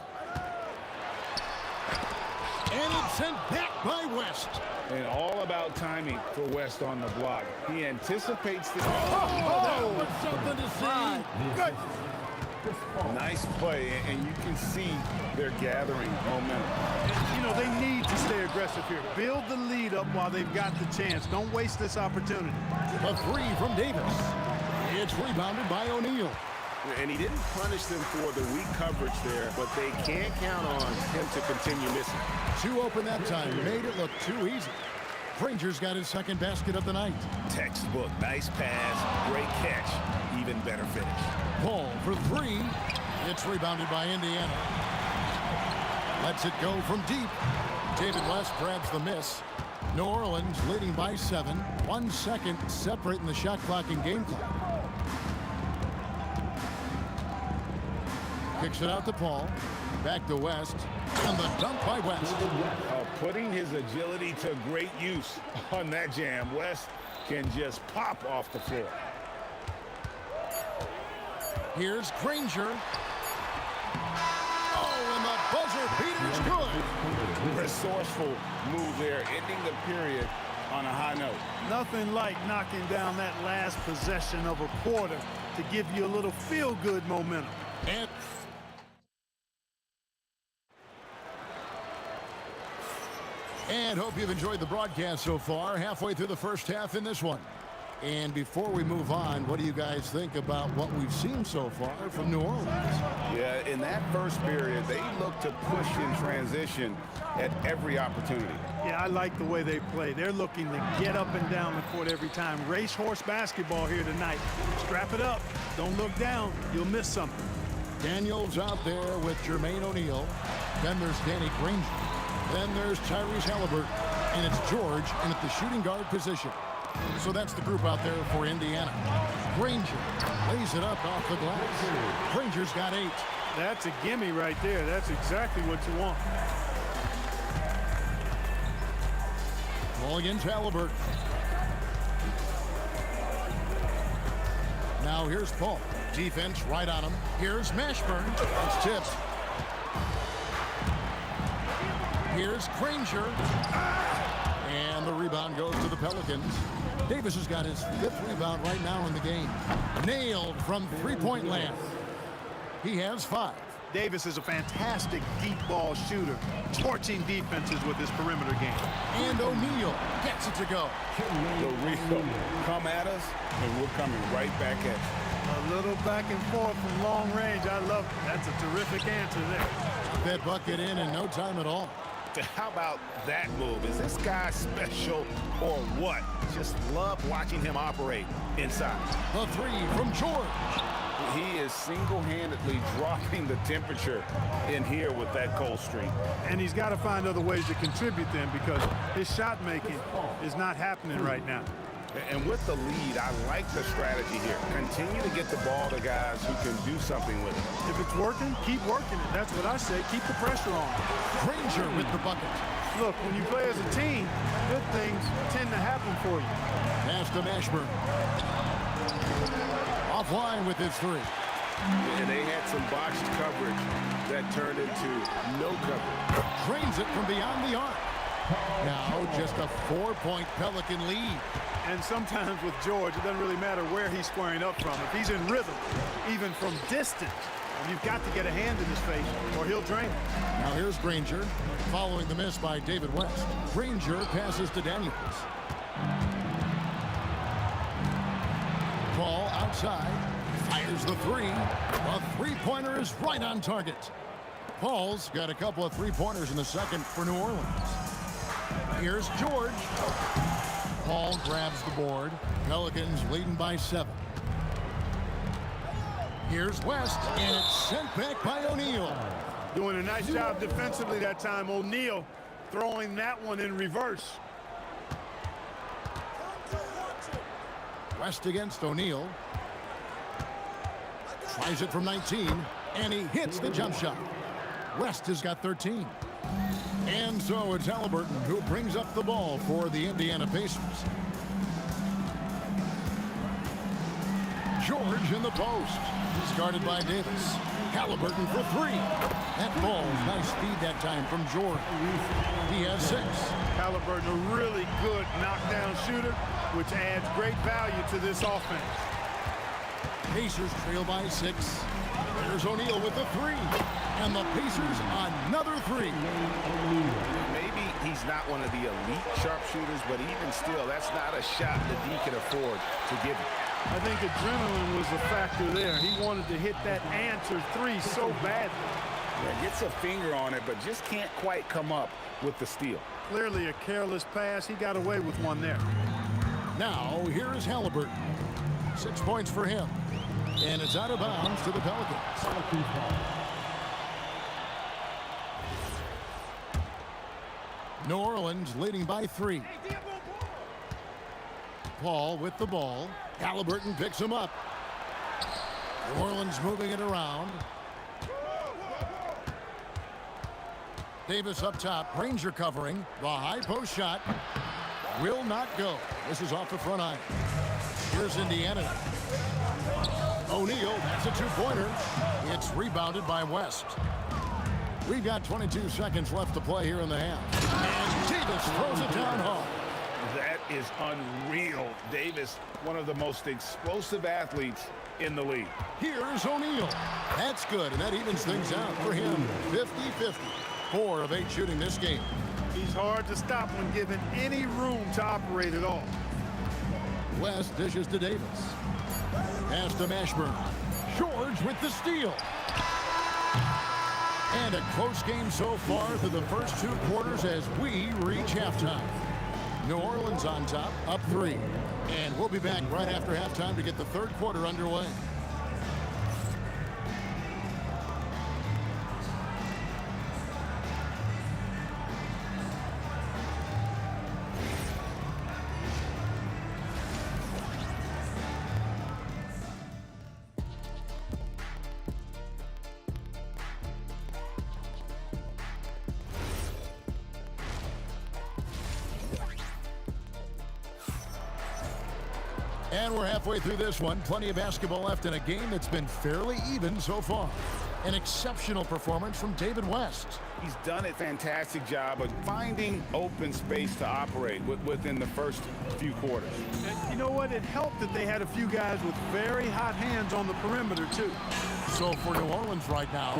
And it's sent back by West. And all about timing for West on the block. He anticipates the... That was something to see. Good. Nice play, and you can see they're gathering momentum. You know, they need to stay aggressive here. Build the lead up while they've got the chance. Don't waste this opportunity. A 3 from Davis. It's rebounded by O'Neal. And he didn't punish them for the weak coverage there, but they can't count on him to continue missing. 2 open that time. Made it look too easy. Ranger's got his second basket of the night. Textbook. Nice pass. Great catch. Even better finish. Paul for 3. It's rebounded by Indiana. Lets it go from deep. David West grabs the miss. New Orleans leading by 7. 1 second separating the shot clock and game clock. Kicks it out to Paul. Back to West. And the dunk by West. Putting his agility to great use on that jam. West can just pop off the floor. Here's Granger. Oh, and the buzzer beater's good. Resourceful move there, ending the period on a high note. Nothing like knocking down that last possession of a quarter to give you a little feel-good momentum. And hope you've enjoyed the broadcast so far. Halfway through the first half in this one. And before we move on, what do you guys think about what we've seen so far from New Orleans? Yeah, in that first period, they look to push in transition at every opportunity. Yeah, I like the way they play. They're looking to get up and down the court every time. Racehorse basketball here tonight. Strap it up. Don't look down. You'll miss something. Daniels out there with Jermaine O'Neal. Then there's Danny Granger. Then there's Tyrese Halliburton. And it's George in at the shooting guard position. So that's the group out there for Indiana. Granger lays it up off the glass. Granger's got 8. That's a gimme right there. That's exactly what you want. Ball against Halliburton. Now here's Paul. Defense right on him. Here's Mashburn. It's tipped. Here's Granger. And the rebound goes to the Pelicans. Davis has got his 5th rebound right now in the game. Nailed from three-point land. He has 5. Davis is a fantastic deep ball shooter, torching defenses with his perimeter game. And O'Neal gets it to go. The Rio come at us, and we're coming right back at you. A little back and forth from long range. I love it. That's a terrific answer there. That bucket in no time at all. How about that move? Is this guy special or what? Just love watching him operate inside. The 3 from George. He is single-handedly dropping the temperature in here with that cold streak. And he's got to find other ways to contribute then, because his shot making is not happening right now. And with the lead, I like the strategy here. Continue to get the ball to guys who can do something with it. If it's working, keep working it. That's what I say. Keep the pressure on. Granger with the bucket. Look, when you play as a team, good things tend to happen for you. Pass to Mashburn. Offline with his 3. And they had some botched coverage that turned into no coverage. Drains it from beyond the arc. Now just a 4-point Pelican lead. And sometimes with George, it doesn't really matter where he's squaring up from. If he's in rhythm, even from distance, you've got to get a hand in his face or he'll drain it. Now here's Granger, following the miss by David West. Granger passes to Daniels. Ball outside, fires the 3. A 3-pointer is right on target. Paul's got a couple of 3-pointers in the second for New Orleans. Here's George. Paul grabs the board. Pelicans leading by 7. Here's West, and it's sent back by O'Neal. Doing a nice job defensively that time. O'Neal throwing that one in reverse. West against O'Neal. Tries it from 19, and he hits the jump shot. West has got 13. And so it's Halliburton who brings up the ball for the Indiana Pacers. George in the post. He's guarded by Davis. Halliburton for 3. That ball, nice feed that time from George. He has 6. Halliburton, a really good knockdown shooter, which adds great value to this offense. Pacers trail by 6. There's O'Neal with the 3. And the Pacers another 3. Maybe he's not one of the elite sharpshooters, but even still, that's not a shot that he can afford to give him. I think adrenaline was a factor there. He wanted to hit that answer 3 so badly. Yeah, gets a finger on it, but just can't quite come up with the steal. Clearly a careless pass. He got away with one there. Now, here is Halliburton. 6 points for him. And it's out of bounds to the Pelicans. New Orleans leading by 3. Paul with the ball. Halliburton picks him up. New Orleans moving it around. Davis up top. Ranger covering. The high post shot will not go. This is off the front iron. Here's Indiana. O'Neal, that's a two-pointer. It's rebounded by West. We've got 22 seconds left to play here in the half. And Davis throws it down hard. That is unreal. Davis, one of the most explosive athletes in the league. Here's O'Neal. That's good, and that evens things out for him. 50-50. 4 of 8 shooting this game. He's hard to stop when given any room to operate at all. West dishes to Davis. Pass to Mashburn. George with the steal. And a close game so far through the first 2 quarters as we reach halftime. New Orleans on top, up 3. And we'll be back right after halftime to get the third quarter underway. And we're halfway through this one. Plenty of basketball left in a game that's been fairly even so far. An exceptional performance from David West. He's done a fantastic job of finding open space to operate within the first few quarters. You know what? It helped that they had a few guys with very hot hands on the perimeter, too. So for New Orleans right now,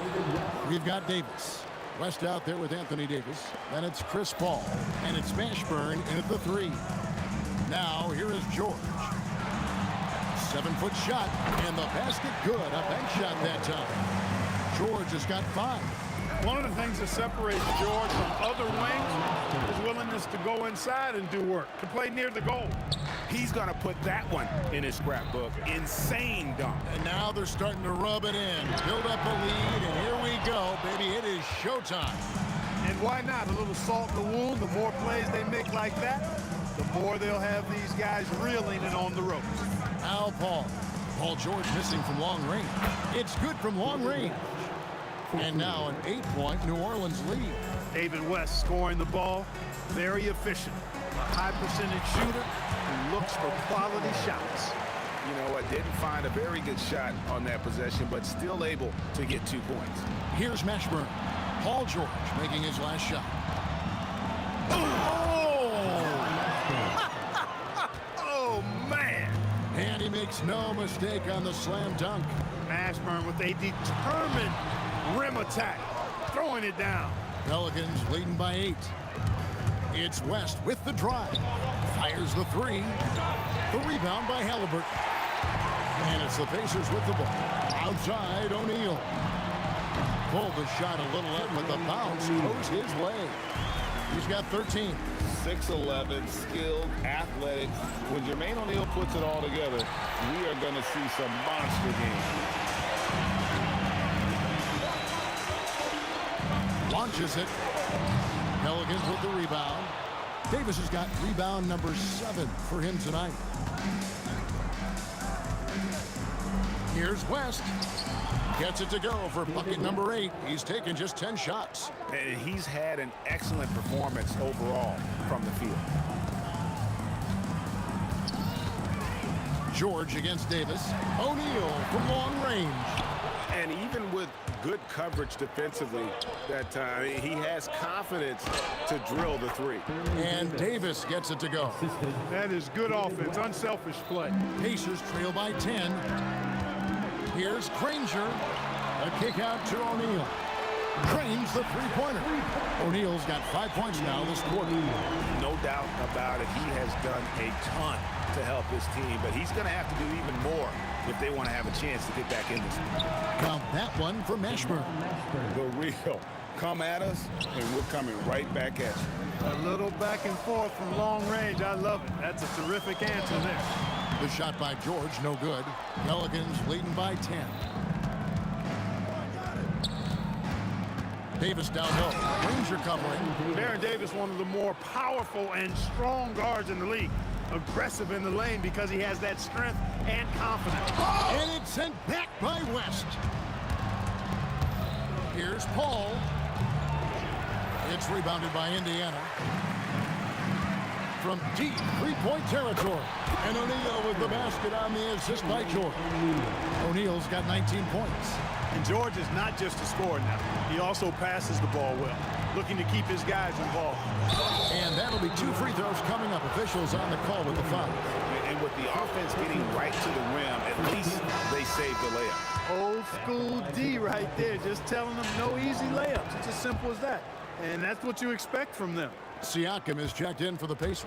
we've got Davis. West out there with Anthony Davis. Then it's Chris Paul. And it's Mashburn in at the 3. Now here is George. 7-foot shot, and the basket good. A bank shot that time. George has got 5. One of the things that separates George from other wings is willingness to go inside and do work, to play near the goal. He's going to put that one in his scrapbook. Insane dunk. And now they're starting to rub it in. Build up a lead, and here we go, baby. It is showtime. And why not? A little salt in the wound. The more plays they make like that, the more they'll have these guys reeling and on the ropes. Al Paul. Paul George missing from long range. It's good from long range. And now an 8-point New Orleans lead. David West scoring the ball. Very efficient. A high percentage shooter who looks for quality shots. You know what? Didn't find a very good shot on that possession, but still able to get 2 points. Here's Mashburn. Paul George making his last shot. Oh, man. And he makes no mistake on the slam dunk. Mashburn with a determined rim attack, throwing it down. Pelicans leading by 8. It's West with the drive. Fires the 3. The rebound by Halliburton. And it's the Pacers with the ball. Outside, O'Neal. Pulled the shot a little up, but the bounce goes his way. He's got 13. 6'11", skilled, athletic. When Jermaine O'Neal puts it all together, we are going to see some monster games. Launches it. Pelicans with the rebound. Davis has got rebound number 7 for him tonight. Here's West. Gets it to go for bucket number 8. He's taken just 10 shots. And he's had an excellent performance overall from the field. George against Davis. O'Neal from long range. And even with good coverage defensively that time, he has confidence to drill the 3. And Davis gets it to go. That is good offense, unselfish play. Pacers trail by 10. Here's Granger. A kick out to O'Neal. Cranes the 3-pointer. O'Neal's got 5 points now this quarter. No doubt about it. He has done a ton to help his team, but he's going to have to do even more if they want to have a chance to get back in this. Count that one for Mashburn. The real. Come at us, and we're coming right back at you. A little back and forth from long range. I love it. That's a terrific answer there. The shot by George, no good. Pelicans leading by 10. Davis downhill. Ranger covering. Baron Davis, one of the more powerful and strong guards in the league. Aggressive in the lane because he has that strength and confidence. Oh! And it's sent back by West. Here's Paul. It's rebounded by Indiana. From deep three-point territory. And O'Neal with the basket on the assist by George. O'Neal's got 19 points. And George is not just a scorer now. He also passes the ball well, looking to keep his guys involved. And that'll be 2 free throws coming up. Officials on the call with the foul. And with the offense getting right to the rim, at least they saved the layup. Old school D right there, just telling them no easy layups. It's as simple as that. And that's what you expect from them. Siakam is checked in for the Pacers.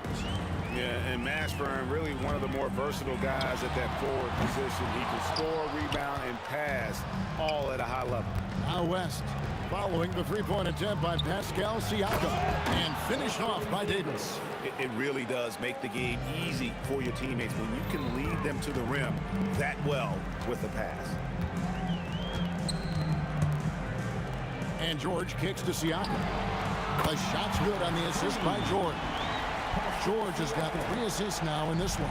Yeah, and Mashburn, really one of the more versatile guys at that forward position. He can score, rebound, and pass all at a high level. Now West, following the three-point attempt by Pascal Siakam, and finished off by Davis. It really does make the game easy for your teammates when you can lead them to the rim that well with the pass. And George kicks to Siakam. The shot's good on the assist by George. George has got 3 assists now in this one.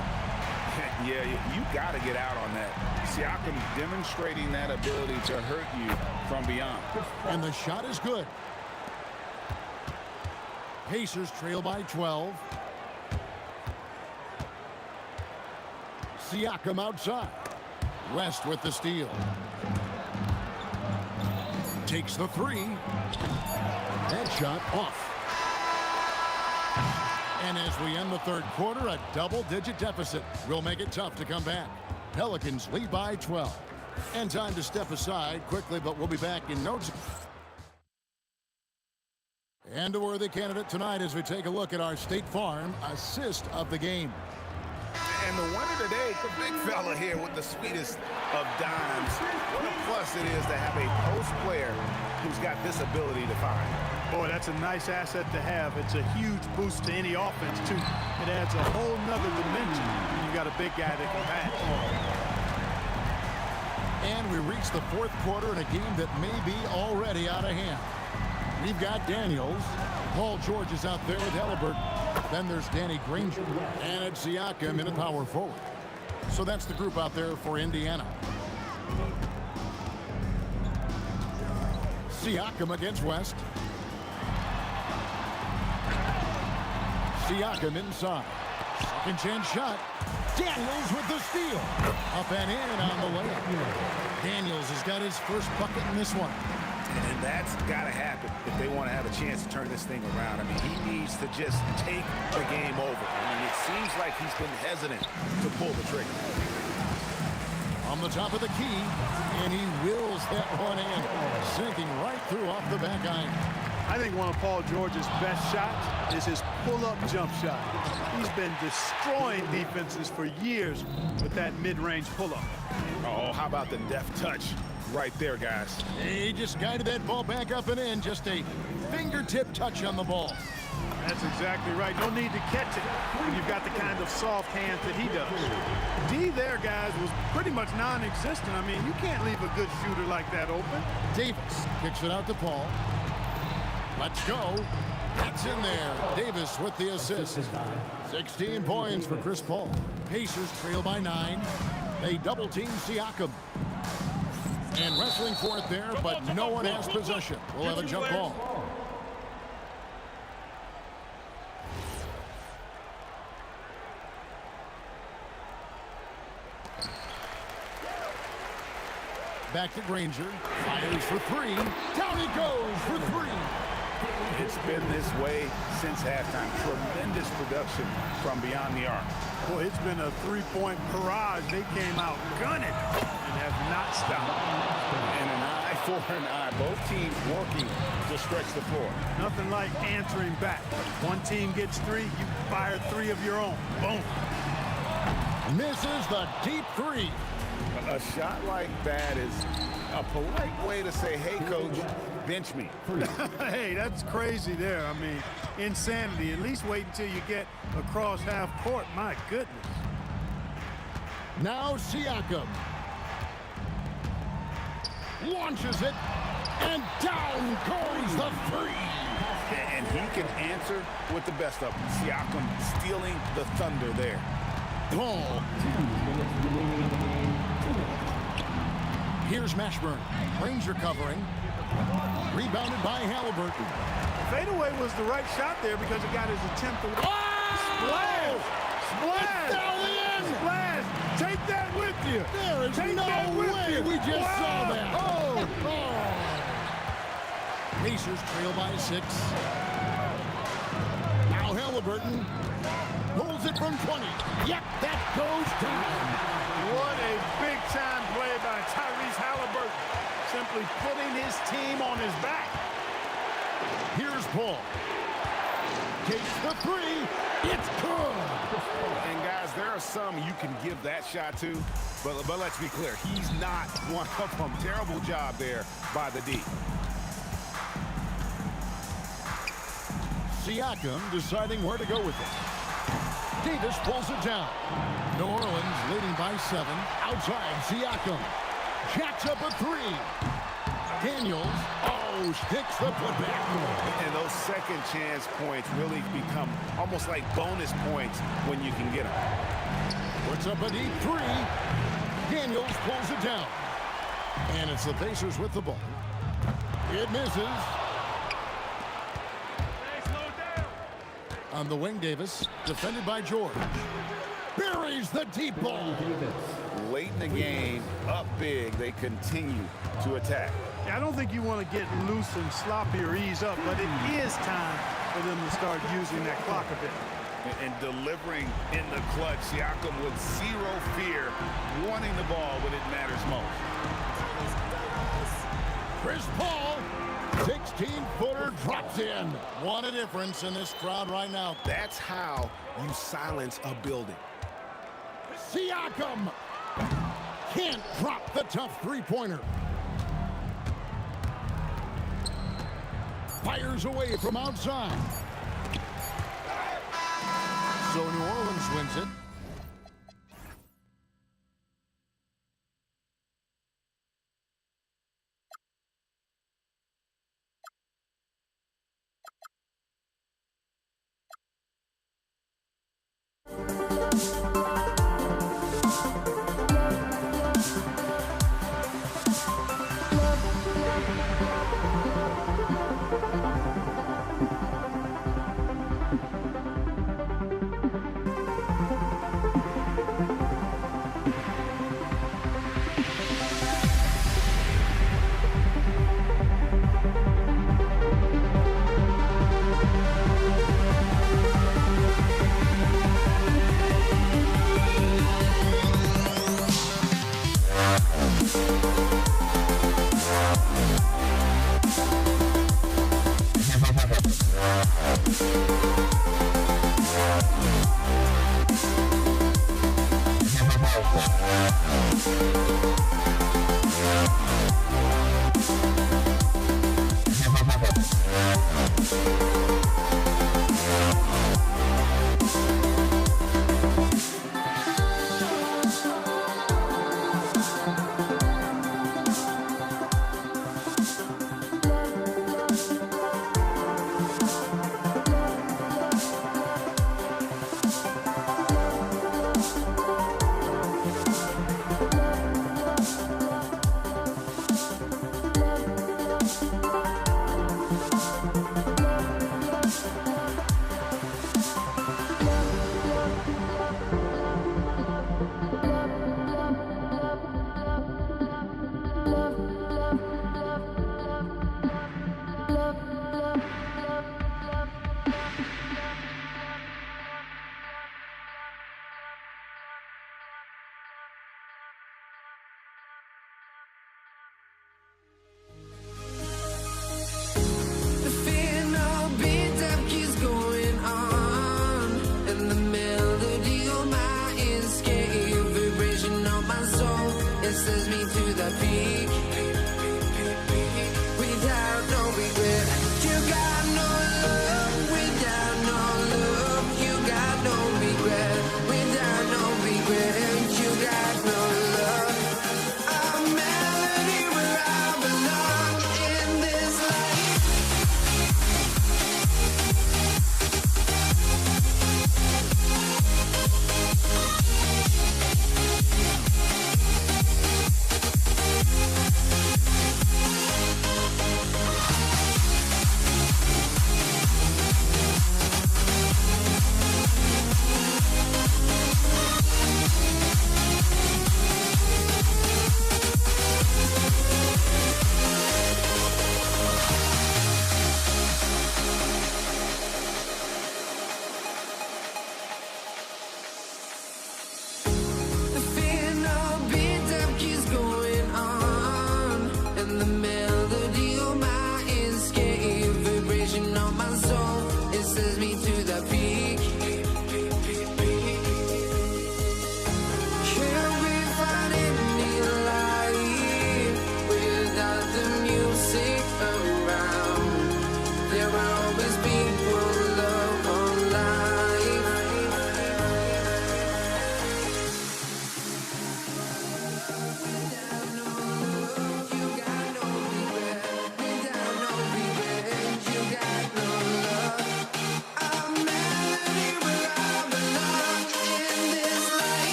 Yeah, you got to get out on that. Siakam demonstrating that ability to hurt you from beyond. And the shot is good. Pacers trail by 12. Siakam outside. West with the steal. Takes the 3. That shot off. And as we end the third quarter, a double-digit deficit will make it tough to come back. Pelicans lead by 12. And time to step aside quickly, but we'll be back in no time. And a worthy candidate tonight as we take a look at our State Farm assist of the game. And the winner today, the big fella here with the sweetest of dimes. What a plus it is to have a post player who's got this ability to find. Boy, that's a nice asset to have. It's a huge boost to any offense, too. It adds a whole nother dimension when you got a big guy that can pass. And we reach the fourth quarter in a game that may be already out of hand. We've got Daniels. Paul George is out there with Halliburton. Then there's Danny Granger. And it's Siakam in a power forward. So that's the group out there for Indiana. Siakam against West. Siakam inside. Second chance shot. Daniels with the steal. Up and in on the layup. Daniels has got his first bucket in this one. And that's got to happen if they want to have a chance to turn this thing around. I mean, he needs to just take the game over. I mean, it seems like he's been hesitant to pull the trigger. On the top of the key, and he wills that one in, sinking right through off the back iron. I think one of Paul George's best shots is his pull-up jump shot. He's been destroying defenses for years with that mid-range pull-up. Oh, how about the deft touch right there, guys? He just guided that ball back up and in. Just a fingertip touch on the ball. That's exactly right. No need to catch it when you've got the kind of soft hands that he does. D there, guys, was pretty much non-existent. I mean, you can't leave a good shooter like that open. Davis kicks it out to Paul. Let's go. That's in there. Davis with the assist. 16 points for Chris Paul. Pacers trail by 9. They double-team Siakam. And wrestling for it there, but no one has possession. We'll have a jump ball. Back to Granger. Fires for 3. Down he goes for 3. It's been this way since halftime. Tremendous production from beyond the arc. Boy, it's been a three-point barrage. They came out gunning and have not stopped. And an eye for an eye. Both teams working to stretch the floor. Nothing like answering back. One team gets 3, you fire 3 of your own. Boom. Misses the deep 3. A shot like that is a polite way to say, hey, coach, bench me. Hey, that's crazy there. I mean, insanity. At least wait until you get across half court. My goodness. Now Siakam. Launches it. And down goes the 3. And he can answer with the best of them. Siakam stealing the thunder there. Paul. Here's Mashburn. Granger covering. Rebounded by Halliburton. Fadeaway was the right shot there because it got his attempt to... Splash! Splash! Splash! Take that with you! There is Take that no with way you. we just saw Wow. that. Pacers trail by 6. Now Halliburton pulls it from 20. Yep, that goes down. What a big-time play by Tyrese Halliburton. Simply putting his team on his back. Here's Paul. Takes the 3. It's good. And guys, there are some you can give that shot to, but let's be clear, he's not one of them. Terrible job there by the D. Siakam deciding where to go with it. Davis pulls it down. New Orleans leading by 7. Outside, Siakam. Jacks up a 3. Daniels, sticks the putback. And those second chance points really become almost like bonus points when you can get them. Puts up a deep 3. Daniels pulls it down. And it's the Pacers with the ball. It misses. On the wing, Davis, defended by George. Buries the deep ball. Late in the game, up big, they continue to attack. I don't think you want to get loose and sloppy or ease up, but it is time for them to start using that clock a bit. And delivering in the clutch, Siakam with zero fear, wanting the ball when it matters most. Chris Paul, 16-footer, drops in. What a difference in this crowd right now. That's how you silence a building. Siakam can't drop the tough three-pointer. Fires away from outside. So New Orleans wins it.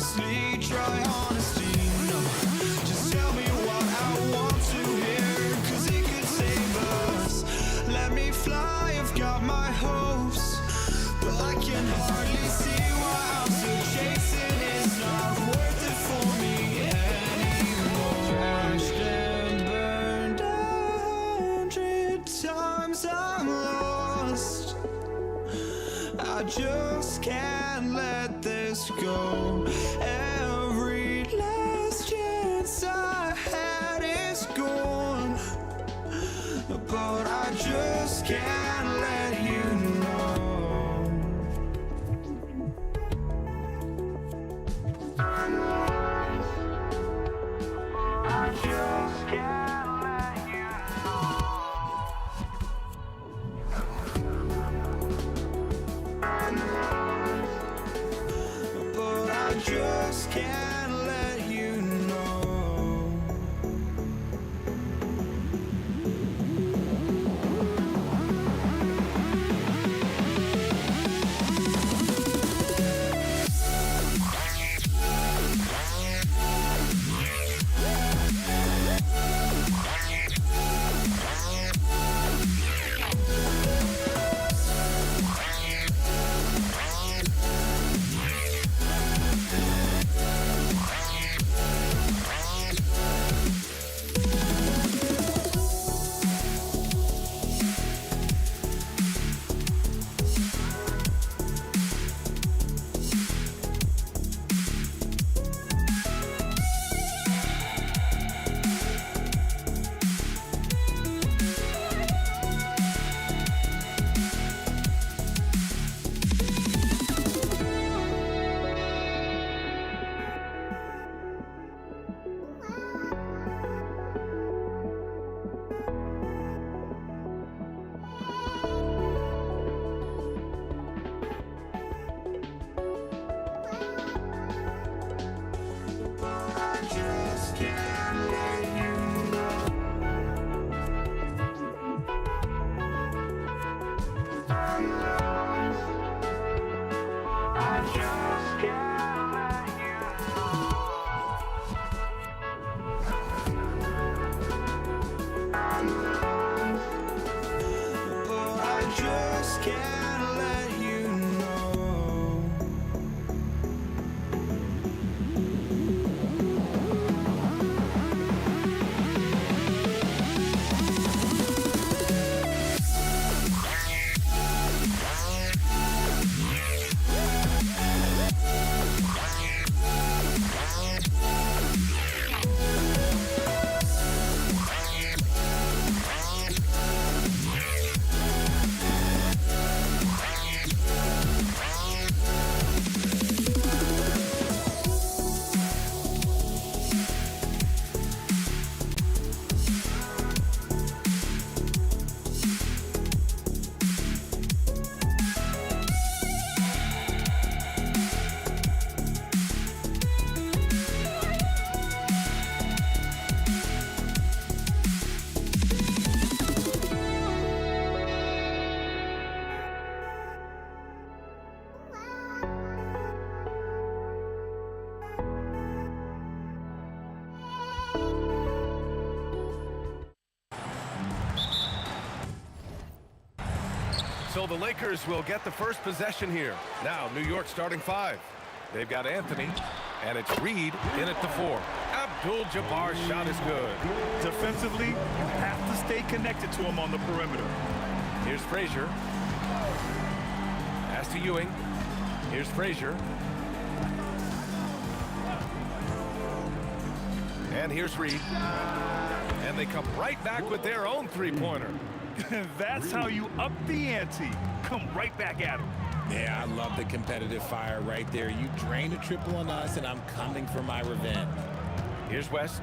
honestly, try honesty. No, just tell me what I want to hear, 'cause it could save us. Let me fly, I've got my hopes, but I can hardly see why I'm still chasing. It's not worth it for me anymore. Crashed and burned 100 times, I'm lost. I just can't let this go. Every last chance I had is gone, but I just can't let you know. I just can't let you know. But I just can't let you know. So the Lakers will get the first possession here. Now, New York starting 5. They've got Anthony, and it's Reed in at the 4. Abdul-Jabbar's shot is good. Defensively, you have to stay connected to him on the perimeter. Here's Frazier. Pass to Ewing. Here's Frazier. And here's Reed. And they come right back with their own three-pointer. That's how you up the ante. Come right back at him. Yeah, I love the competitive fire right there. You drain a triple on us, and I'm coming for my revenge. Here's West.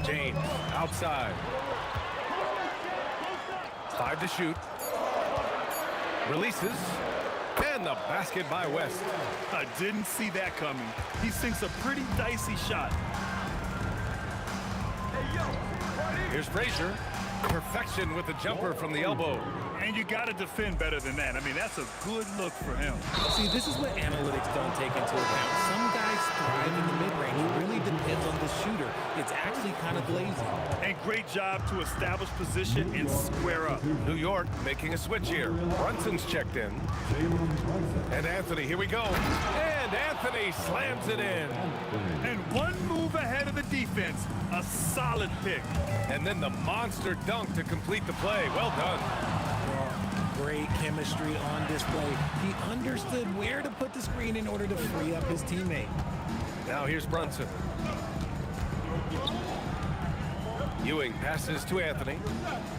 James outside. 5 to shoot. Releases. And the basket by West. I didn't see that coming. He sinks a pretty dicey shot. Here's Frazier. Perfection with the jumper from the elbow. And you got to defend better than that. I mean, that's a good look for him. See, this is what analytics don't take into account. Some guys thrive in the mid-range. It really depends on the shooter. It's actually kind of lazy. And great job to establish position and square up. New York making a switch here. Brunson's checked in. And Anthony, here we go. And Anthony slams it in. And one move ahead of the defense. A solid pick. And then the monster dunk to complete the play. Well done. Great chemistry on display. He understood where to put the screen in order to free up his teammate. Now here's Brunson. Ewing passes to Anthony.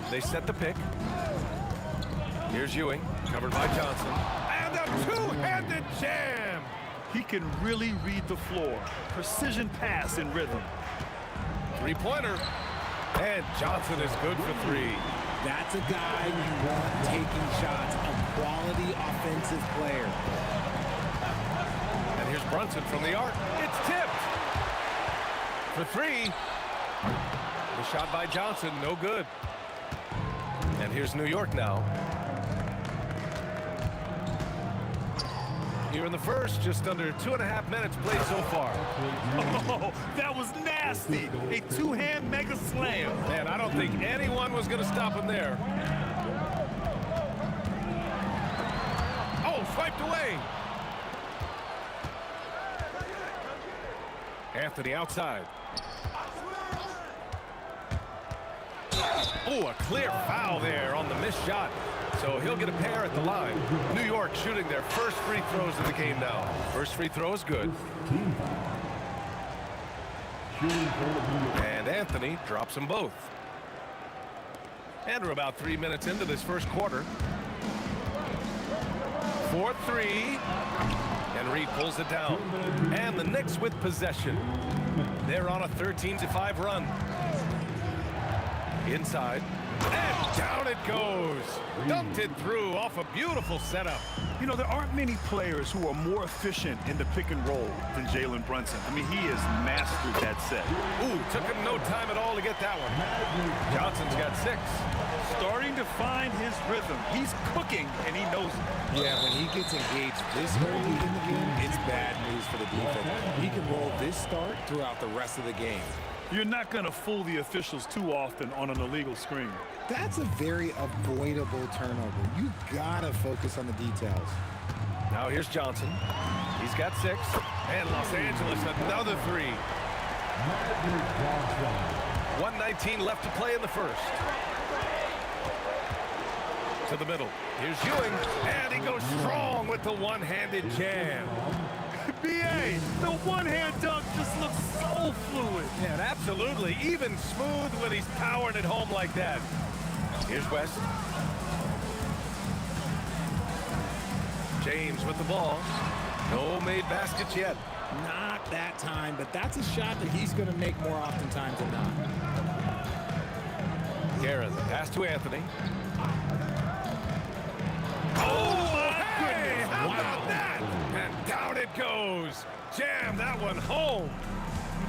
They set the pick. Here's Ewing, covered by Johnson. And a two-handed jam! He can really read the floor. Precision pass in rhythm. Three-pointer. And Johnson is good for three. That's a guy you want taking shots, a quality offensive player. And here's Brunson from the arc. It's tipped. For three. The shot by Johnson, no good. And here's New York now. Here in the first, just under 2.5 minutes played so far. Oh, that was nasty. A two-hand mega slam. Man, I don't think anyone was going to stop him there. Oh, swiped away. Anthony outside. Oh, a clear foul there on the missed shot. So he'll get a pair at the line. New York shooting their first free throws of the game now. First free throw is good. And Anthony drops them both. And we're about 3 minutes into this first quarter. 4-3. And Reed pulls it down. And the Knicks with possession. They're on a 13-5 run. Inside. And down it goes. Dumped it through off a beautiful setup. You know, there aren't many players who are more efficient in the pick and roll than Jalen Brunson. I mean, he has mastered that set. Ooh, took him no time at all to get that one. Johnson's got 6. Starting to find his rhythm. He's cooking, and he knows it. Yeah, when he gets engaged this early in the game, it's bad news for the defense. He can roll this start throughout the rest of the game. You're not going to fool the officials too often on an illegal screen. That's a very avoidable turnover. You gotta focus on the details. Now here's Johnson. He's got 6. And Los Angeles another 3. 1:19 left to play in the first. To the middle. Here's Ewing. And he goes strong with the one-handed jam. B.A., the one-hand dunk just looks so fluid. Yeah, and absolutely. Even smooth when he's powering it home like that. Here's West. James with the ball. No made baskets yet. Not that time, but that's a shot that he's going to make more oftentimes than not. Guerin, pass to Anthony. Goodness. How about that? And down it goes. Jam that one home.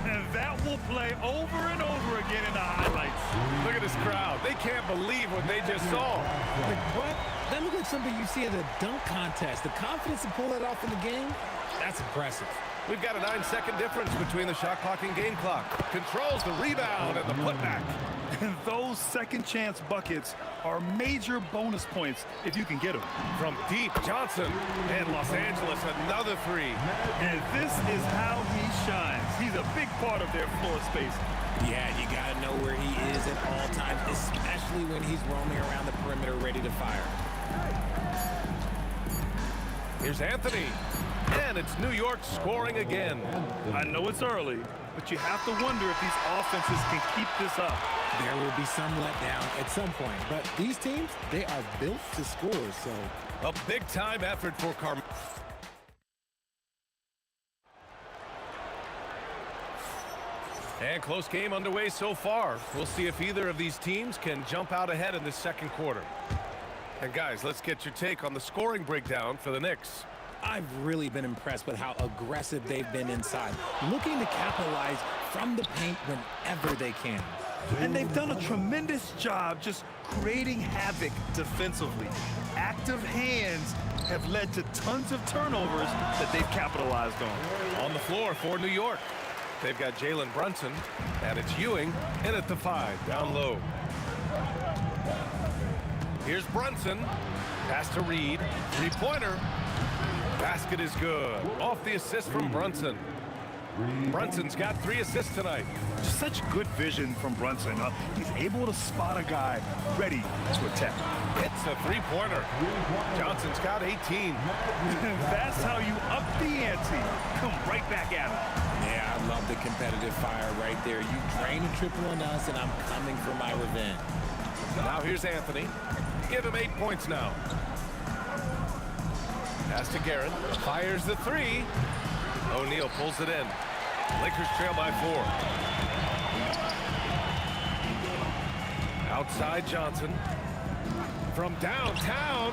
And that will play over and over again in the highlights. Look at this crowd. They can't believe what they just saw. Like, what? That looked like something you see at a dunk contest. The confidence to pull that off in the game, that's impressive. We've got a 9-second difference between the shot clock and game clock. Controls the rebound and the putback. And those second chance buckets are major bonus points if you can get them. From deep, Johnson. And Los Angeles, another 3. And this is how he shines. He's a big part of their floor space. Yeah, you got to know where he is at all times, especially when he's roaming around the perimeter ready to fire. Here's Anthony. And it's New York scoring again. I know it's early, but you have to wonder if these offenses can keep this up. There will be some letdown at some point, but these teams, they are built to score, so. A big-time effort for Carmelo. And close game underway so far. We'll see if either of these teams can jump out ahead in the second quarter. And guys, let's get your take on the scoring breakdown for the Knicks. I've really been impressed with how aggressive they've been inside, looking to capitalize from the paint whenever they can. And they've done a tremendous job just creating havoc defensively. Active hands have led to tons of turnovers that they've capitalized on. On the floor for New York, they've got Jalen Brunson, and it's Ewing in at the 5, down low. Here's Brunson, pass to Reed, three-pointer. Basket is good. Off the assist from Brunson. Brunson's got 3 assists tonight. Such good vision from Brunson. He's able to spot a guy ready to attack. It's a three-pointer. Johnson's got 18. That's how you up the ante. Come right back at him. Yeah, I love the competitive fire right there. You drain a triple on us, and I'm coming for my revenge. Now here's Anthony. Give him 8 points now. Pass to Garrett. Fires the 3. O'Neal pulls it in. Lakers trail by 4. Outside Johnson. From downtown.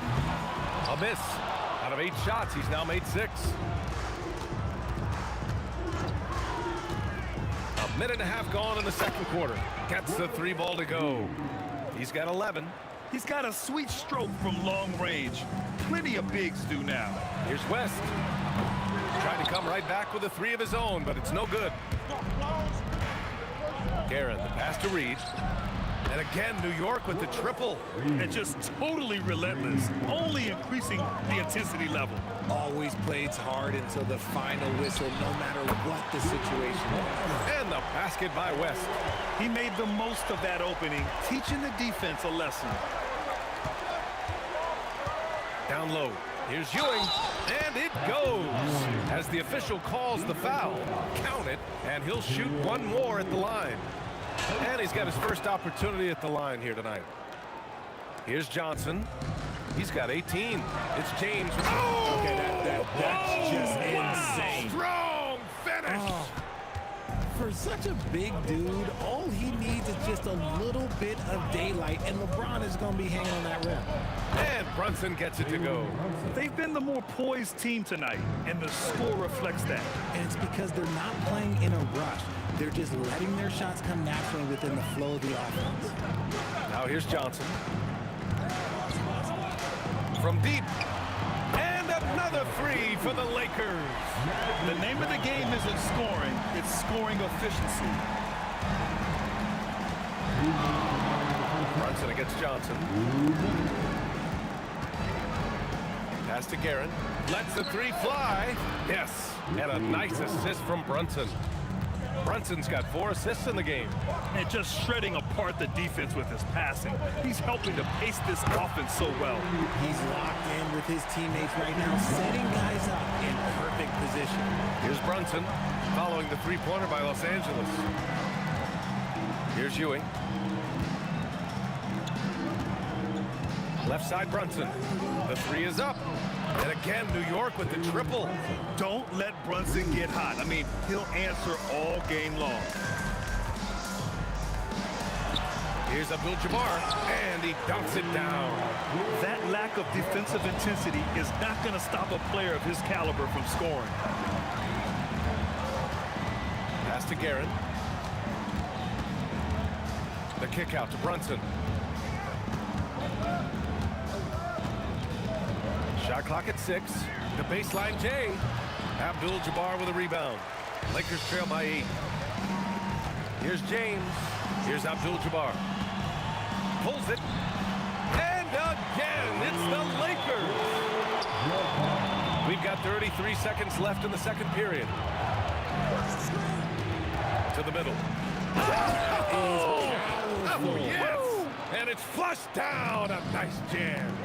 A miss. Out of 8 shots, he's now made 6. A minute and a half gone in the second quarter. Gets the 3 ball to go. He's got 11. He's got a sweet stroke from long range. Plenty of bigs do now. Here's West. Trying to come right back with a 3 of his own, but it's no good. Garrett, the pass to Reed. And again, New York with the triple. And just totally relentless, only increasing the intensity level. Always plays hard until the final whistle, no matter what the situation is. And the basket by West. He made the most of that opening, teaching the defense a lesson. Down low. Here's Ewing, and it goes. As the official calls the foul, count it, and he'll shoot 1 more at the line. And he's got his first opportunity at the line here tonight. Here's Johnson. He's got 18. It's James. Oh! Okay, that's just insane. Strong finish. Oh. For such a big dude, all he needs is just a little bit of daylight, and LeBron is going to be hanging on that rim. And Brunson gets it to go. They've been the more poised team tonight, and the score reflects that. And it's because they're not playing in a rush. They're just letting their shots come naturally within the flow of the offense. Now here's Johnson. From deep. And another 3 for the Lakers. The name of the game isn't scoring, it's scoring efficiency. Brunson against Johnson. Pass to Garrett. Lets the 3 fly. Yes. And a nice assist from Brunson. Brunson's got 4 assists in the game. And just shredding apart the defense with his passing. He's helping to pace this offense so well. He's locked in with his teammates right now, setting guys up in perfect position. Here's Brunson following the 3-pointer by Los Angeles. Here's Ewing. Left side Brunson. The 3 is up. And again, New York with the triple. Don't let Brunson get hot. I mean, he'll answer all game long. Here's Abdul-Jabbar, and he dunks it down. That lack of defensive intensity is not going to stop a player of his caliber from scoring. Pass to Garrett. The kick out to Brunson. Shot clock at 6. The baseline J. Abdul-Jabbar with a rebound. Lakers trail by 8. Here's James. Here's Abdul-Jabbar. Pulls it. And again, it's the Lakers. We've got 33 seconds left in the second period. To the middle. Oh, yes. And it's flushed down. A nice jam.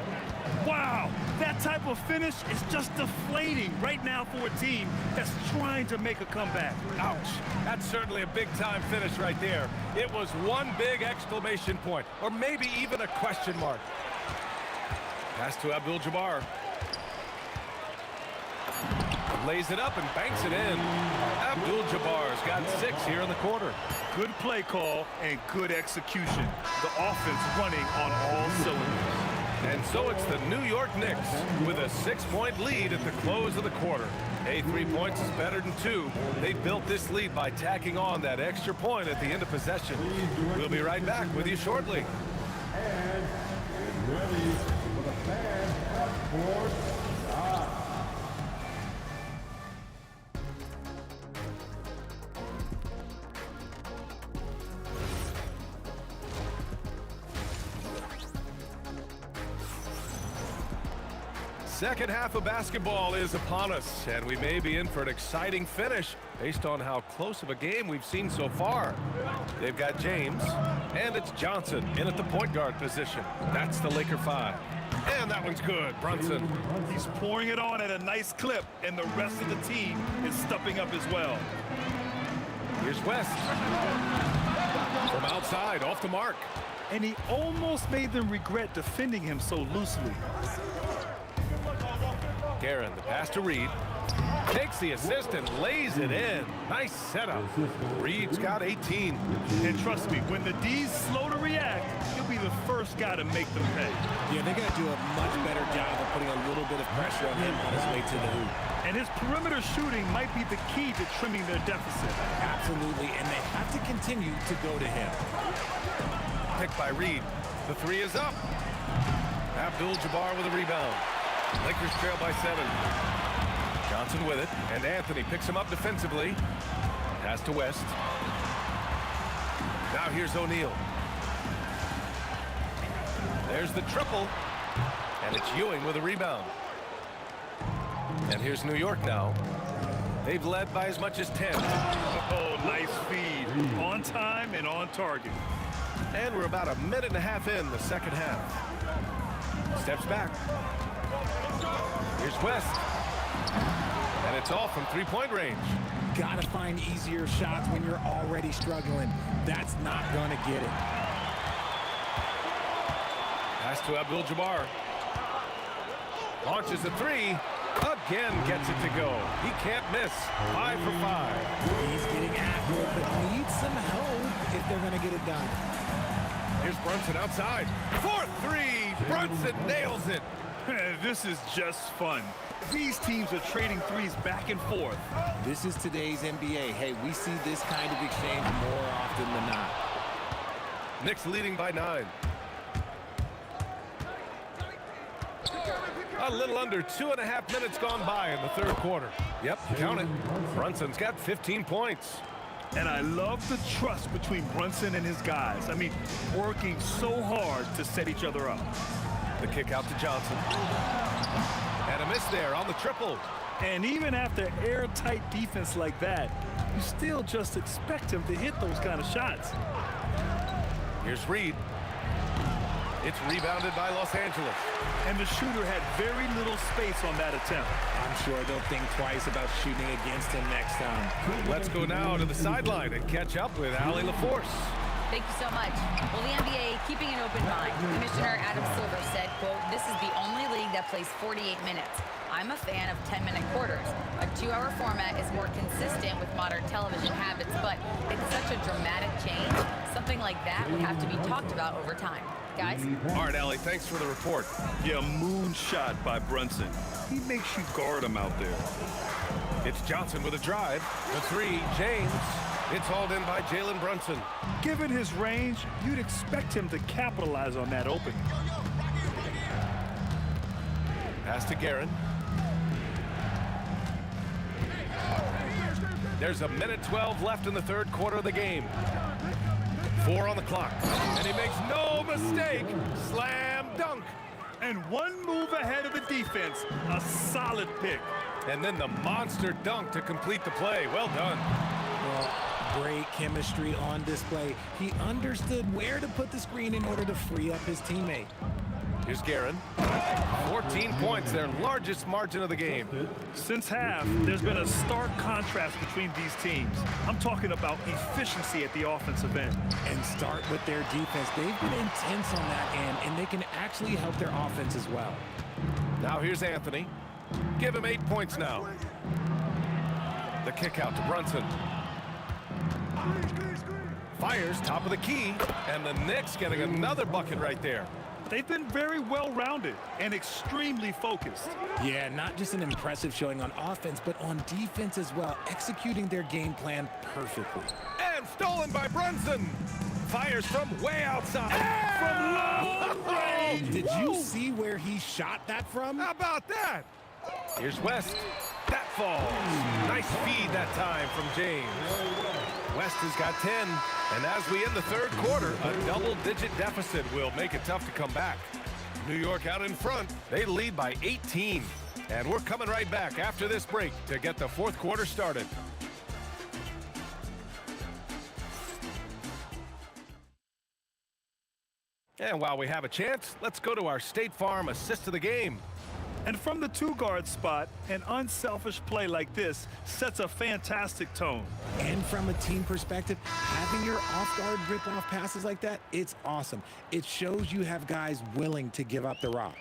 Wow, that type of finish is just deflating right now for a team that's trying to make a comeback. Ouch. That's certainly a big-time finish right there. It was one big exclamation point, or maybe even a question mark. Pass to Abdul-Jabbar. Lays it up and banks it in. Abdul-Jabbar's got 6 here in the quarter. Good play call and good execution. The offense running on all cylinders. And so it's the New York Knicks with a 6-point lead at the close of the quarter. Hey, 3 points is better than 2. They built this lead by tacking on that extra point at the end of possession. We'll be right back with you shortly. And ready for the fan at court. Second half of basketball is upon us, and we may be in for an exciting finish based on how close of a game we've seen so far. They've got James, and it's Johnson in at the point guard position. That's the Laker 5. And that one's good. Brunson. He's pouring it on at a nice clip, and the rest of the team is stepping up as well. Here's West. From outside, off the mark. And he almost made them regret defending him so loosely. Guerin, the pass to Reed. Takes the assist and lays it in. Nice setup. Reed's got 18. And trust me, when the D's slow to react, he'll be the first guy to make them pay. Yeah, they got to do a much better job of putting a little bit of pressure on him on his way to the hoop. And his perimeter shooting might be the key to trimming their deficit. Absolutely, and they have to continue to go to him. Picked by Reed. The 3 is up. Abdul-Jabbar with a rebound. Lakers trail by 7. Johnson with it, and Anthony picks him up defensively. Pass to West. Now here's O'Neal. There's the triple, and it's Ewing with a rebound. And here's New York now. They've led by as much as 10. Oh, nice feed. On time and on target. And we're about a minute and a half in the second half. Steps back. Here's West. And it's all from three-point range. Gotta find easier shots when you're already struggling. That's not gonna get it. Pass to Abdul-Jabbar. Launches a 3. Again gets it to go. He can't miss. 5 for 5. He's getting after it, but needs some help if they're gonna get it done. Here's Brunson outside. 4-3. Brunson nails it. This is just fun. These teams are trading threes back and forth. This is today's NBA. Hey, we see this kind of exchange more often than not. Knicks leading by 9. A little under 2.5 minutes gone by in the third quarter. Yep, count it. Brunson's got 15 points. And I love the trust between Brunson and his guys. I mean, working so hard to set each other up. The kick out to Johnson. And a miss there on the triple. And even after airtight defense like that, you still just expect him to hit those kind of shots. Here's Reed. It's rebounded by Los Angeles. And the shooter had very little space on that attempt. I'm sure they'll think twice about shooting against him next time. Let's go now to the sideline and catch up with Allie LaForce. Thank you so much. Well, the NBA keeping an open mind. Commissioner Adam Silver said, quote, "This is the only league that plays 48 minutes. I'm a fan of 10-minute quarters. A 2-hour format is more consistent with modern television habits, but it's such a dramatic change. Something like that would have to be talked about over time." Guys? All right, Allie, thanks for the report. Yeah, moonshot by Brunson. He makes you guard him out there. It's Johnson with a drive. The 3, James. It's hauled in by Jalen Brunson. Given his range, you'd expect him to capitalize on that opening. Pass to Guerin. There's a minute 12 left in the third quarter of the game. 4 on the clock. And he makes no mistake. Slam dunk. And one move ahead of the defense. A solid pick. And then the monster dunk to complete the play. Well done. Well, great chemistry on display. He understood where to put the screen in order to free up his teammate. Here's Guerin. 14 points, their largest margin of the game. Since half, there's been a stark contrast between these teams. I'm talking about efficiency at the offensive end. And start with their defense. They've been intense on that end, and they can actually help their offense as well. Now here's Anthony. Give him 8 points now. The kick out to Brunson. Fires top of the key, and the Knicks getting another bucket right there. They've been very well-rounded and extremely focused. Yeah, not just an impressive showing on offense, but on defense as well, executing their game plan perfectly. And stolen by Brunson. Fires from way outside. From long range. Did you see where he shot that from? How about that? Here's West. That falls. Nice feed that time from James. West has got 10. And as we end the third quarter, a double-digit deficit will make it tough to come back. New York out in front. They lead by 18. And we're coming right back after this break to get the fourth quarter started. And while we have a chance, let's go to our State Farm assist of the game. And from the two-guard spot, an unselfish play like this sets a fantastic tone. And from a team perspective, having your off-guard rip-off passes like that, it's awesome. It shows you have guys willing to give up the rock.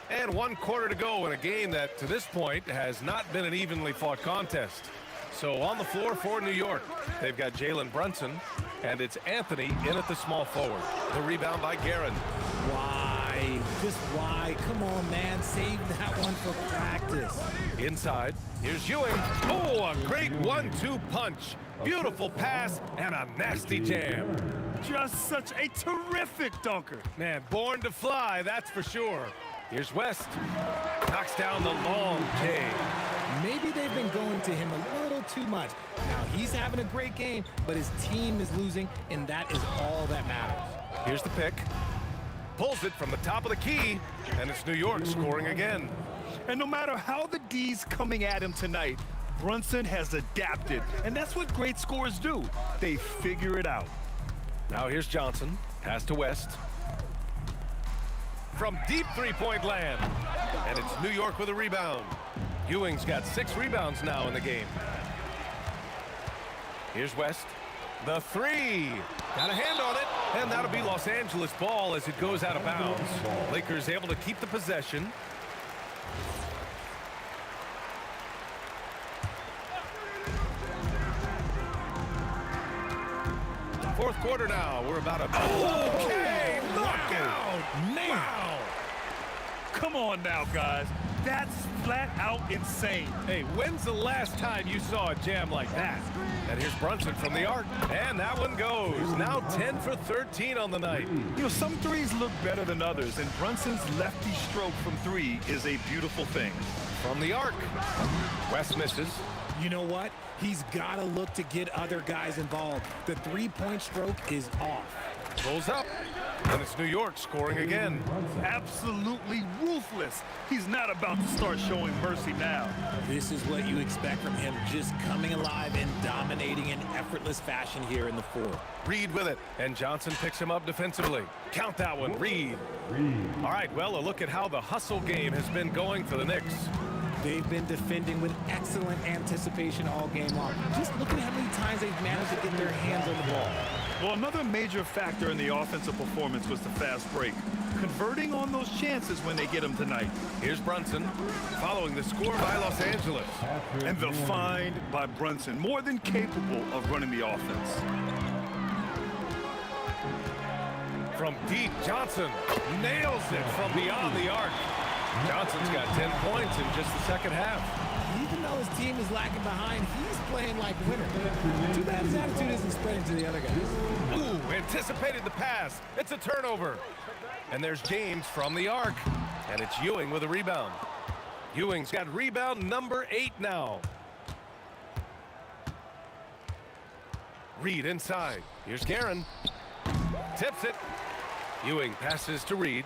And 1 quarter to go in a game that, to this point, has not been an evenly fought contest. So on the floor for New York, they've got Jalen Brunson, and it's Anthony in at the small forward. The rebound by Guerin. Why? Just why? Come on, man. Save that one for practice. Inside, here's Ewing. Oh, a great 1-2 punch. Beautiful pass and a nasty jam. Just such a terrific dunker. Man, born to fly, that's for sure. Here's West. Knocks down the long J. Maybe they've been going to him a little too much. Now, he's having a great game, but his team is losing, and that is all that matters. Here's the pick. Pulls it from the top of the key, and it's New York scoring again. And no matter how the D's coming at him tonight, Brunson has adapted, and that's what great scorers do. They figure it out. Now here's Johnson. Pass to West. From deep three-point land. And it's New York with a rebound. Ewing's got 6 rebounds now in the game. Here's West. The three. Got a hand on it. And that'll be Los Angeles ball as it goes out of bounds. Lakers able to keep the possession. Fourth quarter now. We're about a... Okay! Knockout! Wow! Come on now, guys. That's flat out insane. Hey, when's the last time you saw a jam like that? And here's Brunson from the arc. And that one goes. Now 10 for 13 on the night. You know, some threes look better than others, and Brunson's lefty stroke from 3 is a beautiful thing. From the arc. West misses. You know what? He's got to look to get other guys involved. The three-point stroke is off. Pulls up. And it's New York scoring again. Absolutely ruthless. He's not about to start showing mercy now. This is what you expect from him, just coming alive and dominating in effortless fashion here in the fourth. Reed with it, and Johnson picks him up defensively. Count that one, Reed. All right, well, a look at how the hustle game has been going for the Knicks. They've been defending with excellent anticipation all game long. Just look at how many times they've managed to get their hands on the ball. Well, another major factor in the offensive performance was the fast break. Converting on those chances when they get them tonight. Here's Brunson, following the score by Los Angeles. And the find by Brunson, more than capable of running the offense. From deep, Johnson nails it from beyond the arc. Johnson's got 10 points in just the second half. Even though his team is lagging behind, he's playing like a winner. Too bad his attitude isn't spreading to the other guys. Ooh, anticipated the pass. It's a turnover. And there's James from the arc. And it's Ewing with a rebound. Ewing's got rebound number 8 now. Reed inside. Here's Guerin. Tips it. Ewing passes to Reed.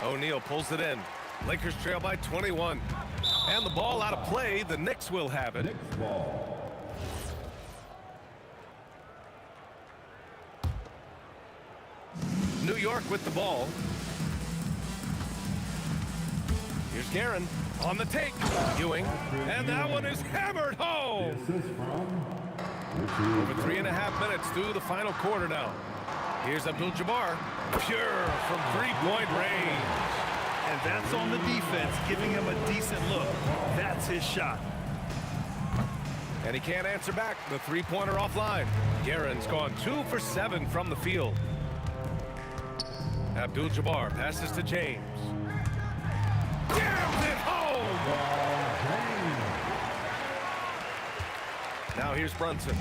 O'Neal pulls it in. Lakers trail by 21. And the ball out of play. The Knicks will have it. Knicks ball. New York with the ball. Here's Guerin on the take. Ewing. And that one is hammered home. Over 3.5 minutes through the final quarter now. Here's Abdul-Jabbar. Pure from three-point range. And that's on the defense, giving him a decent look. That's his shot. And he can't answer back. The three-pointer offline. Guerin's gone 2 for 7 from the field. Abdul-Jabbar passes to James. Jams it home! Now here's Brunson.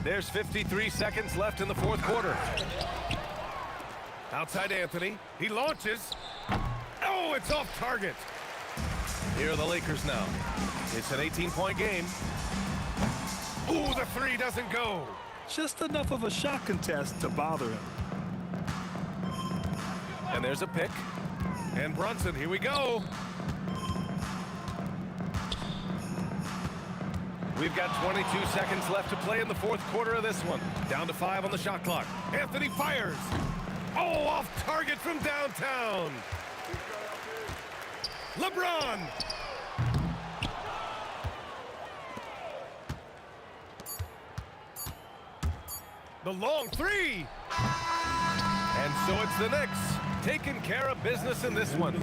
There's 53 seconds left in the fourth quarter. Outside Anthony. He launches. Oh, it's off target. Here are the Lakers now. It's an 18-point game. Ooh, the three doesn't go. Just enough of a shot contest to bother him. And there's a pick. And Brunson, here we go. We've got 22 seconds left to play in the fourth quarter of this one. Down to 5 on the shot clock. Anthony fires. Oh, off target from downtown. LeBron. The long three. And so it's the Knicks taking care of business in this one.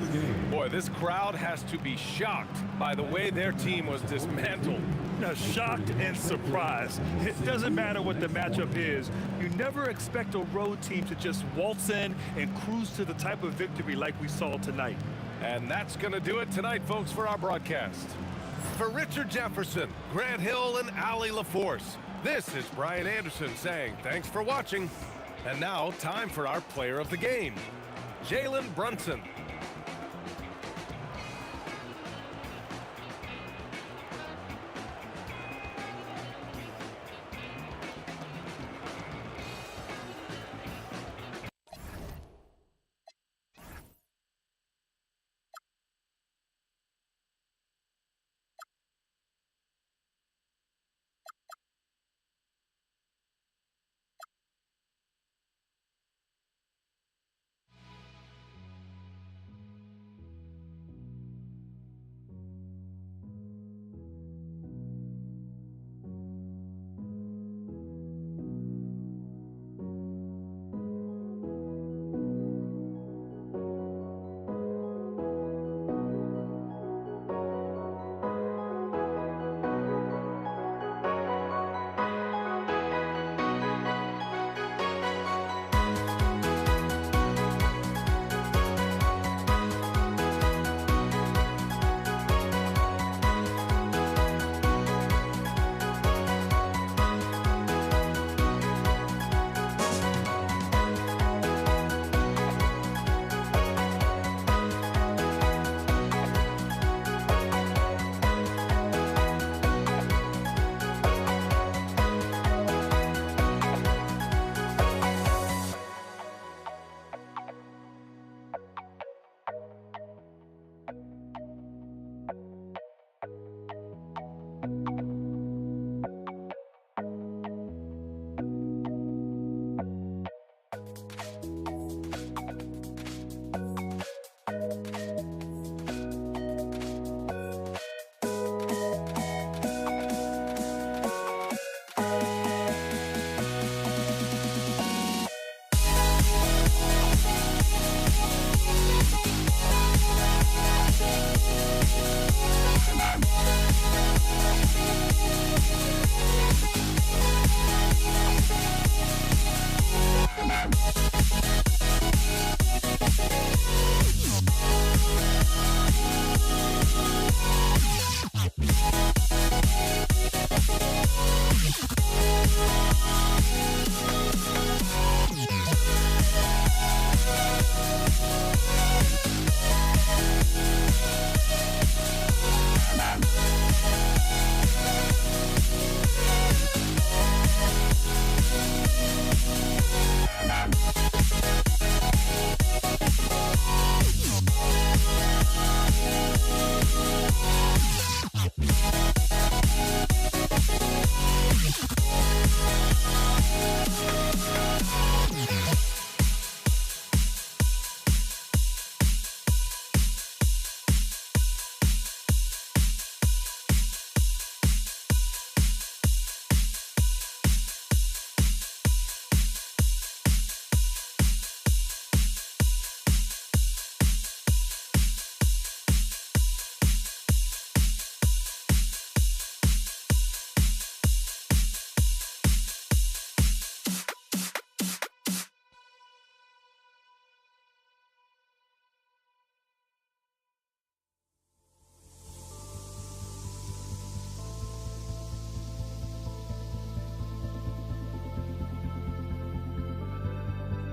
Boy, this crowd has to be shocked by the way their team was dismantled. Now, shocked and surprised. It doesn't matter what the matchup is. You never expect a road team to just waltz in and cruise to the type of victory like we saw tonight. And that's going to do it tonight, folks, for our broadcast. For Richard Jefferson, Grant Hill, and Allie LaForce, this is Brian Anderson saying thanks for watching. And now, time for our player of the game, Jalen Brunson.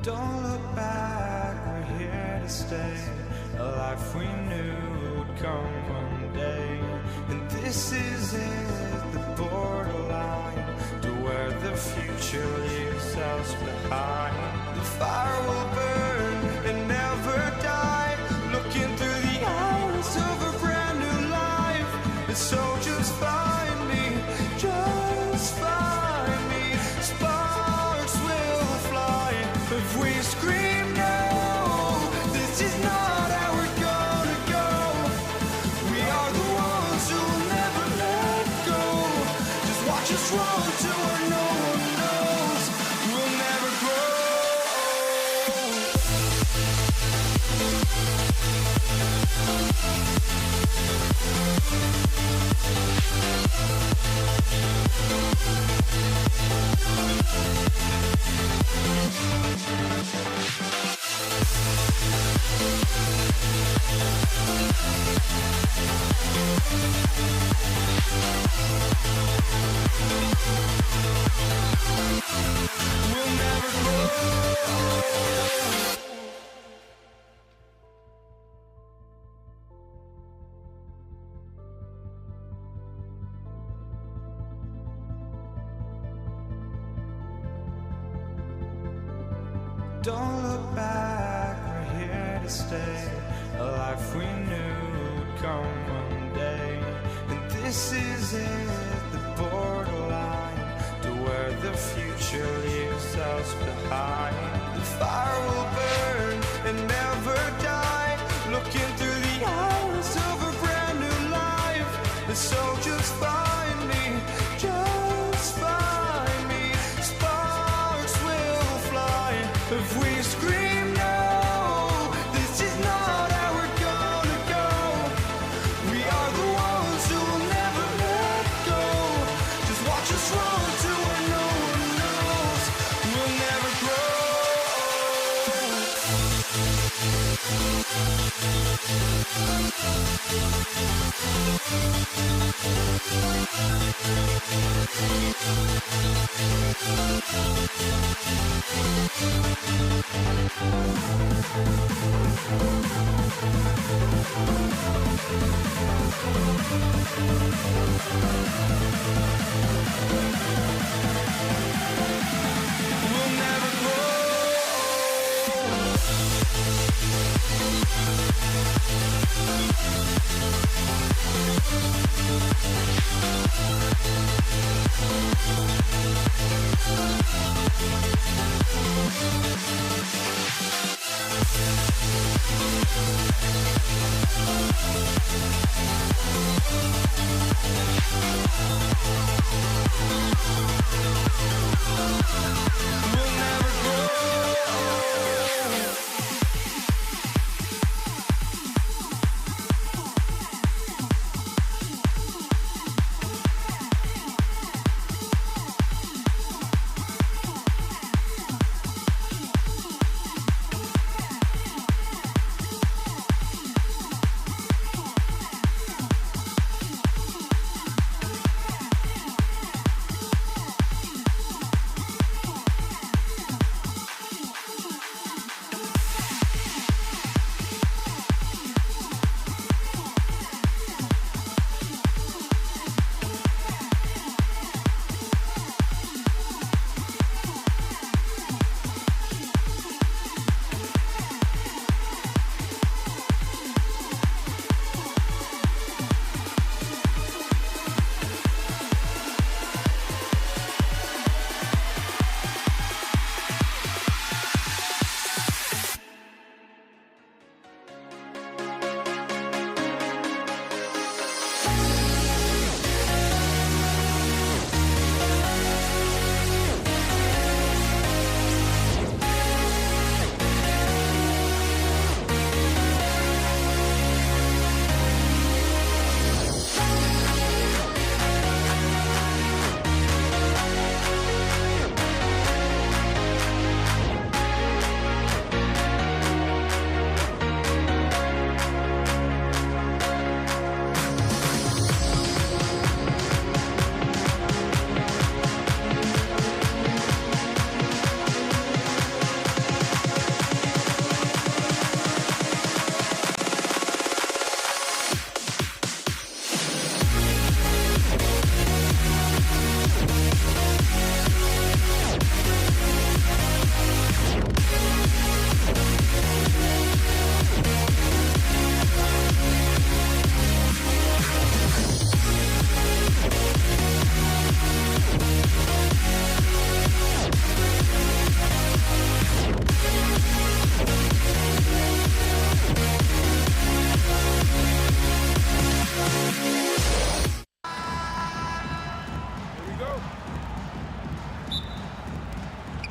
Don't look back, we're here to stay. A life we knew would come one day. And this is it, the borderline to where the future leaves us behind. The fire will burn and never die, looking through the eyes of a brand new life. And so just find me, just find me. Sparks will fly if we scream no. This is not how we're gonna go. We are the ones who will never let go. Just watch us run to where no one knows. We'll never grow. We'll never grow. Don't look back, we're here to stay. A life we knew would come one day. And this is it, the borderline to where the future leaves us behind. The fire will burn and never die, looking through the eyes of a brand new life. And so just find me, just find me. Sparks will fly if we scream no. This is not how we're gonna go. We are the ones who will never let go. Just watch us run to where no one knows. We'll never grow. We'll never grow. We'll never grow.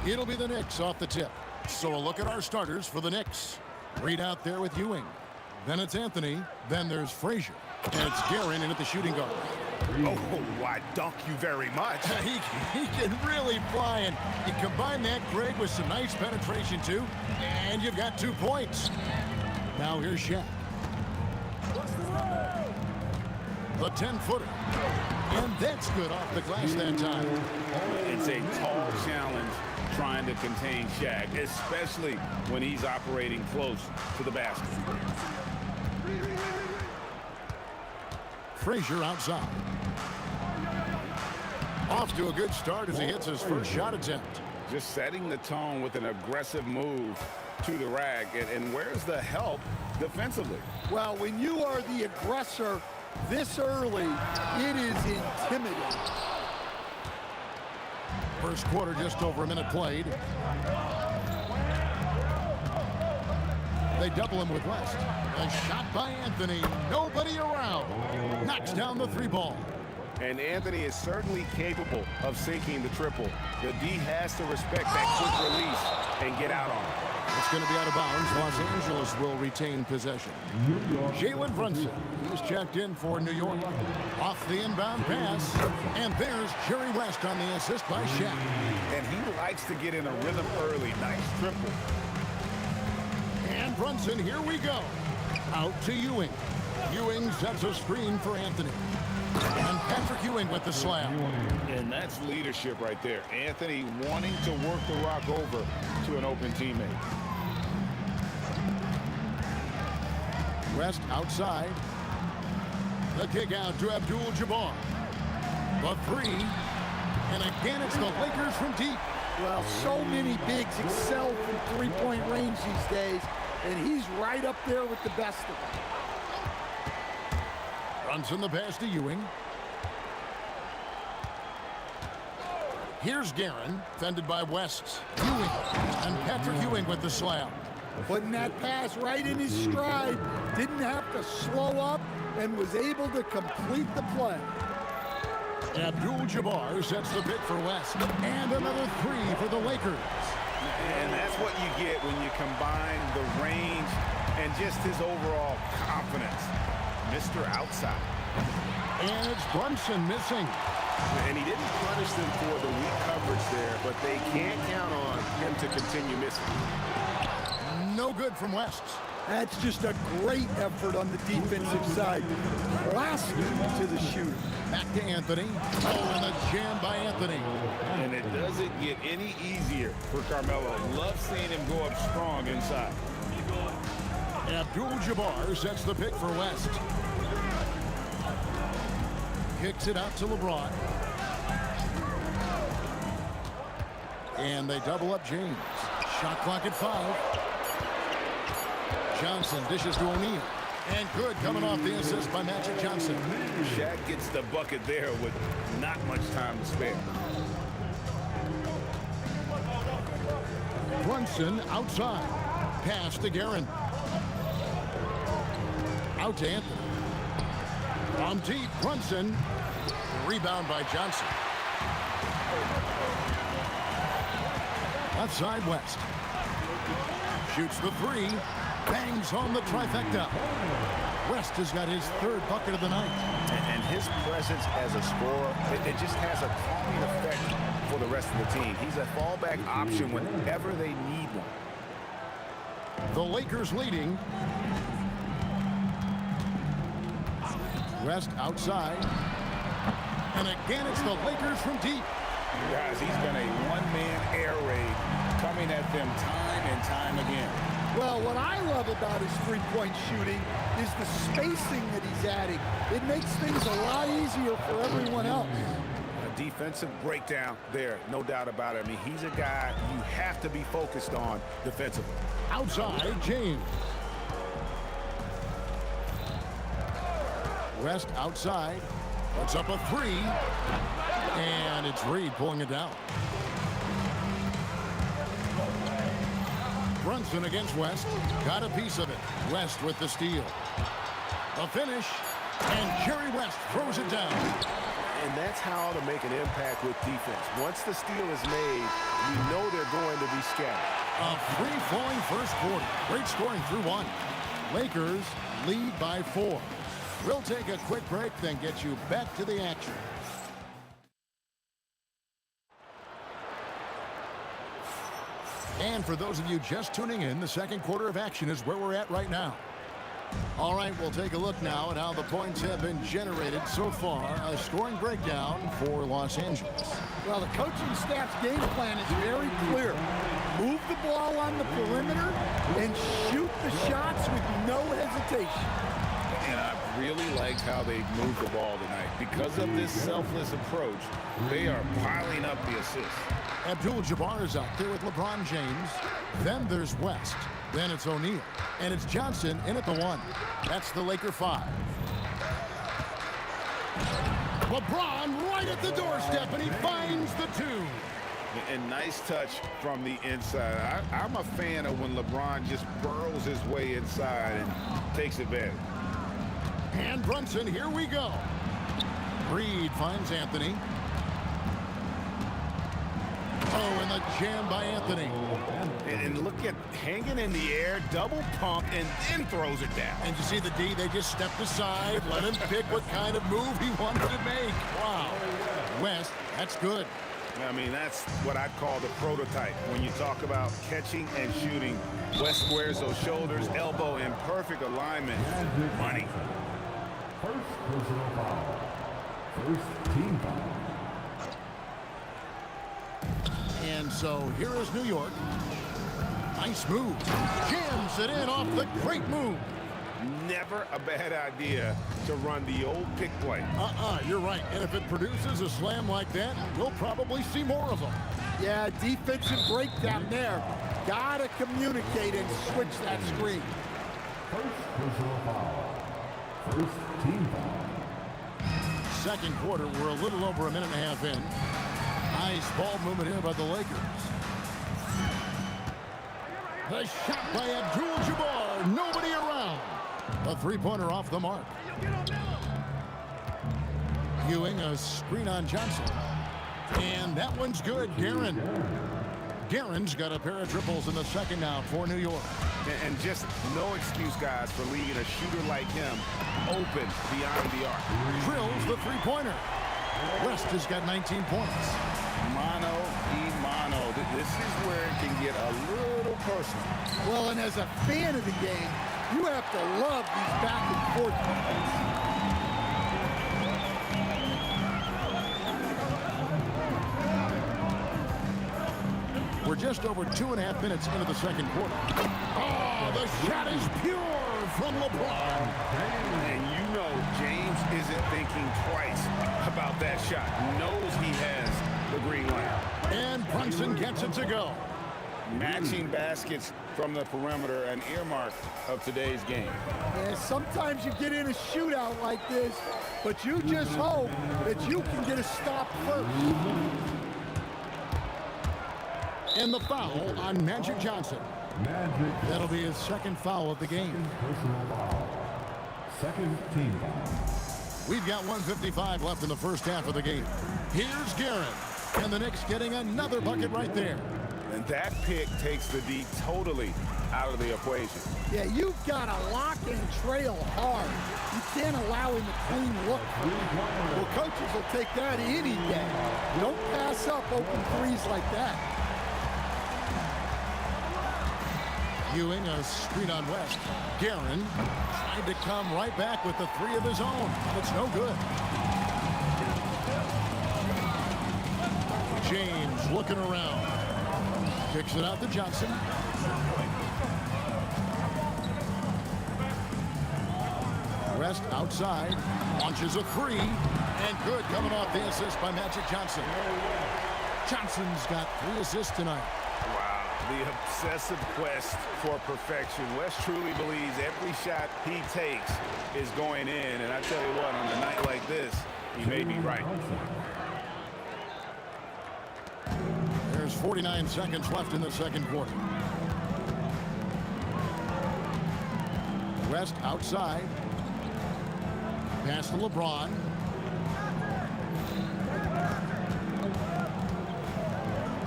It'll be the Knicks off the tip. So a look at our starters for the Knicks. Reed out there with Ewing. Then it's Anthony. Then there's Frazier. And it's Guerin in at the shooting guard. Oh, why, dunk you very much. he can really fly, and you combine that, Greg, with some nice penetration, too, and you've got 2 points. Now here's Shaq. The 10-footer. And that's good off the glass that time. It's a tall challenge trying to contain Shaq, especially when he's operating close to the basket. Frazier outside. Off to a good start as he hits his first shot attempt. Just setting the tone with an aggressive move to the rack. And where's the help defensively? Well, when you are the aggressor this early, it is intimidating. First quarter, just over a minute played. They double him with West. A shot by Anthony. Nobody around. Knocks down the 3-ball. And Anthony is certainly capable of sinking the triple. The D has to respect that quick release and get out on it. It's going to be out of bounds. Los Angeles will retain possession. Jalen Brunson, who's checked in for New York. Off the inbound pass. And there's Jerry West on the assist by Shaq. And he likes to get in a rhythm early. Nice triple. And Brunson, here we go. Out to Ewing. Ewing sets a screen for Anthony. And Patrick Ewing with the slam. And that's leadership right there. Anthony wanting to work the rock over to an open teammate. West outside. The kick out to Abdul-Jabbar. The 3. And again, it's the Lakers from deep. Well, so many bigs excel from three-point range these days, and he's right up there with the best of them. Brunson the pass to Ewing. Here's Guerin, fended by West. Ewing, and Patrick Ewing with the slam. Putting that pass right in his stride, didn't have to slow up, and was able to complete the play. Abdul-Jabbar sets the pick for West. And another 3 for the Lakers. And that's what you get when you combine the range and just his overall confidence. Mr. Outside. And it's Brunson missing. And he didn't punish them for the weak coverage there, but they can't count on him to continue missing. No good from West. That's just a great effort on the defensive side. Blasting to the shooter. Back to Anthony. Oh, and a jam by Anthony. And it doesn't get any easier for Carmelo. Love seeing him go up strong inside. Abdul-Jabbar sets the pick for West. Kicks it out to LeBron. And they double up James. Shot clock at 5. Johnson dishes to O'Neal. And good coming off the assist by Magic Johnson. Shaq gets the bucket there with not much time to spare. Brunson outside. Pass to Guerin. Out to Anthony. From deep, Brunson. Rebound by Johnson. Left side, West. Shoots the 3. Bangs home the trifecta. West has got his 3rd bucket of the night. And his presence as a scorer, it just has a calming effect for the rest of the team. He's a fallback option whenever they need one. The Lakers leading. West outside. And again, it's the Lakers from deep. Guys, he's been a one-man air raid coming at them time and time again. Well, what I love about his three-point shooting is the spacing that he's adding. It makes things a lot easier for everyone else. A defensive breakdown there, no doubt about it. I mean, he's a guy you have to be focused on defensively. Outside, James. West outside. Puts up a 3. And it's Reed pulling it down. Brunson against West. Got a piece of it. West with the steal. A finish. And Jerry West throws it down. And that's how to make an impact with defense. Once the steal is made, you know they're going to be scattered. A free-flowing first quarter. Great scoring through one. Lakers lead by 4. We'll take a quick break, then get you back to the action. And for those of you just tuning in, the second quarter of action is where we're at right now. All right, we'll take a look now at how the points have been generated so far. A scoring breakdown for Los Angeles. Well, the coaching staff's game plan is very clear. Move the ball on the perimeter and shoot the shots with no hesitation. And I really liked how they moved the ball tonight. Because of this selfless approach, they are piling up the assists. Abdul-Jabbar is out there with LeBron James. Then there's West. Then it's O'Neal. And it's Johnson in at the 1. That's the Laker 5. LeBron right at the doorstep, and he finds the 2. And nice touch from the inside. I'm a fan of when LeBron just burrows his way inside and takes advantage. And Brunson, here we go. Reed finds Anthony. Oh, and the jam by Anthony. And look at hanging in the air, double pump, and then throws it down. And you see the D, they just stepped aside, let him pick what kind of move he wanted to make. Wow. West, that's good. I mean, that's what I'd call the prototype. When you talk about catching and shooting, West squares those shoulders, elbow in perfect alignment. Money. First personal foul. First team foul. And so here is New York. Nice move. Jams it in off the great move. Never a bad idea to run the old pick play. You're right. And if it produces a slam like that, we'll probably see more of them. Yeah, defensive breakdown there. Gotta communicate and switch that screen. First personal foul. First team foul. Second quarter, we're a little over a minute and a half in. Nice ball movement here by the Lakers. The shot by Abdul-Jabbar. Nobody around. A three-pointer off the mark. Ewing, a screen on Johnson. And that one's good. Guerin's got a pair of triples in the second now for New York. And just no excuse, guys, for leaving a shooter like him open beyond the arc. Drills the three-pointer. West has got 19 points. Mano y mano. This is where it can get a little personal. Well, and as a fan of the game, you have to love these back and forth moments. We're just over 2.5 minutes into the second quarter. Oh, the shot is pure from LeBron. And you know James isn't thinking twice about that shot. Knows he has the green light. And Brunson gets it to go. Matching baskets from the perimeter, an earmark of today's game. Yeah, sometimes you get in a shootout like this, but you just hope that you can get a stop first. And the foul on Magic Johnson. That'll be his second foul of the game. Personal foul. Second team foul. We've got 1:55 left in the first half of the game. Here's Guerin. And the Knicks getting another bucket right there. And that pick takes the D totally out of the equation. Yeah, you've got to lock and trail hard. You can't allow him a clean look. Well, coaches will take that any day. Don't pass up open threes like that. Ewing, a screen on West. Guerin tried to come right back with the three of his own, but it's no good. James looking around. Kicks it out to Johnson. West outside. Launches a three. And good coming off the assist by Magic Johnson. Johnson's got 3 assists tonight. Wow, the obsessive quest for perfection. West truly believes every shot he takes is going in. And I tell you what, on a night like this, he may be right. There's 49 seconds left in the second quarter. West outside. Pass to LeBron.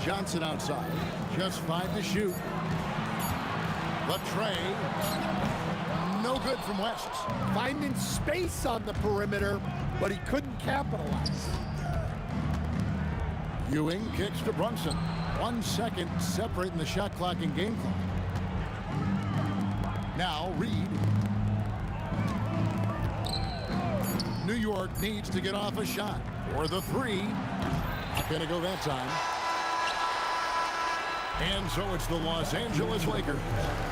Johnson outside. Just 5 to shoot. The tray. No good from West. Finding space on the perimeter, but he couldn't capitalize. Ewing kicks to Brunson. 1 second separating the shot clock and game clock. Now Reed. New York needs to get off a shot. Or the 3. Not going to go that time. And so it's the Los Angeles Lakers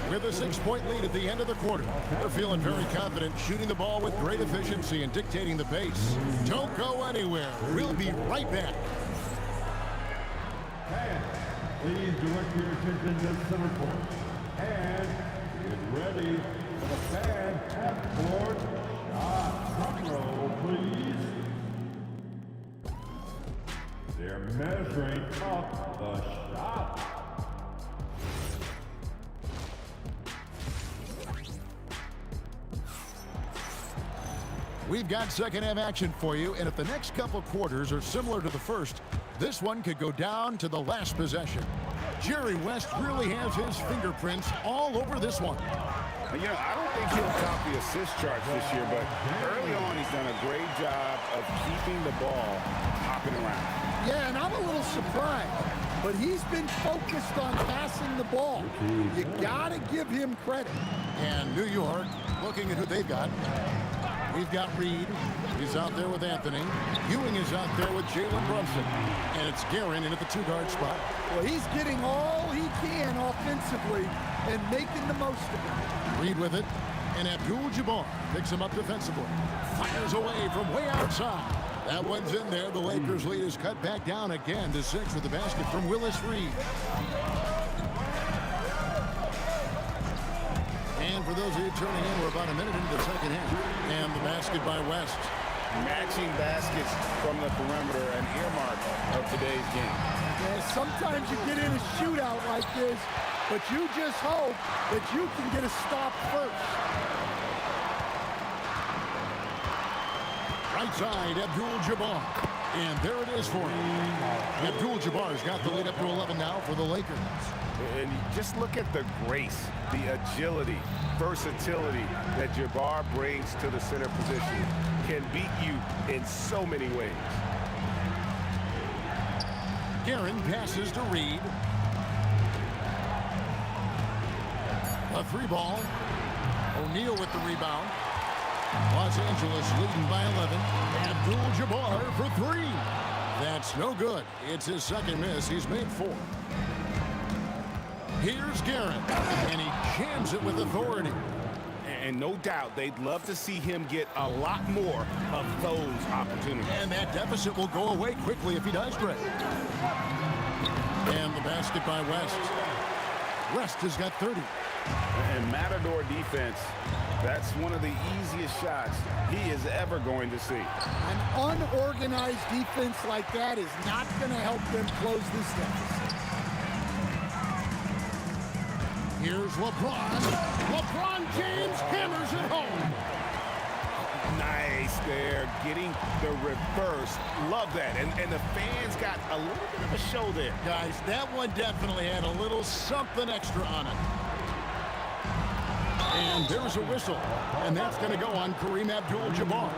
with a 6-point lead at the end of the quarter. They're feeling very confident, shooting the ball with great efficiency and dictating the pace. Don't go anywhere. We'll be right back. Please direct your attention to center court. And get ready for the fan half-court shot. Front row, please. They're measuring up the shot. We've got second half action for you, and if the next couple quarters are similar to the first, this one could go down to the last possession. Jerry West really has his fingerprints all over this one. You know, I don't think he'll top the assist charts this year, but early on he's done a great job of keeping the ball hopping around. Yeah, and I'm a little surprised, but he's been focused on passing the ball. You gotta give him credit. And New York, looking at who they've got. We've got Reed. He's out there with Anthony. Ewing is out there with Jalen Brunson. And it's Guerin in at the 2-guard spot. Well, he's getting all he can offensively and making the most of it. Reed with it. And Abdul-Jabbar picks him up defensively. Fires away from way outside. That one's in there. The Lakers lead is cut back down again to 6 with the basket from Willis Reed. And for those of you turning in, we're about a minute into the second half. And the basket by West. Matching baskets from the perimeter, an earmark of today's game. Yeah, sometimes you get in a shootout like this, but you just hope that you can get a stop first. Right side, Abdul-Jabbar. And there it is for him. Abdul-Jabbar's got the lead up to 11 now for the Lakers. And just look at the grace, the agility, versatility that Jabbar brings to the center position. Can beat you in so many ways. Guerin passes to Reed. A 3-ball. O'Neal with the rebound. Los Angeles leading by 11. Abdul-Jabbar for 3. That's no good. It's his second miss. He's made 4. Here's Guerin, and he jams it with authority. And no doubt they'd love to see him get a lot more of those opportunities. And that deficit will go away quickly if he does, Greg. And the basket by West. West has got 30. And Matador defense, that's one of the easiest shots he is ever going to see. An unorganized defense like that is not going to help them close this deficit. Here's LeBron. LeBron James hammers it home. Nice there, getting the reverse. Love that. And the fans got a little bit of a show there. Guys, that one definitely had a little something extra on it. And there's a whistle. And that's going to go on Kareem Abdul-Jabbar.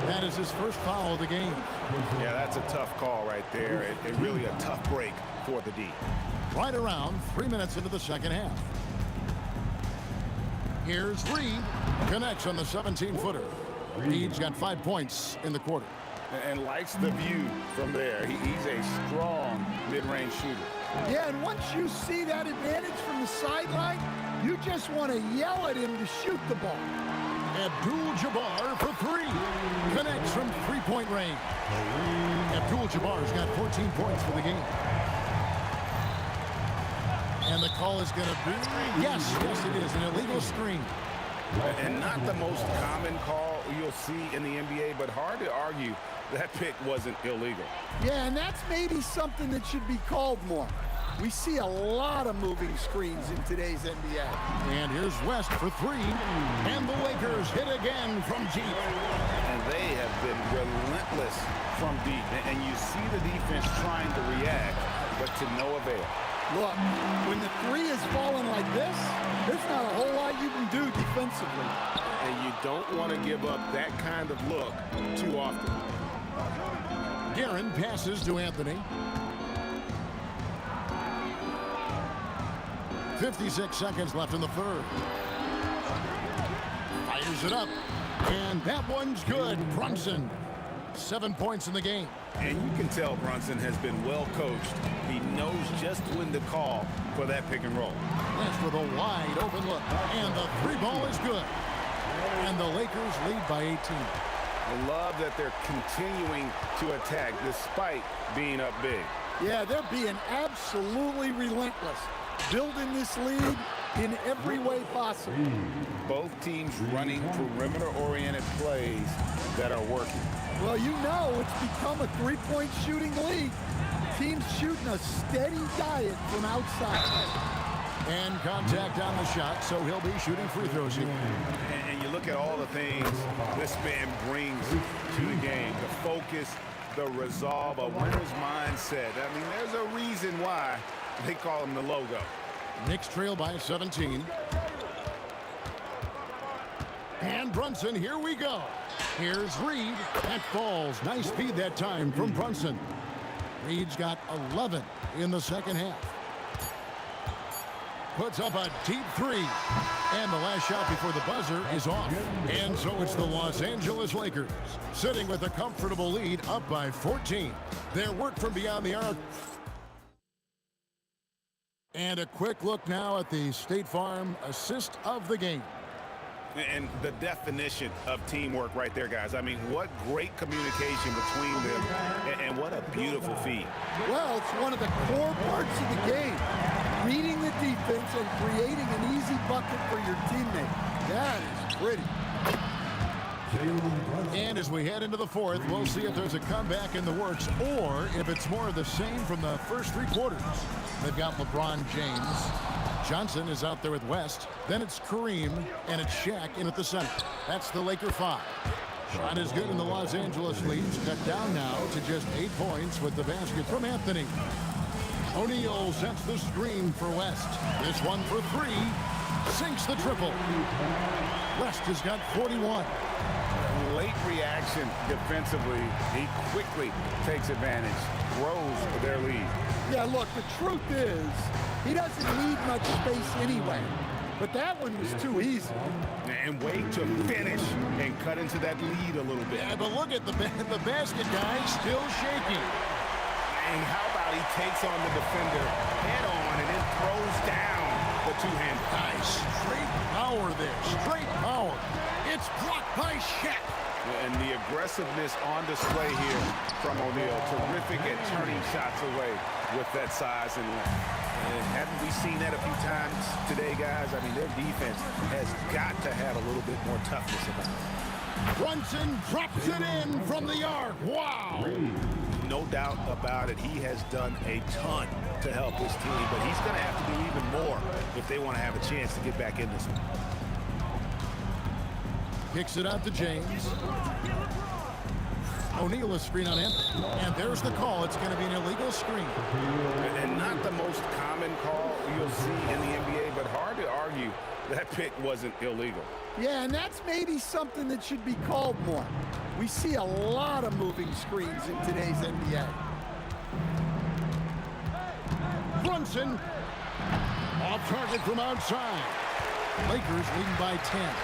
That is his first foul of the game. Yeah, that's a tough call right there. And really a tough break for the D. Right around 3 minutes into the second half. Here's Reed. Connects on the 17-footer. Reed's got 5 points in the quarter. And likes the view from there. He's a strong mid-range shooter. Yeah, and once you see that advantage from the sideline, you just want to yell at him to shoot the ball. Abdul-Jabbar for 3. Connects from 3-point range. Abdul-Jabbar's got 14 points for the game. And the call is going to be, yes, it is, an illegal screen. And not the most common call you'll see in the NBA, but hard to argue that pick wasn't illegal. Yeah, and that's maybe something that should be called more. We see a lot of moving screens in today's NBA. And here's West for 3. And the Lakers hit again from deep. And they have been relentless from deep. And you see the defense trying to react, but to no avail. Look, when the three is falling like this, there's not a whole lot you can do defensively. And you don't want to give up that kind of look too often. Guerin passes to Anthony. 56 seconds left in the third. Fires it up. And that one's good. Brunson, 7 points in the game. And you can tell Brunson has been well coached. He knows just when to call for that pick and roll. That's with a wide open look. And the three ball is good. And the Lakers lead by 18. I love that they're continuing to attack despite being up big. Yeah, they're being absolutely relentless, building this lead in every way possible. Both teams running perimeter-oriented plays that are working. Well, you know it's become a three-point shooting league. Teams shooting a steady diet from outside. And contact on the shot, so he'll be shooting free throws here. And you look at all the things this man brings to the game. The focus, the resolve, a winner's mindset. I mean, there's a reason why they call him the logo. Knicks trail by 17. And Brunson, here we go. Here's Reed. That falls. Nice feed that time from Brunson. Reed's got 11 in the second half. Puts up a deep three. And the last shot before the buzzer is off. And so it's the Los Angeles Lakers sitting with a comfortable lead up by 14. Their work from beyond the arc. And a quick look now at the State Farm assist of the game. And the definition of teamwork right there, guys. I mean, what great communication between them, and what a beautiful feed. Well, it's one of the core parts of the game. Reading the defense and creating an easy bucket for your teammate. That is pretty. And as we head into the fourth, we'll see if there's a comeback in the works or if it's more of the same from the first three quarters. They've got LeBron James. Johnson is out there with West. Then it's Kareem, and it's Shaq in at the center. That's the Laker 5. Shot is good, and the Los Angeles lead's cut down now to just 8 points with the basket from Anthony. O'Neal sets the screen for West. This one for three. Sinks the triple. West has got 41. Late reaction defensively. He quickly takes advantage, grows their lead. Yeah, look, the truth is, he doesn't need much space anyway. But that one was too easy. And wait to finish and cut into that lead a little bit. Yeah, but look at the basket guy still shaking. And how about he takes on the defender head on and then throws down the two-hander. Nice. Straight power there. Straight power. It's blocked by Shaq. And the aggressiveness on display here from O'Neal. Terrific at turning shots away with that size and length. And haven't we seen that a few times today, guys? I mean, their defense has got to have a little bit more toughness about it. Brunson drops it in from the arc. Wow. No doubt about it. He has done a ton to help his team, but he's going to have to do even more if they want to have a chance to get back in this one. Kicks it out to James. O'Neal is screen on him. And there's the call. It's going to be an illegal screen. And not the most common call you'll see in the NBA, but hard to argue that pick wasn't illegal. Yeah, and that's maybe something that should be called more. We see a lot of moving screens in today's NBA. Brunson off target from outside. Lakers leading by 10.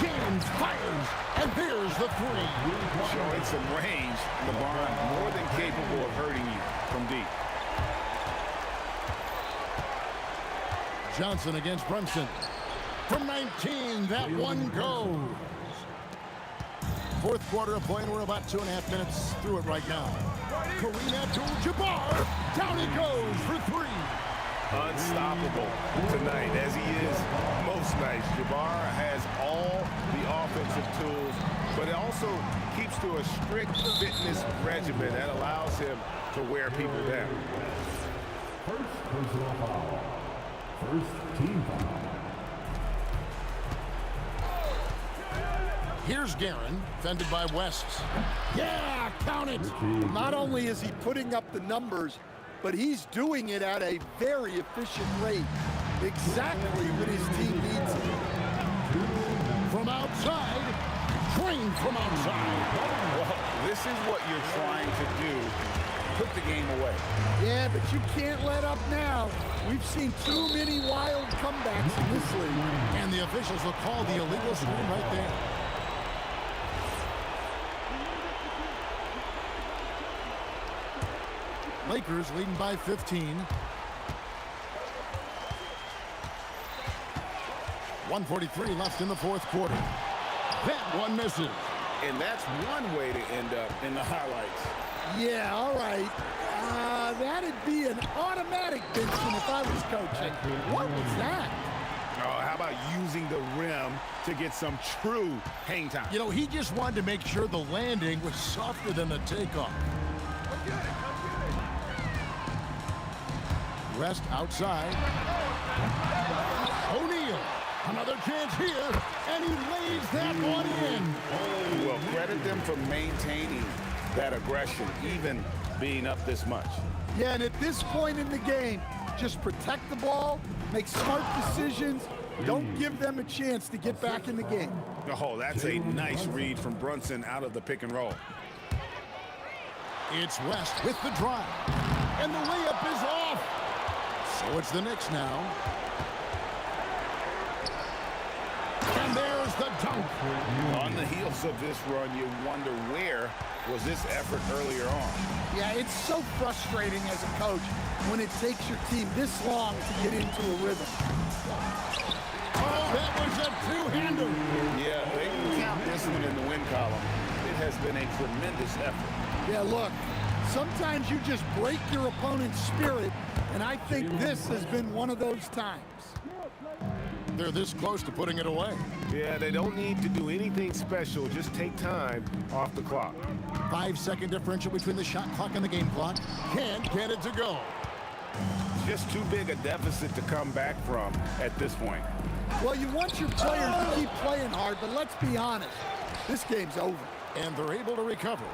James fires, and there's the three. Showing some range, LeBron more than capable of hurting you from deep. Johnson against Brunson. From 19, that one goes. Fourth quarter of play, and we're about 2.5 minutes through it right now. Kareem Abdul-Jabbar, down he goes for three. Unstoppable tonight, as he is most nights. Jabbar has all the offensive tools, but it also keeps to a strict fitness regimen that allows him to wear people down. First personal foul. First team foul. Here's Guerin, fended by West. Yeah, count it. Not only is he putting up the numbers, but he's doing it at a very efficient rate. Exactly when his team needs it. From outside, trained from outside. Well, this is what you're trying to do. Put the game away. Yeah, but you can't let up now. We've seen too many wild comebacks in this league. And the officials will call the illegal screen right there. Lakers leading by 15. 1:43 left in the fourth quarter. That one misses. And that's one way to end up in the highlights. Yeah, all right. That'd be an automatic benching if I was coaching. What was that? Oh, how about using the rim to get some true hang time? You know, he just wanted to make sure the landing was softer than the takeoff. Rest outside. O'Neal, another chance here, and he lays that one in. Well, credit them for maintaining that aggression, even being up this much. Yeah, and at this point in the game, just protect the ball, make smart decisions, don't give them a chance to get back in the game. Oh, that's a nice read from Brunson out of the pick and roll. It's West with the drive, and the layup is off. So it's the Knicks now. And there's the dunk. On the heels of this run, you wonder where was this effort earlier on. Yeah, it's so frustrating as a coach when it takes your team this long to get into a rhythm. Oh, that was a two-hander. Yeah, they can count this one in the win column. It has been a tremendous effort. Yeah, look, sometimes you just break your opponent's spirit, and I think this has been one of those times. They're this close to putting it away. Yeah, they don't need to do anything special. Just take time off the clock. 5-second differential between the shot clock and the game clock. Can't get it to go. Just too big a deficit to come back from at this point. Well, you want your players to keep playing hard, but let's be honest, this game's over. And they're able to recover.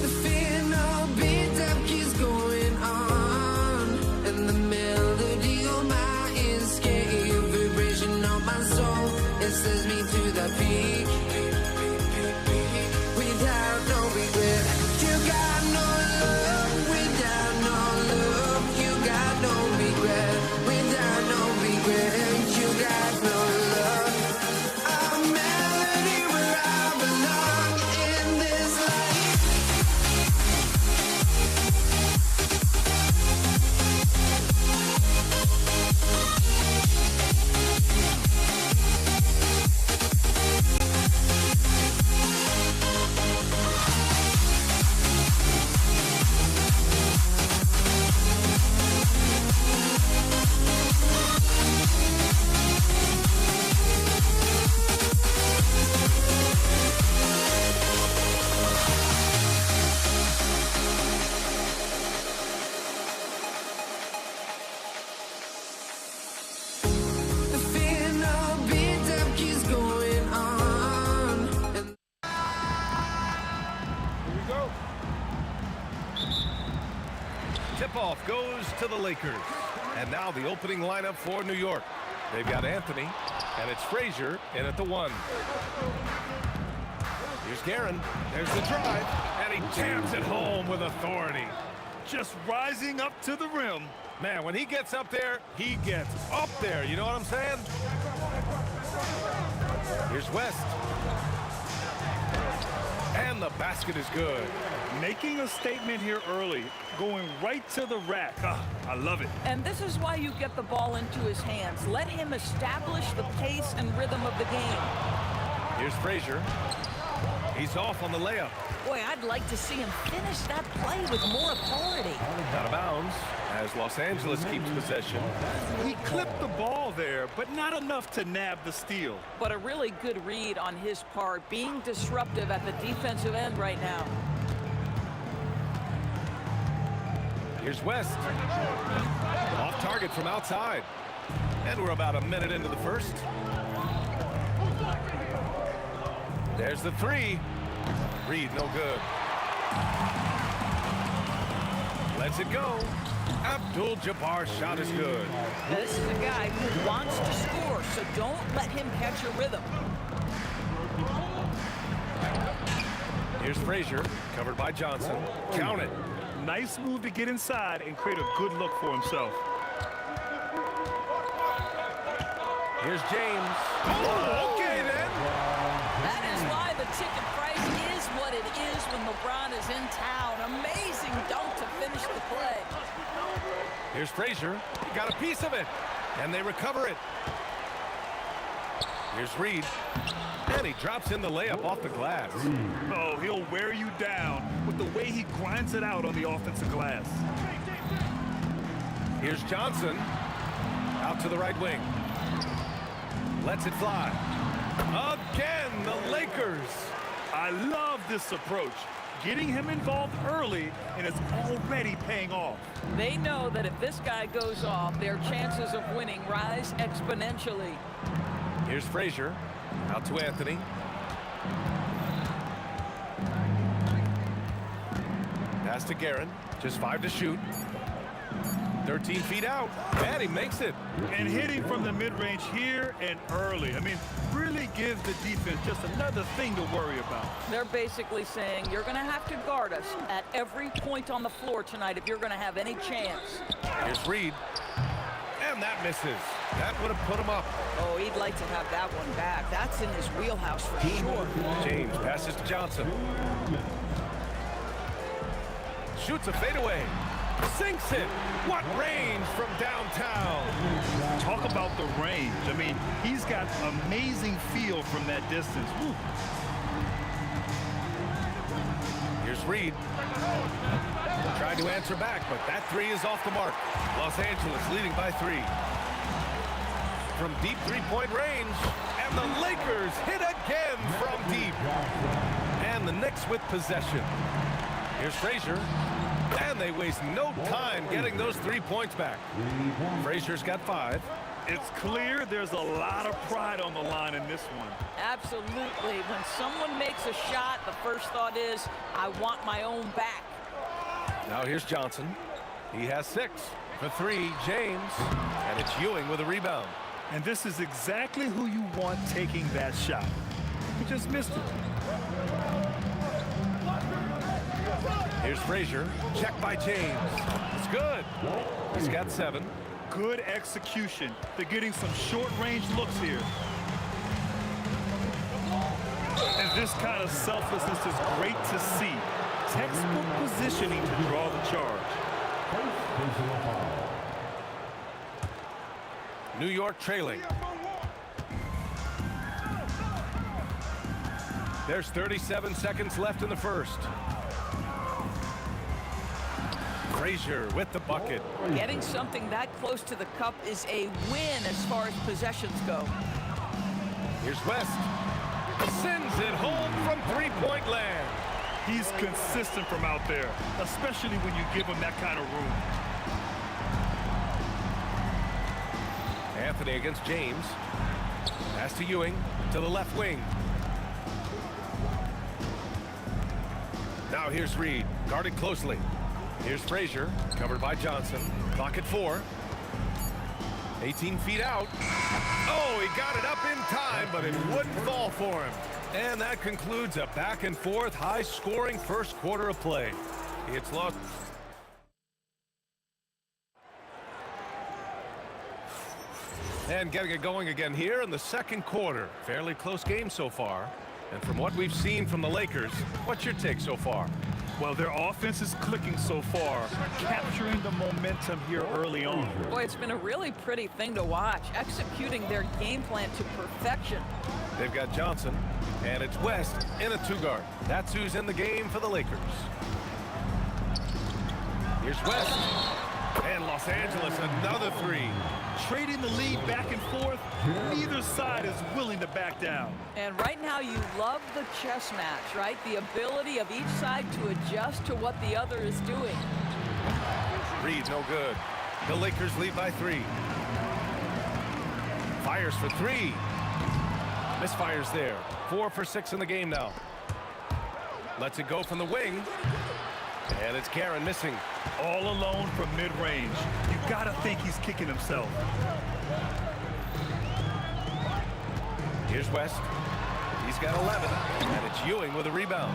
The fear no beat up keeps going on, and the melody on my ears carry a vibration on my soul. It sends me to the peak without no regret. You got no love without no love. You got no regret without no regret. You got no love. A melody where I belong in this life. The fear no beat up keeps going on. And Here we go. Tip-off goes to the Lakers. And now the opening lineup for New York. They've got Anthony, and it's Frazier in at the 1. Here's Guerin. There's the drive, and he jams it home with authority. Just rising up to the rim. Man, when he gets up there, he gets up there. You know what I'm saying? Here's West. And the basket is good. Making a statement here early, going right to the rack. I love it. And this is why you get the ball into his hands. Let him establish the pace and rhythm of the game. Here's Frazier. He's off on the layup. Boy, I'd like to see him finish that play with more authority. Out of bounds as Los Angeles keeps possession. He clipped the ball there, but not enough to nab the steal. But a really good read on his part, being disruptive at the defensive end right now. Here's West. Off target from outside. And we're about a minute into the first. There's the 3. Reed, no good. Lets it go. Abdul-Jabbar's shot is good. This is a guy who wants to score, so don't let him catch your rhythm. Here's Frazier, covered by Johnson. Count it. Nice move to get inside and create a good look for himself. Here's James. Oh, okay then. That is why the ticket price is what it is when LeBron is in town. Amazing dunk to finish the play. Here's Frazier. He got a piece of it, and they recover it. Here's Reed, and he drops in the layup off the glass. Oh, he'll wear you down with the way he grinds it out on the offensive glass. Here's Johnson, out to the right wing. Lets it fly. Again, the Lakers. I love this approach. Getting him involved early, and it's already paying off. They know that if this guy goes off, their chances of winning rise exponentially. Here's Frazier, out to Anthony. Pass to Guerin, just 5 to shoot. 13 feet out, and he makes it. And hitting from the mid-range here and early. I mean, really gives the defense just another thing to worry about. They're basically saying you're going to have to guard us at every point on the floor tonight if you're going to have any chance. Here's Reed, and that misses. That would have put him up. Oh, he'd like to have that one back. That's in his wheelhouse for sure. James passes to Johnson. Shoots a fadeaway. Sinks it. What range from downtown. Talk about the range. I mean, he's got amazing feel from that distance. Woo. Here's Reed. Tried to answer back, but that three is off the mark. Los Angeles leading by 3. From deep three-point range, and the Lakers hit again from deep. And the Knicks with possession. Here's Frazier, and they waste no time getting those 3 points back. Frazier's got 5. It's clear there's a lot of pride on the line in this one. Absolutely. When someone makes a shot, the first thought is, I want my own back. Now here's Johnson. He has 6. For 3, James, and it's Ewing with a rebound. And this is exactly who you want taking that shot. He just missed it. Here's Frazier. Checked by James. It's good. He's got 7. Good execution. They're getting some short-range looks here. And this kind of selflessness is great to see. Textbook positioning to draw the charge. New York trailing. There's 37 seconds left in the first. Frazier with the bucket. Getting something that close to the cup is a win as far as possessions go. Here's West. Sends it home from three-point land. He's consistent from out there, especially when you give him that kind of room. Anthony against James. Pass to Ewing to the left wing. Now here's Reed, guarded closely. Here's Frazier, covered by Johnson. Clock at 4. 18 feet out. Oh, he got it up in time, but it wouldn't fall for him. And that concludes a back-and-forth, high-scoring first quarter of play. It's lost. And getting it going again here in the second quarter. Fairly close game so far. And from what we've seen from the Lakers, what's your take so far? Well, their offense is clicking so far, capturing the momentum here early on. Boy, it's been a really pretty thing to watch, executing their game plan to perfection. They've got Johnson, and it's West in a 2-guard. That's who's in the game for the Lakers. Here's West, and Los Angeles another 3. Trading the lead back and forth, neither side is willing to back down. And right now you love the chess match, right? The ability of each side to adjust to what the other is doing. Reed, no good. The Lakers lead by 3. Fires for 3. Misfires there. 4 for 6 in the game now. Lets it go from the wing. And it's Guerin missing. All alone from mid-range. You gotta think he's kicking himself. Here's West. He's got 11. And it's Ewing with a rebound.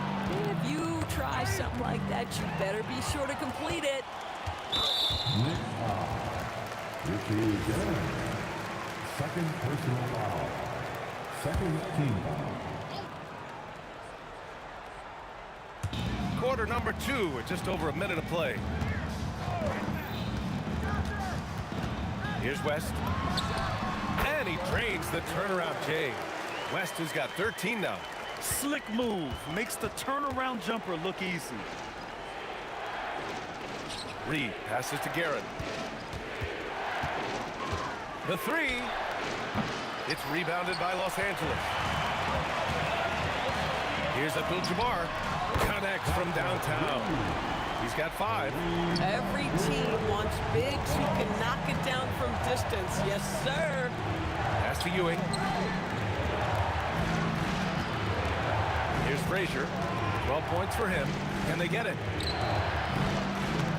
If you try something like that, you better be sure to complete it. Second personal foul. Second team foul. quarter number 2 with just over a minute of play. Here's West. And he drains the turnaround J. West has got 13 now. Slick move. Makes the turnaround jumper look easy. Reed passes to Garrett. The 3. It's rebounded by Los Angeles. Here's Abdul-Jabbar. Connects from downtown. He's got 5. Every team wants bigs who can knock it down from distance. Yes, sir. Pass to Ewing. Here's Frazier. 12 points for him. Can they get it?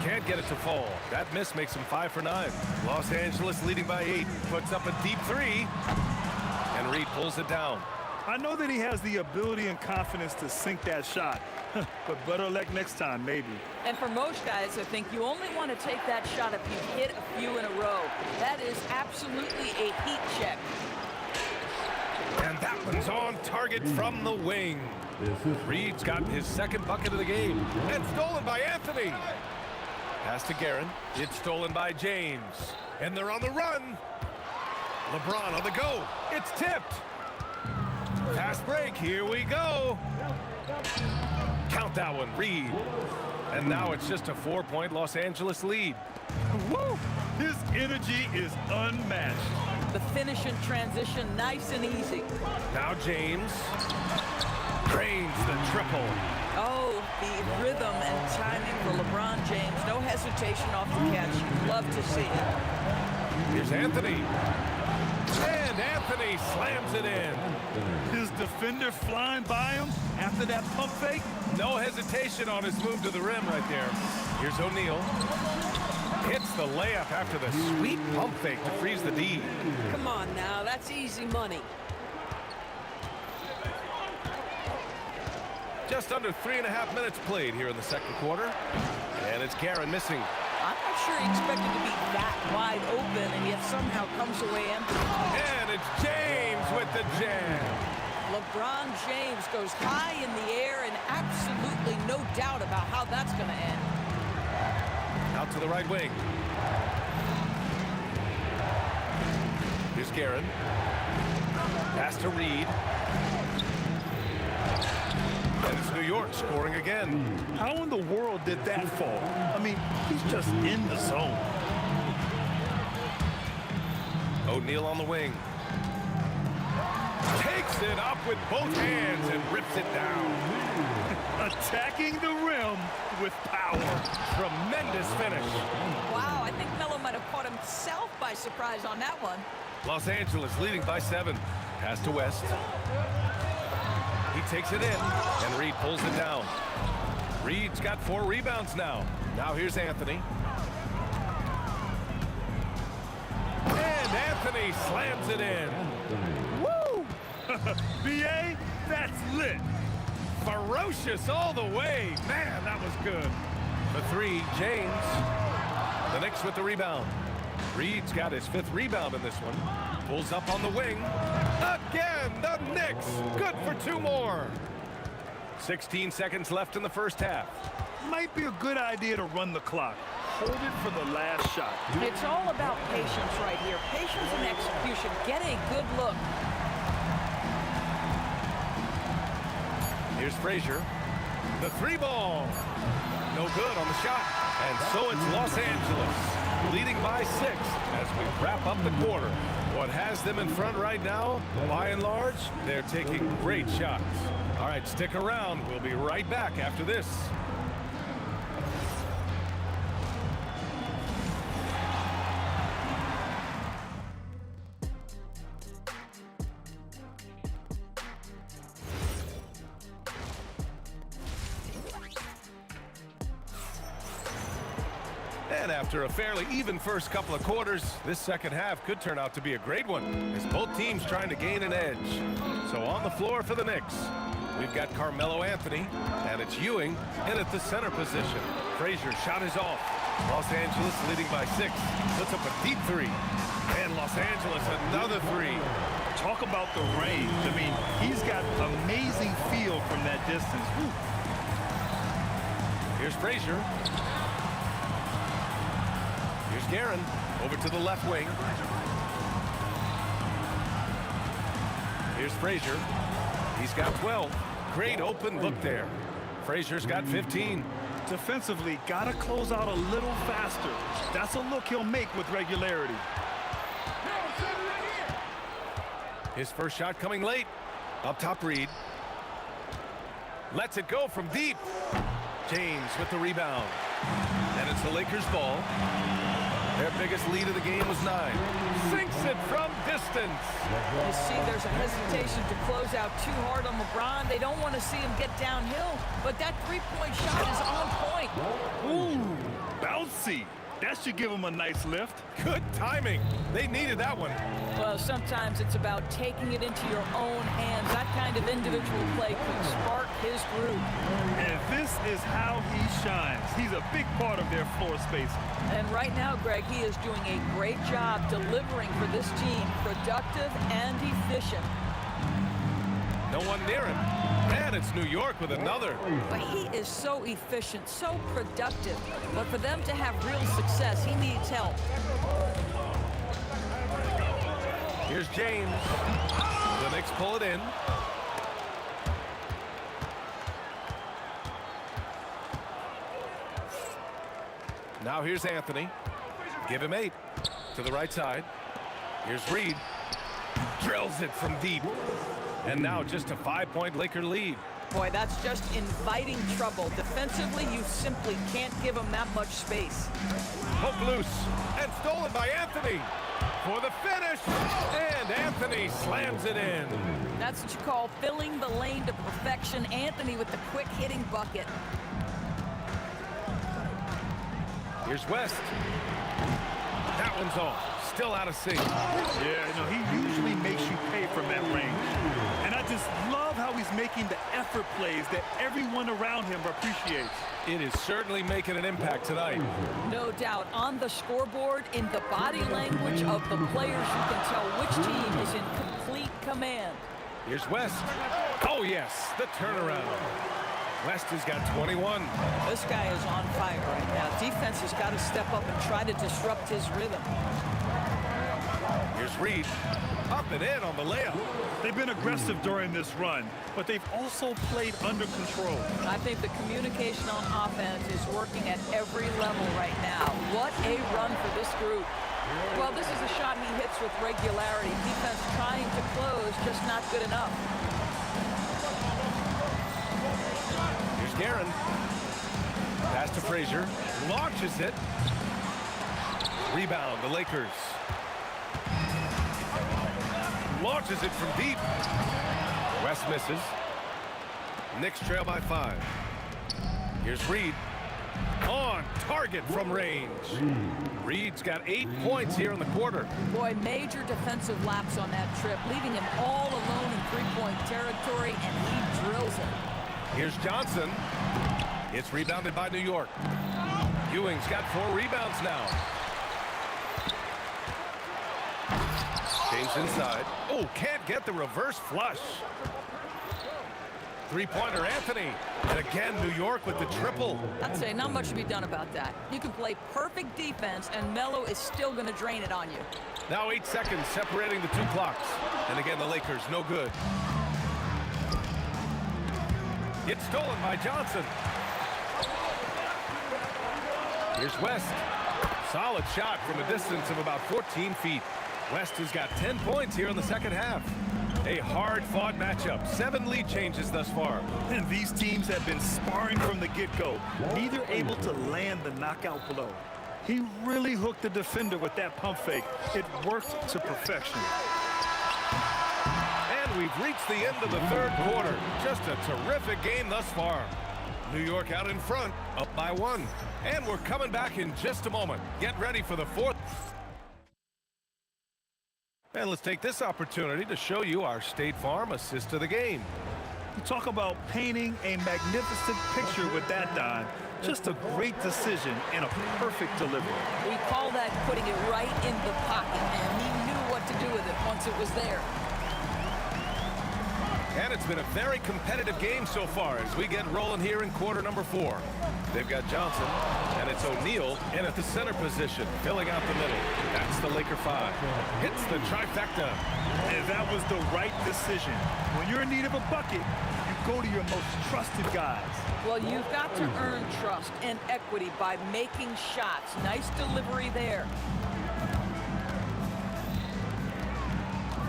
Can't get it to fall. That miss makes him 5 for 9. Los Angeles leading by 8. Puts up a deep 3. And Reed pulls it down. I know that he has the ability and confidence to sink that shot. But better luck next time, maybe. And for most guys, I think you only want to take that shot if you hit a few in a row. That is absolutely a heat check. And that one's on target from the wing. Reed's got his second bucket of the game. And stolen by Anthony. Pass to Guerin. It's stolen by James. And they're on the run. LeBron on the go. It's tipped. Fast break. Here we go. Count that one, Reed. And now it's just a 4-point Los Angeles lead. Woo! His energy is unmatched. The finish in transition, nice and easy. Now James drains the triple. Oh, the rhythm and timing for LeBron James. No hesitation off the catch. Love to see it. Here's Anthony. And Anthony slams it in. His defender flying by him after that pump fake. No hesitation on his move to the rim right there. Here's O'Neal. Hits the layup after the sweet pump fake to freeze the D. Come on now, that's easy money. Just under 3.5 minutes played here in the second quarter. And it's Guerin missing. I'm not sure he expected to be that wide open and yet somehow comes away empty. And it's James with the jam. LeBron James goes high in the air and absolutely no doubt about how that's going to end. Out to the right wing. Here's Guerin. Pass to Reed. And it's New York scoring again. How in the world did that fall? I mean, he's just in the zone. O'Neal on the wing. Takes it up with both hands and rips it down. Attacking the rim with power. Tremendous finish. Wow, I think Melo might have caught himself by surprise on that one. Los Angeles leading by 7. Pass to West. He takes it in, and Reed pulls it down. Reed's got 4 rebounds now. Now here's Anthony. And Anthony slams it in. Woo! BA, that's lit. Ferocious all the way. Man, that was good. The 3, James. The Knicks with the rebound. Reed's got his 5th rebound in this one. Pulls up on the wing. Again, the Knicks. Good for 2 more. 16 seconds left in the first half. Might be a good idea to run the clock. Hold it for the last shot. It's all about patience right here. Patience and execution. Get a good look. Here's Frazier. The 3 ball. No good on the shot. And so it's Los Angeles leading by 6 as we wrap up the quarter. What has them in front right now, by and large, they're taking great shots. All right, stick around. We'll be right back after this. And after a fairly even first couple of quarters, this second half could turn out to be a great one as both teams trying to gain an edge. So on the floor for the Knicks, we've got Carmelo Anthony, and it's Ewing in at the center position. Frazier shot is off. Los Angeles leading by 6. Puts up a deep 3. And Los Angeles another 3. Talk about the range. I mean, he's got amazing feel from that distance. Woo. Here's Frazier. Here's Guerin over to the left wing. Here's Frazier. He's got 12. Great open look there. Frazier's got 15. Defensively, got to close out a little faster. That's a look he'll make with regularity. His first shot coming late. Up top, Reed. Lets it go from deep. James with the rebound. And it's the Lakers' ball. Their biggest lead of the game was 9. Sinks it from distance. You see, there's a hesitation to close out too hard on LeBron. They don't want to see him get downhill, but that three-point shot is on point. Ooh, bouncy. That should give him a nice lift. Good timing. They needed that one. Well, sometimes it's about taking it into your own hands. That kind of individual play can spark his groove. And this is how he shines. He's a big part of their floor space. And right now, Greg, he is doing a great job delivering for this team, productive and efficient. No one near him. And it's New York with another. But he is so efficient, so productive. But for them to have real success, he needs help. Here's James. The Knicks pull it in. Now here's Anthony. Give him 8. To the right side. Here's Reed. Drills it from deep. And now just a 5-point Laker lead. Boy, that's just inviting trouble. Defensively, you simply can't give him that much space. Hook loose. And stolen by Anthony. For the finish. And Anthony slams it in. That's what you call filling the lane to perfection. Anthony with the quick hitting bucket. Here's West. That one's off. Still out of sync. Yeah, you know, he usually makes you pay from that range. And I just love how he's making the effort plays that everyone around him appreciates. It is certainly making an impact tonight. No doubt. On the scoreboard, in the body language of the players, you can tell which team is in complete command. Here's West. Oh, yes, the turnaround. West has got 21. This guy is on fire right now. Defense has got to step up and try to disrupt his rhythm. Here's Reed. Up and in on the layup. They've been aggressive during this run, but they've also played under control. I think the communication on offense is working at every level right now. What a run for this group. Well, this is a shot he hits with regularity. Defense trying to close, just not good enough. Here's Guerin. Pass to Frazier. Launches it. Rebound, the Lakers. Launches it from deep. West misses. Knicks trail by 5. Here's Reed. On target from range. Reed's got 8 points here in the quarter. Boy, major defensive lapse on that trip, leaving him all alone in three-point territory, and he drills it. Here's Johnson. It's rebounded by New York. Ewing's got 4 rebounds now. James inside. Oh, can't get the reverse flush. Three-pointer Anthony. And again, New York with the triple. I'd say not much to be done about that. You can play perfect defense, and Melo is still going to drain it on you. Now 8 seconds separating the 2 clocks. And again, the Lakers, no good. It's stolen by Johnson. Here's West. Solid shot from a distance of about 14 feet. West has got 10 points here in the second half. A hard-fought matchup. 7 lead changes thus far. And these teams have been sparring from the get-go, neither able to land the knockout blow. He really hooked the defender with that pump fake. It worked to perfection. And we've reached the end of the third quarter. Just a terrific game thus far. New York out in front, up by 1. And we're coming back in just a moment. Get ready for the fourth. And let's take this opportunity to show you our State Farm assist of the game. You talk about painting a magnificent picture with that, Don. Just a great decision and a perfect delivery. We call that putting it right in the pocket, and he knew what to do with it once it was there. And it's been a very competitive game so far as we get rolling here in quarter number 4. They've got Johnson, and it's O'Neal in at the center position, filling out the middle. That's the Laker 5. Hits the trifecta. And that was the right decision. When you're in need of a bucket, you go to your most trusted guys. Well, you've got to earn trust and equity by making shots. Nice delivery there.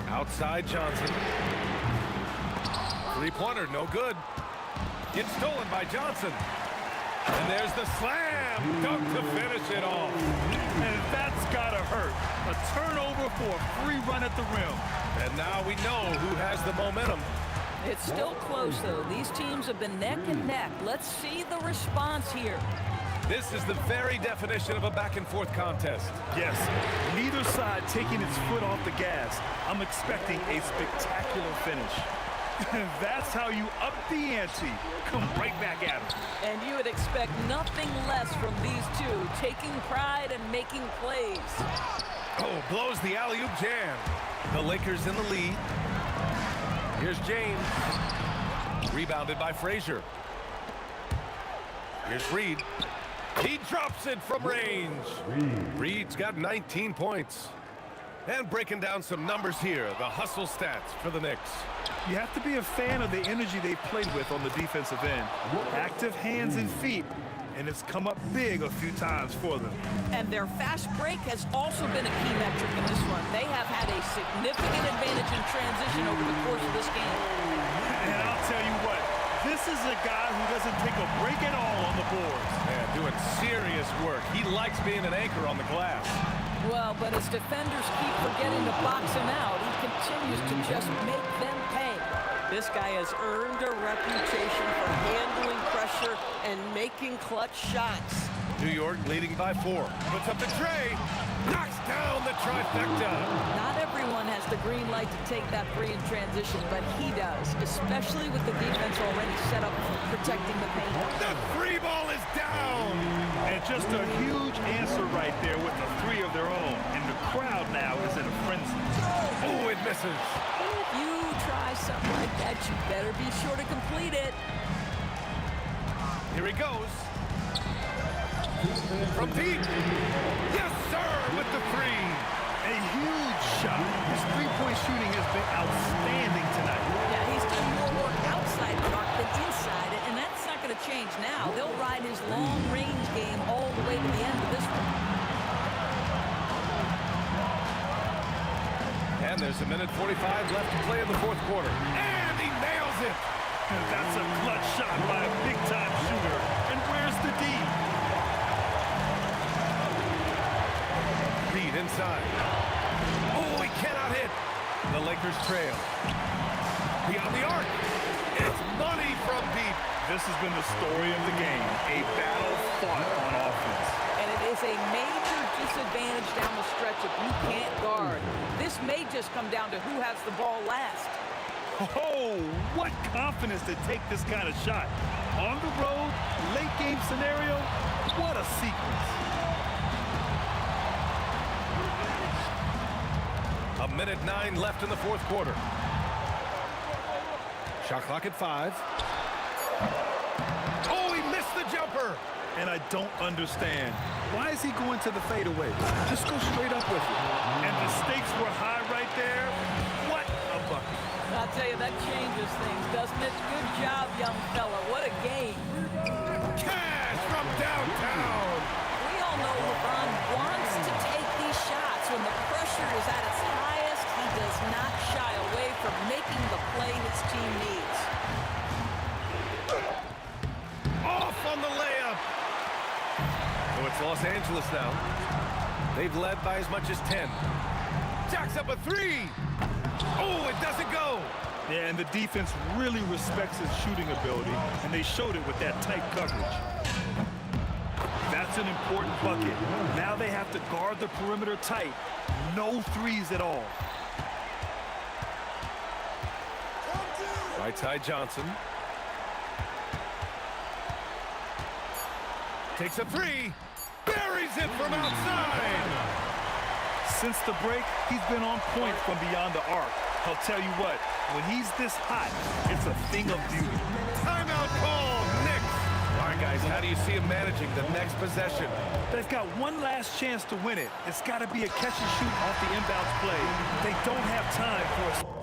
Outside Johnson. Three-pointer, no good. It's stolen by Johnson. And there's the slam dunk to finish it off. And that's gotta hurt. A turnover for a free run at the rim. And now we know who has the momentum. It's still close, though. These teams have been neck and neck. Let's see the response here. This is the very definition of a back-and-forth contest. Yes, neither side taking its foot off the gas. I'm expecting a spectacular finish. That's how you up the ante. Come right back at them. And you would expect nothing less from these two, taking pride and making plays. Oh, blows the alley-oop jam. The Lakers in the lead. Here's James. Rebounded by Frazier. Here's Reed. He drops it from range. Reed's got 19 points. And breaking down some numbers here, the hustle stats for the Knicks. You have to be a fan of the energy they've played with on the defensive end. Active hands and feet, and it's come up big a few times for them. And their fast break has also been a key metric in this one. They have had a significant advantage in transition over the course of this game. And I'll tell you what, this is a guy who doesn't take a break at all on the boards. Man, doing serious work. He likes being an anchor on the glass. Well, but as defenders keep forgetting to box him out, he continues to just make them pay. This guy has earned a reputation for handling pressure and making clutch shots. New York leading by 4. Puts up the tray. Knocks down the trifecta. Not everyone has the green light to take that three in transition, but he does, especially with the defense already set up for protecting the paint. The free ball is down. And just a huge answer right there with a three of their own. And the crowd now is in a frenzy. Oh, it misses. If you try something like that, you better be sure to complete it. Here he goes. From deep. Yes, sir, with the three. A huge shot. His three-point shooting has been outstanding tonight. Yeah, he's done more work outside the arc than inside it, and that's not going to change now. They'll ride his long-range game all the way to the end of this one. And there's a minute 45 left to play in the fourth quarter. And he nails it. And that's a clutch shot by a big-time shooter. And where's the D? Reed inside. Oh, he cannot hit. The Lakers trail. Beyond the arc. It's money from deep. This has been the story of the game. A battle fought on offense. And it is a major disadvantage down the stretch if you can't guard. This may just come down to who has the ball last. Oh, what confidence to take this kind of shot. On the road, late game scenario, what a sequence. A minute 9 left in the fourth quarter. Shot clock at 5. Oh, he missed the jumper. And I don't understand. Why is he going to the fadeaway? Just go straight up with it. And the stakes were high right there. What a bucket. I'll tell you, that changes things, doesn't it? Good job, young fella. What a game. Cash from downtown. We all know LeBron wants to take these shots. When the pressure is at its highest, he does not shy away from making the play his team needs. Off on the layup. So it's Los Angeles now. They've led by as much as 10. Jacks up a three. Oh, it doesn't go. Yeah, and the defense really respects his shooting ability, and they showed it with that tight coverage. That's an important bucket. Now they have to guard the perimeter tight. No threes at all. Right side Johnson. Takes a three. Buries it from outside. Since the break, he's been on point from beyond the arc. I'll tell you what, when he's this hot, it's a thing of beauty. Timeout call, Knicks. All right, guys, how do you see him managing the next possession? They've got one last chance to win it. It's got to be a catch and shoot off the inbounds play. They don't have time for a...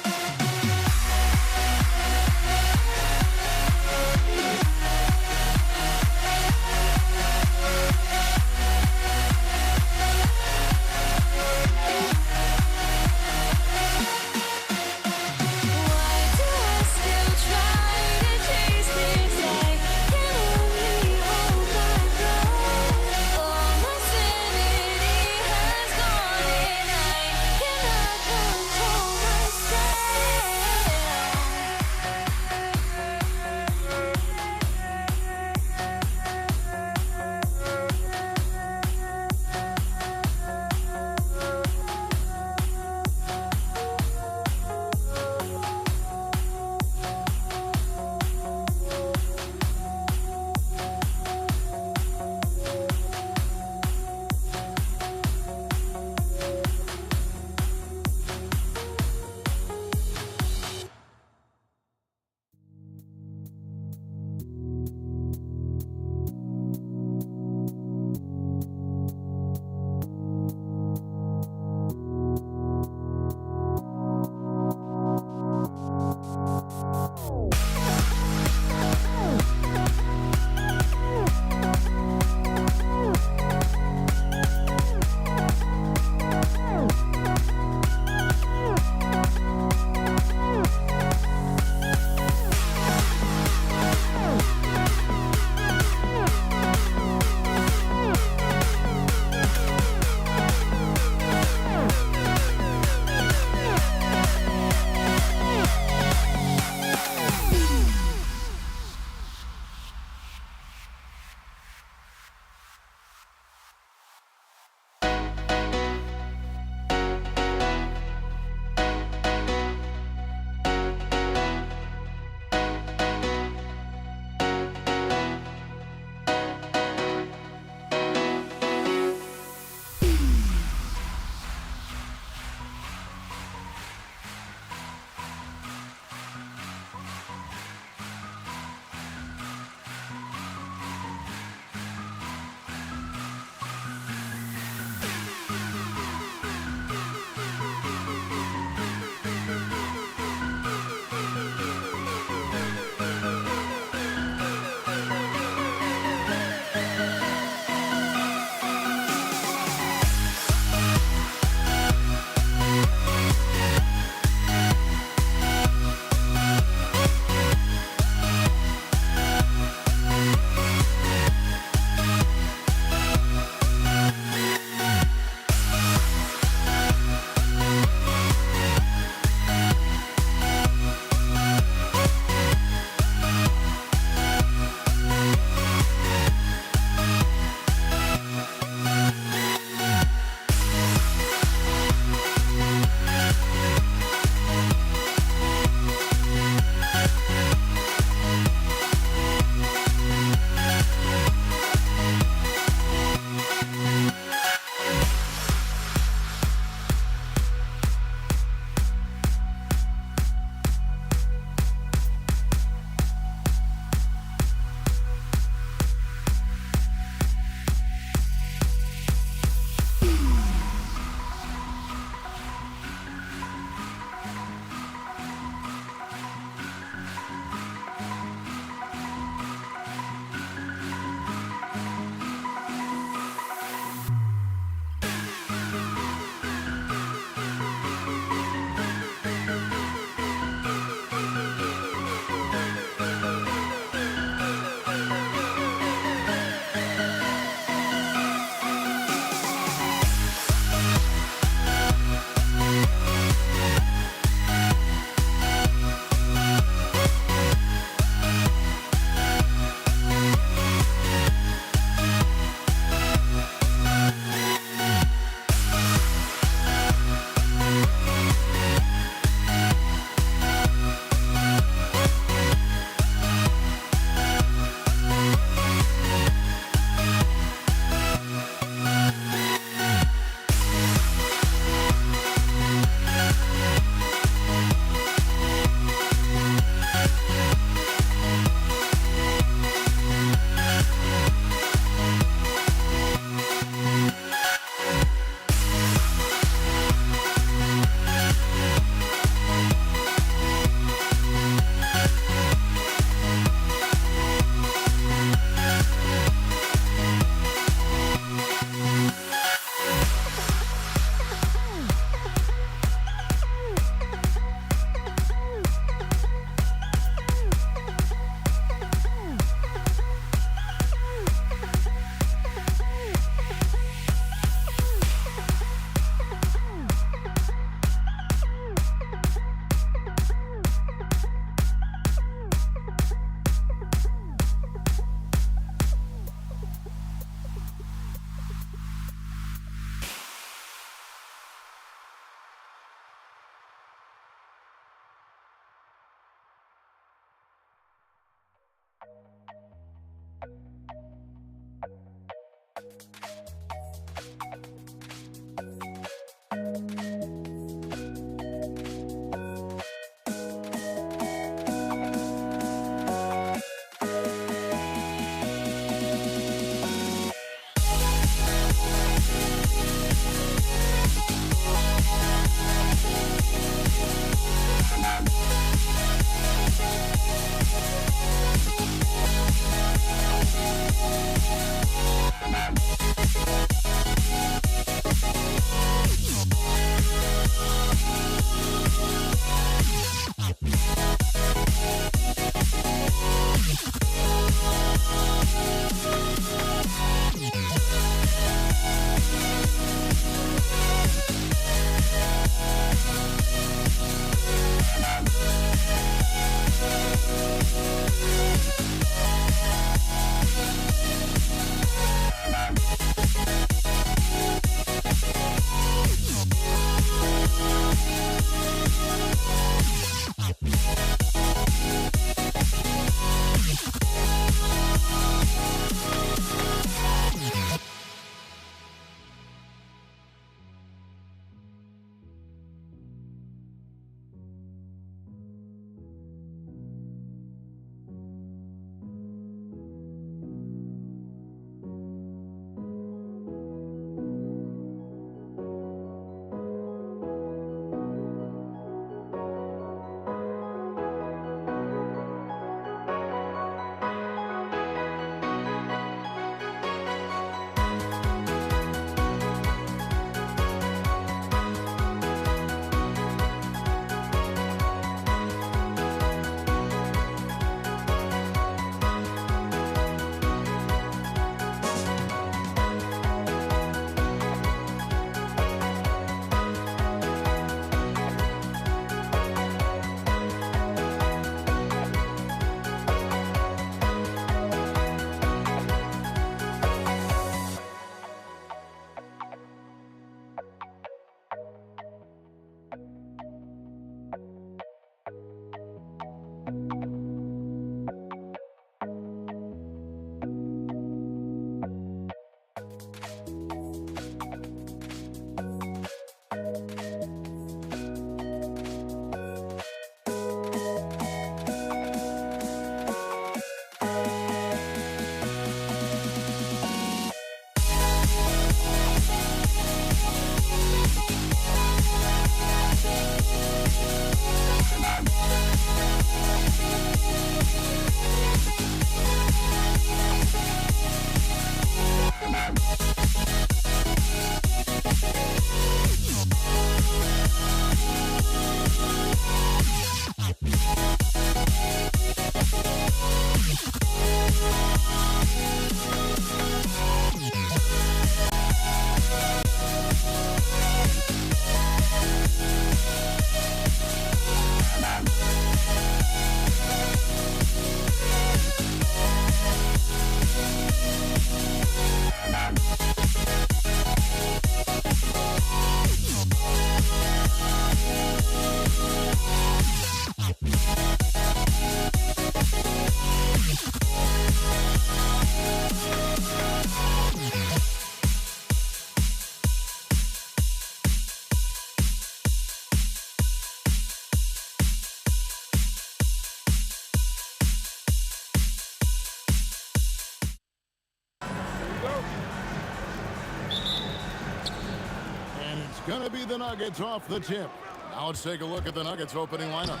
Gonna be the Nuggets off the tip. Now let's take a look at the Nuggets opening lineup.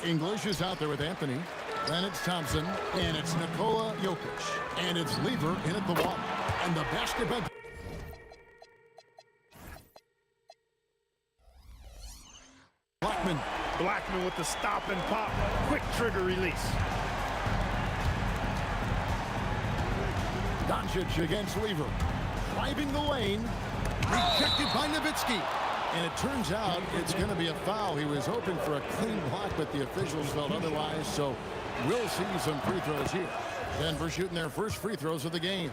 English is out there with Anthony. Then it's Thompson. And it's Nikola Jokic. And it's Lever in at the one. And the basketball. Blackman with the stop and pop. Quick trigger release. Doncic against Lever. Driving the lane. Rejected by Nowitzki. And it turns out it's going to be a foul. He was hoping for a clean block, but the officials felt otherwise. So we'll see some free throws here. Denver shooting their first free throws of the game.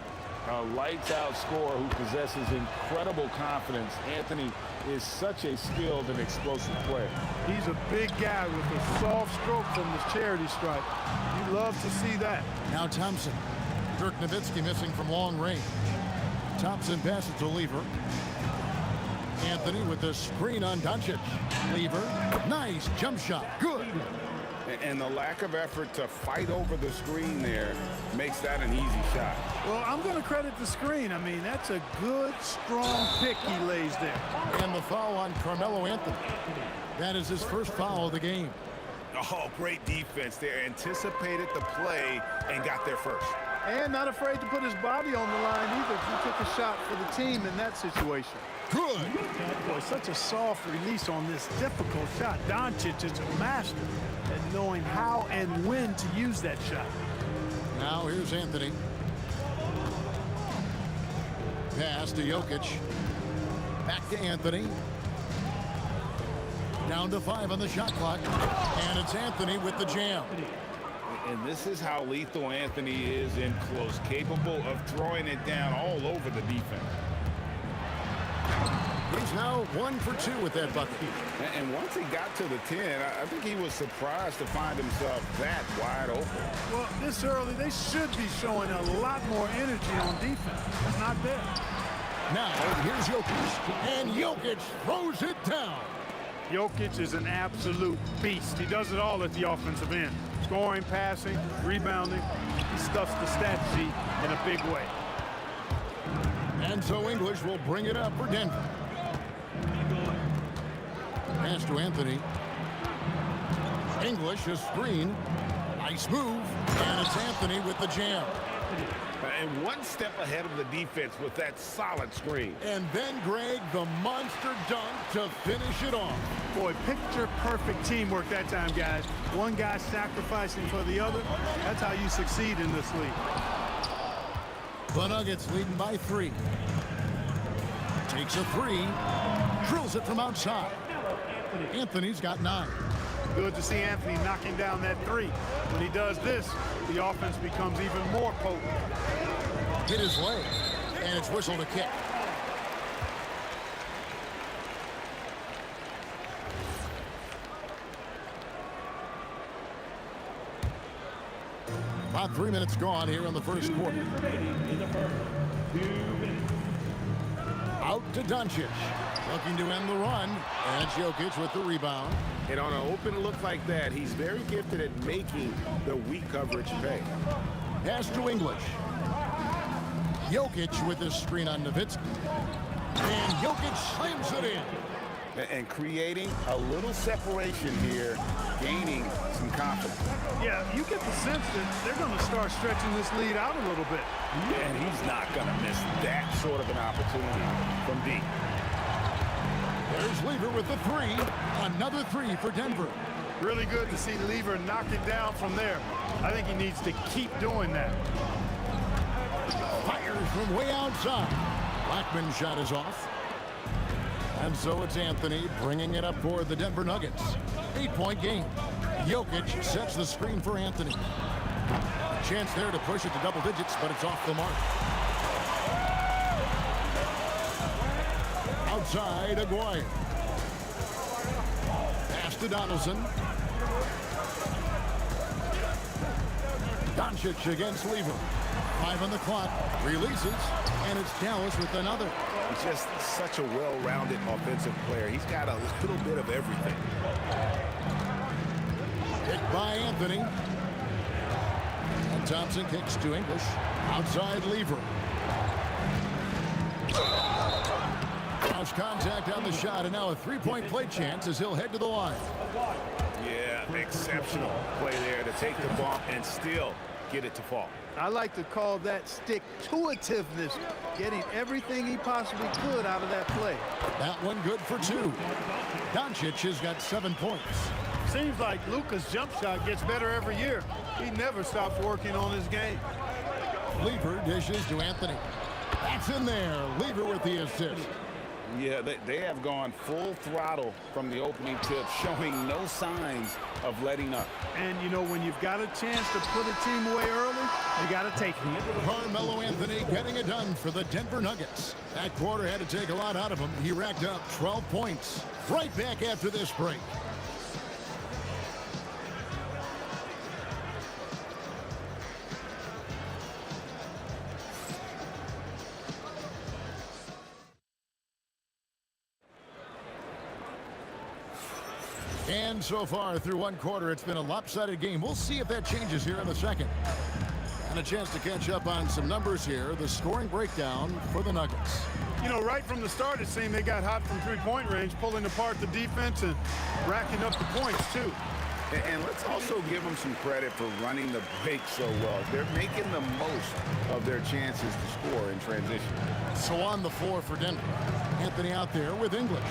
A lights-out scorer who possesses incredible confidence. Anthony is such a skilled and explosive player. He's a big guy with a soft stroke from the charity stripe. You love to see that. Now Thompson. Dirk Nowitzki missing from long range. Thompson passes to Lever. Anthony with the screen on Doncic. Lever. Nice jump shot. Good. And the lack of effort to fight over the screen there makes that an easy shot. Well, I'm going to credit the screen. I mean, that's a good, strong pick he lays there. And the foul on Carmelo Anthony. That is his first foul of the game. Oh, great defense there. Anticipated the play and got there first. And not afraid to put his body on the line either. He took a shot for the team in that situation. Good. Boy, such a soft release on this difficult shot. Doncic is a master at knowing how and when to use that shot. Now here's Anthony. Pass to Jokic. Back to Anthony. Down to 5 on the shot clock. And it's Anthony with the jam. And this is how lethal Anthony is in close, capable of throwing it down all over the defense. He's now 1 for 2 with that bucket. And once he got to the 10, I think he was surprised to find himself that wide open. Well, this early, they should be showing a lot more energy on defense. It's not there. Now, here's Jokic. And Jokic throws it down. Jokic is an absolute beast. He does it all at the offensive end. Scoring, passing, rebounding. He stuffs the stat sheet in a big way. And so English will bring it up for Denver. Pass to Anthony. English is screen. Nice move. And it's Anthony with the jam. And one step ahead of the defense with that solid screen. And then, Greg, the monster dunk to finish it off. Boy, picture-perfect teamwork that time, guys. One guy sacrificing for the other. That's how you succeed in this league. The Nuggets leading by 3. Takes a 3. Drills it from outside. Anthony's got 9. Good to see Anthony knocking down that 3. When he does this, the offense becomes even more potent. Hit his leg, and it's whistled a kick. About 3 minutes gone here in the first quarter. Out to Doncic. Looking to end the run. And it's Jokic with the rebound. And on an open look like that, he's very gifted at making the weak coverage pay. Pass to English. Jokic with his screen on Nowitzki. And Jokic slams it in. And creating a little separation here, gaining some confidence. Yeah, you get the sense that they're going to start stretching this lead out a little bit. And he's not going to miss that sort of an opportunity from deep. There's Lever with the three. Another three for Denver. Really good to see Lever knock it down from there. I think he needs to keep doing that. Fires from way outside. Blackman's shot is off. And so it's Anthony bringing it up for the Denver Nuggets. 8-point game. Jokic sets the screen for Anthony. Chance there to push it to double digits, but it's off the mark. Outside, Aguirre. Pass to Donaldson. Doncic against Lever. 5 on the clock. Releases, and it's Dallas with another. He's just such a well-rounded offensive player. He's got a little bit of everything. Kick by Anthony. And Thompson kicks to English. Outside Lever. Cross contact on the shot, and now a three-point play chance as he'll head to the line. Yeah, exceptional play there to take the bump and still get it to fall. I like to call that stick-to-itiveness, getting everything he possibly could out of that play. That one good for 2. Doncic has got 7 points. Seems like Luka's jump shot gets better every year. He never stops working on his game. Lever dishes to Anthony. That's in there. Lever with the assist. Yeah, they have gone full throttle from the opening tip, showing no signs of letting up. And, you know, when you've got a chance to put a team away early, you got to take it. Carmelo Anthony getting it done for the Denver Nuggets. That quarter had to take a lot out of him. He racked up 12 points. Right back after this break. And so far through one quarter, it's been a lopsided game. We'll see if that changes here in the second. And a chance to catch up on some numbers here. The scoring breakdown for the Nuggets. You know, right from the start, it seemed they got hot from three-point range, pulling apart the defense and racking up the points, too. And let's also give them some credit for running the break so well. They're making the most of their chances to score in transition. So on the floor for Denver. Anthony out there with English.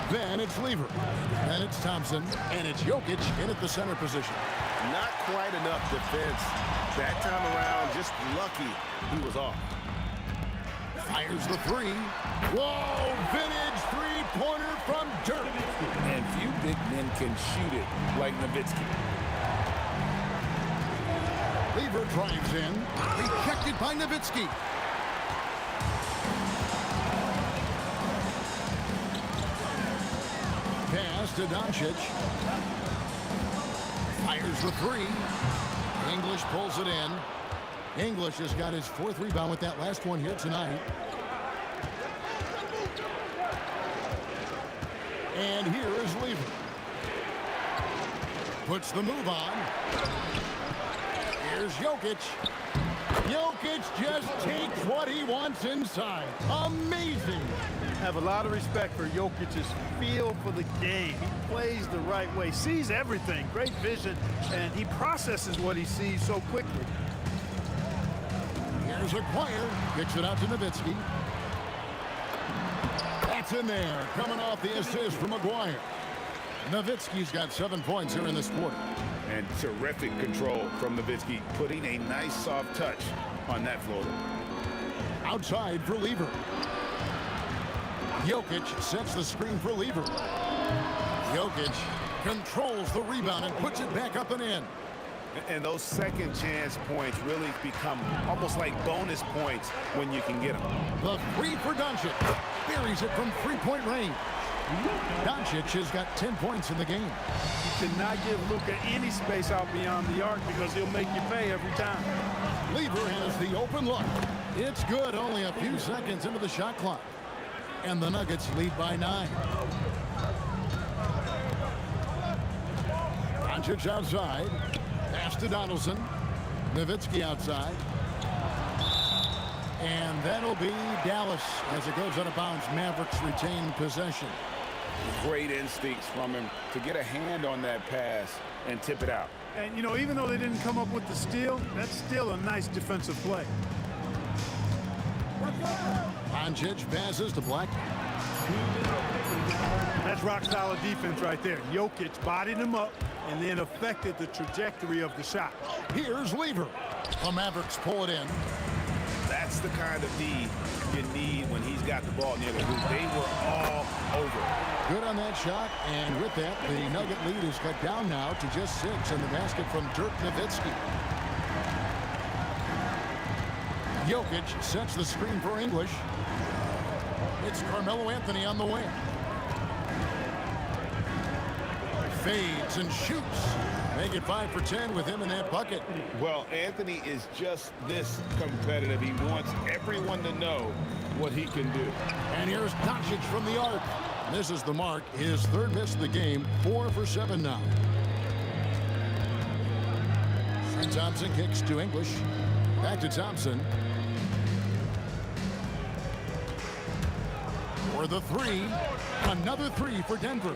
Then it's Lever. Then it's Thompson. And it's Jokic in at the center position. Not quite enough defense. That time around, just lucky he was off. Fires the three. Whoa! Vintage three-pointer from Dirk. And few big men can shoot it like Nowitzki. Lever drives in. Rejected by Nowitzki. Pass to Doncic. Fires the three. English pulls it in. English has got his 4th rebound with that last one here tonight. And here is Lever. Puts the move on. Here's Jokic. Jokic just takes what he wants inside. Amazing. Have a lot of respect for Jokic's feel for the game. He plays the right way, sees everything, great vision, and he processes what he sees so quickly. Here's Aguirre, kicks it out to Nowitzki. That's in there, coming off the assist from Aguirre. Nowitzki's got 7 points here in this quarter. And terrific control from Nowitzki, putting a nice soft touch on that floater. Outside for Lever. Jokic sets the screen for Lever. Jokic controls the rebound and puts it back up and in. And those second chance points really become almost like bonus points when you can get them. The three for Doncic. Buries it from three-point range. Doncic has got 10 points in the game. You cannot give Luka any space out beyond the arc because he'll make you pay every time. Lever has the open look. It's good, only a few seconds into the shot clock. And the Nuggets lead by 9. Doncic outside. Pass to Donaldson. Nowitzki outside. And that'll be Dallas as it goes out of bounds. Mavericks retain possession. Great instincts from him to get a hand on that pass and tip it out. And, you know, even though they didn't come up with the steal, that's still a nice defensive play. Doncic passes to Black. That's rock-solid defense right there. Jokic bodied him up and then affected the trajectory of the shot. Here's Lever. The Mavericks pull it in. That's the kind of D you need when he's got the ball near the hoop. They were all over it. Good on that shot, and with that, the Nugget lead is cut down now to just 6 in the basket from Dirk Nowitzki. Jokic sets the screen for English. It's Carmelo Anthony on the wing. Fades and shoots. Make it 5 for 10 with him in that bucket. Well, Anthony is just this competitive. He wants everyone to know what he can do. And here's Doncic from the arc. Misses the mark. His 3rd miss of the game. 4 for 7 now. And Thompson kicks to English. Back to Thompson. For the 3. Another 3 for Denver.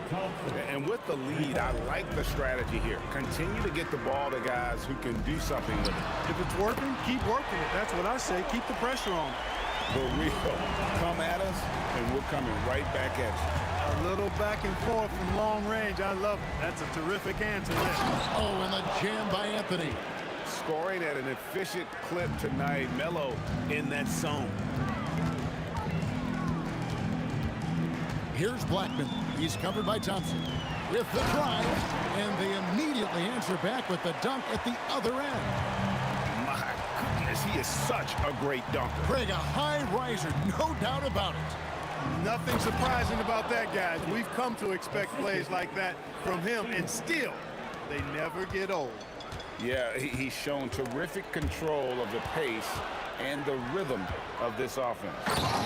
And with the lead, I like the strategy here. Continue to get the ball to guys who can do something with it. If it's working, keep working it. That's what I say. Keep the pressure on. For real. Come at us, and we're coming right back at you. A little back and forth from long range. I love it. That's a terrific answer there. Oh, and the jam by Anthony. Scoring at an efficient clip tonight. Melo in that zone. Here's Blackman. He's covered by Thompson. With the drive, and they immediately answer back with the dunk at the other end. My goodness, he is such a great dunker. Craig, a high riser, no doubt about it. Nothing surprising about that, guys. We've come to expect plays like that from him, and still, they never get old. Yeah, he's shown terrific control of the pace and the rhythm of this offense.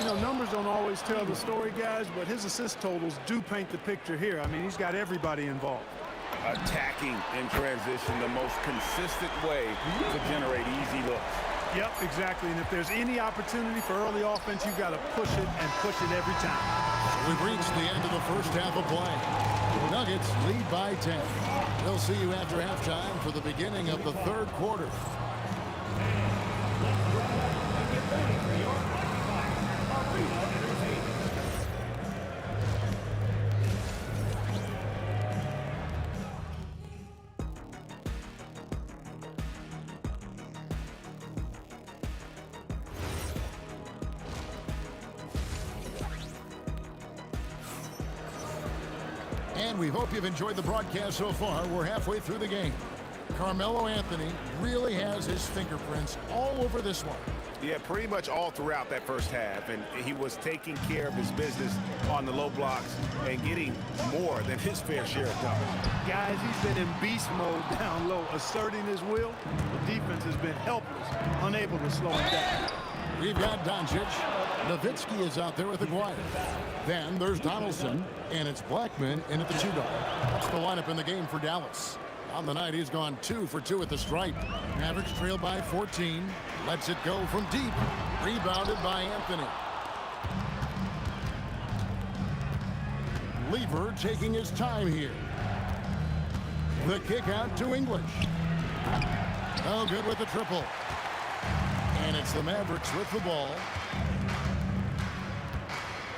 You know, numbers don't always tell the story, guys, but his assist totals do paint the picture here. I mean, he's got everybody involved. Attacking in transition, the most consistent way to generate easy looks. Yep, exactly. And if there's any opportunity for early offense, you've got to push it and push it every time. We've reached the end of the first half of play. Nuggets lead by 10. We'll see you after halftime for the beginning of the 3rd quarter. And we hope you've enjoyed the broadcast so far. We're halfway through the game. Carmelo Anthony really has his fingerprints all over this one. Yeah, pretty much all throughout that first half, and he was taking care of his business on the low blocks and getting more than his fair share of dunks. Guys, he's been in beast mode down low, asserting his will. The defense has been helpless, unable to slow him down. We've got Doncic. Nowitzki is out there with Aguirre. Then there's Donaldson, and it's Blackman in at the 2 guard. That's the lineup in the game for Dallas. On the night, he's gone 2 for 2 at the stripe. Mavericks trail by 14. Lets it go from deep. Rebounded by Anthony. Lever taking his time here. The kick out to English. Oh, good with the triple. And it's the Mavericks with the ball.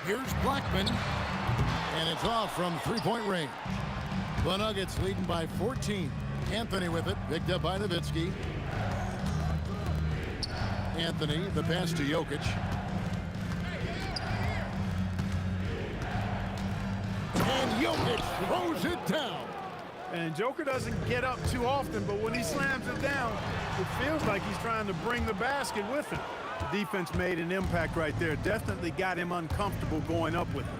Here's Blackman. And it's off from 3-point range. The Nuggets leading by 14. Anthony with it, picked up by Nowitzki. Anthony, the pass to Jokic. And Jokic throws it down. And Joker doesn't get up too often, but when he slams it down, it feels like he's trying to bring the basket with him. The defense made an impact right there. Definitely got him uncomfortable going up with it.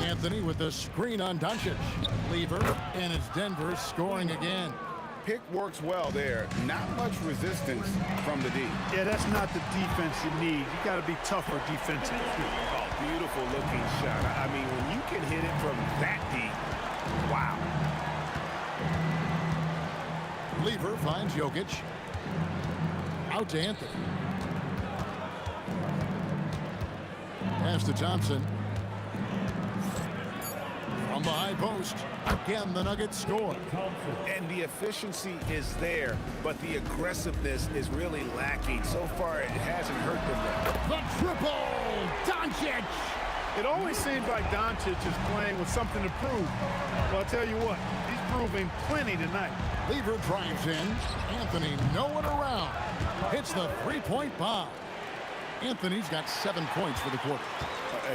Anthony with the screen on Doncic. Lever, and it's Denver scoring again. Pick works well there. Not much resistance from the D. Yeah, that's not the defense you need. You got to be tougher defensively. Oh, beautiful looking shot. I mean, when you can hit it from that deep, wow. Lever finds Jokic. Out to Anthony. Pass to Thompson. From the high post. Again, the Nuggets score. And the efficiency is there, but the aggressiveness is really lacking. So far, it hasn't hurt them. The triple! Doncic! It always seems like Doncic is playing with something to prove. Well, I'll tell you what, he's proving plenty tonight. Lever drives in. Anthony nowhere around. Hits the three-point bomb. Anthony's got 7 points for the quarter.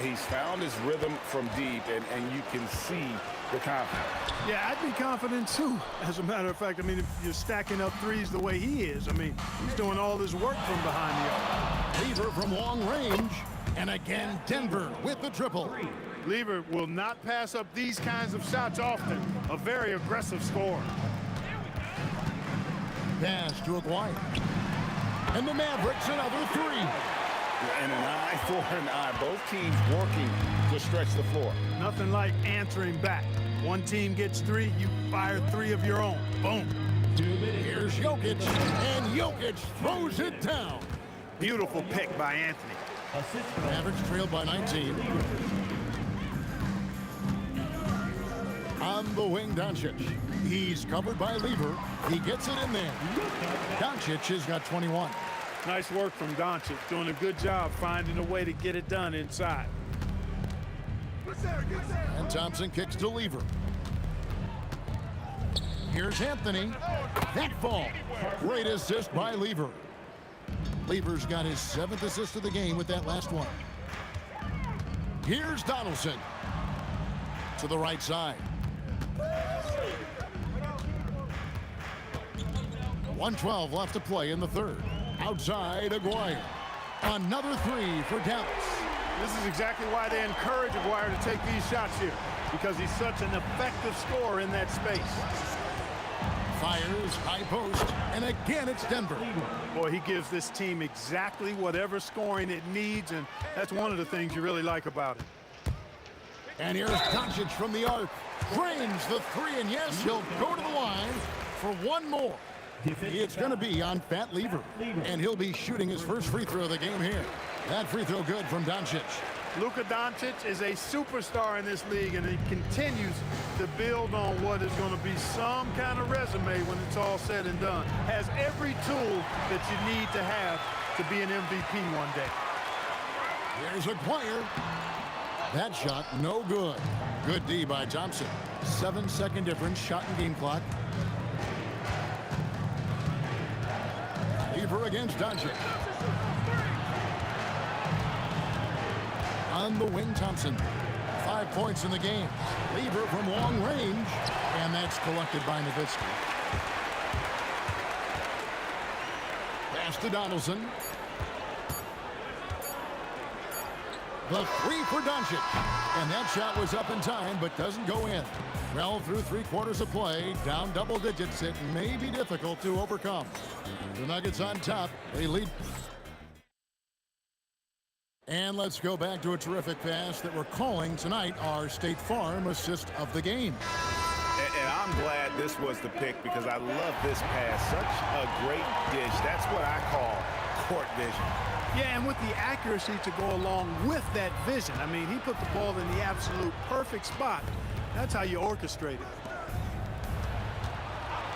He's found his rhythm from deep, and you can see the confidence. Yeah, I'd be confident too. As a matter of fact, I mean, if you're stacking up threes the way he is, I mean, he's doing all this work from behind the arc. Lever from long range. And again, Denver with the triple. Lever will not pass up these kinds of shots often. A very aggressive scorer. Pass to Aguirre. And the Mavericks another three. And an eye for an eye. Both teams working to stretch the floor. Nothing like answering back. One team gets three, you fire three of your own. Boom. Here's Jokic, and Jokic throws it down. Beautiful pick by Anthony. Mavericks trailed by 19. On the wing, Doncic. He's covered by Lever. He gets it in there. Doncic has got 21. Nice work from Doncic, doing a good job finding a way to get it done inside. And Thompson kicks to Lever. Here's Anthony. That ball. Great assist by Lever. Lever's got his 7th assist of the game with that last one. Here's Donaldson. To the right side. 1:12 left to play in the third. Outside, Aguirre. Another three for Dallas. This is exactly why they encourage Aguirre to take these shots here, because he's such an effective scorer in that space. Fires, high post, and again it's Denver. Boy, he gives this team exactly whatever scoring it needs, and that's one of the things you really like about it. And here's Doncic from the arc. Drains the three, and yes, he'll go to the line for one more. It's going to be on Fat Lever, and he'll be shooting his first free throw of the game here. That free throw good from Doncic. Luka Doncic is a superstar in this league, and he continues to build on what is going to be some kind of resume when it's all said and done. Has every tool that you need to have to be an MVP one day. Here's Aguirre. That shot, no good. Good D by Thompson. 7-second difference, shot and game clock. Lever against Doncic. On the wing, Thompson. 5 points in the game. Lever from long range, and that's collected by Nowitzki. Pass to Donaldson. The three for Doncic. And that shot was up in time, but doesn't go in. Well, through 3 quarters of play, down double digits, it may be difficult to overcome. The Nuggets on top. They lead. And let's go back to a terrific pass that we're calling tonight our State Farm assist of the game. And I'm glad this was the pick, because I love this pass. Such a great dish. That's what I call court vision. Yeah, and with the accuracy to go along with that vision. I mean, he put the ball in the absolute perfect spot. That's how you orchestrate it.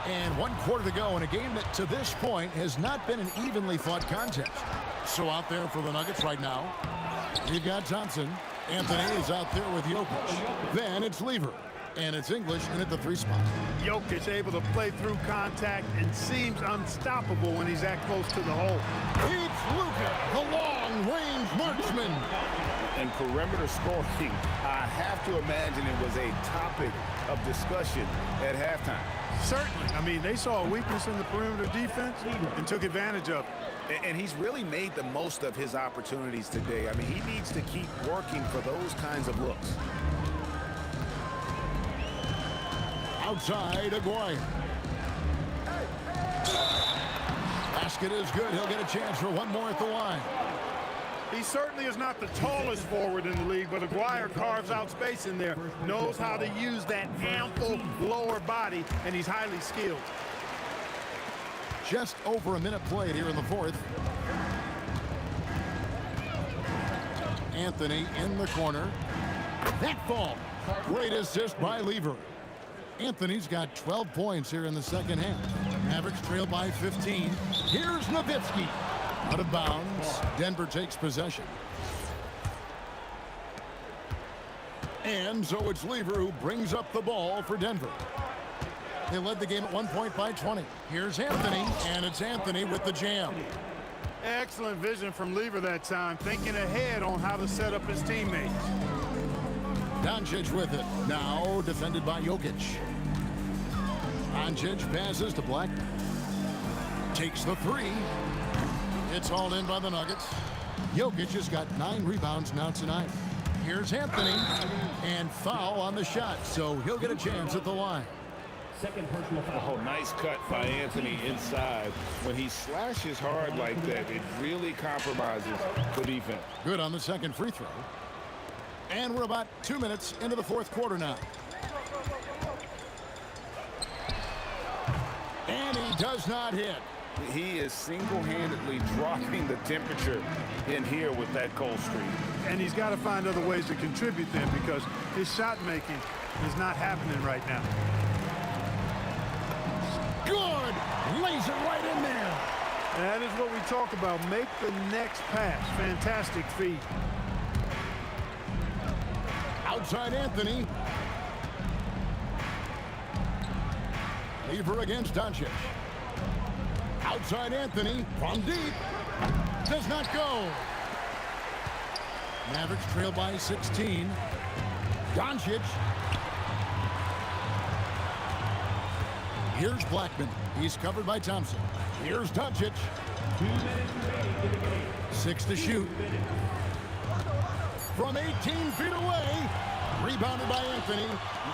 And 1 quarter to go in a game that to this point has not been an evenly fought contest. So out there for the Nuggets right now, you've got Thompson. Anthony is out there with Jokic. Then it's Lever. And it's English in at the 3 spot. Jokic able to play through contact and seems unstoppable when he's that close to the hole. It's Luka, the long-range marksman. And perimeter scoring, I have to imagine it was a topic of discussion at halftime. Certainly. I mean, they saw a weakness in the perimeter defense and took advantage of it. And he's really made the most of his opportunities today. I mean, he needs to keep working for those kinds of looks. Outside, Aguirre. Basket is good. He'll get a chance for one more at the line. He certainly is not the tallest forward in the league, but Aguirre carves out space in there, knows how to use that ample lower body, and he's highly skilled. Just over a minute played here in the fourth. Anthony in the corner. That fall. Great assist by Lever. Anthony's got 12 points here in the second half. Mavericks trail by 15. Here's Nowitzki. Out of bounds. Denver takes possession. And so it's Lever who brings up the ball for Denver. They led the game at 1 point by 20. Here's Anthony, and it's Anthony with the jam. Excellent vision from Lever that time, thinking ahead on how to set up his teammates. Doncic with it. Now defended by Jokic. Doncic passes to Black. Takes the three. It's hauled in by the Nuggets. Jokic has got 9 rebounds now tonight. Here's Anthony. And foul on the shot, so he'll get a chance at the line. Second personal foul. Oh, nice cut by Anthony inside. When he slashes hard like that, it really compromises the defense. Good on the second free throw. And we're about 2 minutes into the fourth quarter now. And he does not hit. He is single-handedly dropping the temperature in here with that cold streak. And he's got to find other ways to contribute then, because his shot making is not happening right now. Good! Lays it right in there. That is what we talk about. Make the next pass. Fantastic feed. Outside Anthony. Lever against Doncic. Outside Anthony from deep. Does not go. Mavericks trail by 16. Doncic. Here's Blackman. He's covered by Thompson. Here's Doncic. 6 to shoot. From 18 feet away. Rebounded by Anthony.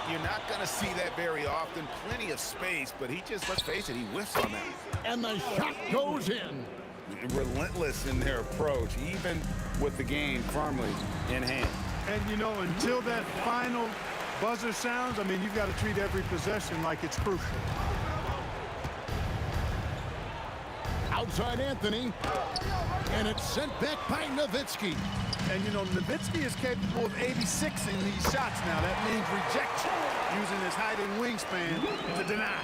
You're not going to see that very often. Plenty of space, but he just, let's face it, he whiffs on that. And the shot goes in. Relentless in their approach, even with the game firmly in hand. And, you know, until that final buzzer sounds, I mean, you've got to treat every possession like it's crucial. Outside Anthony. And it's sent back by Nowitzki. And, you know, Nowitzki is capable of 86ing these shots now. That means rejection, using his height and wingspan to deny.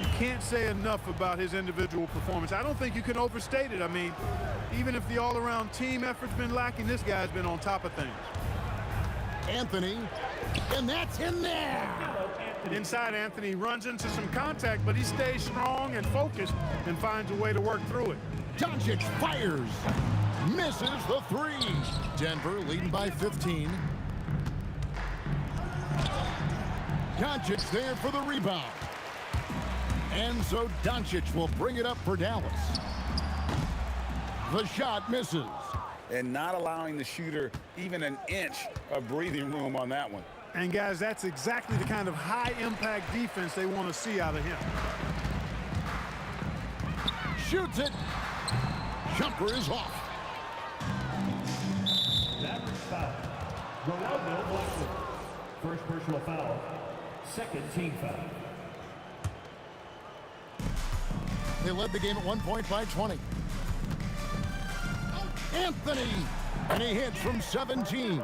You can't say enough about his individual performance. I don't think you can overstate it. I mean, even if the all-around team effort's been lacking, this guy's been on top of things. Anthony, and that's in there. Inside, Anthony runs into some contact, but he stays strong and focused and finds a way to work through it. Doncic fires. Misses the three. Denver leading by 15. Doncic there for the rebound. And so Doncic will bring it up for Dallas. The shot misses. And not allowing the shooter even an inch of breathing room on that one. And guys, that's exactly the kind of high-impact defense they want to see out of him. Shoots it. Jumper is off. Mavericks foul. Ronaldo Blackman. First personal foul. Second team foul. They led the game at 1 point by 20. Anthony, and he hits from 17.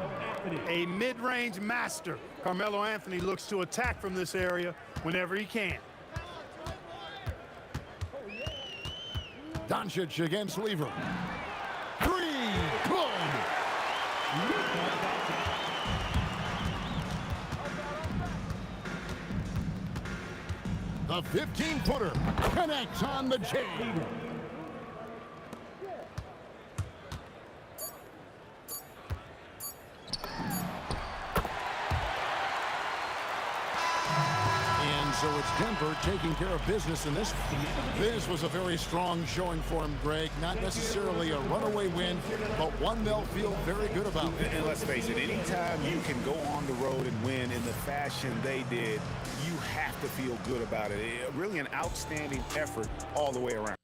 A mid-range master. Carmelo Anthony looks to attack from this area whenever he can. Doncic against Lever. Three, good. The 15-footer connects on the chain. So it's Denver taking care of business in this. This was a very strong showing for him, Greg. Not necessarily a runaway win, but one they'll feel very good about. And let's face it, anytime you can go on the road and win in the fashion they did, you have to feel good about it. Really an outstanding effort all the way around.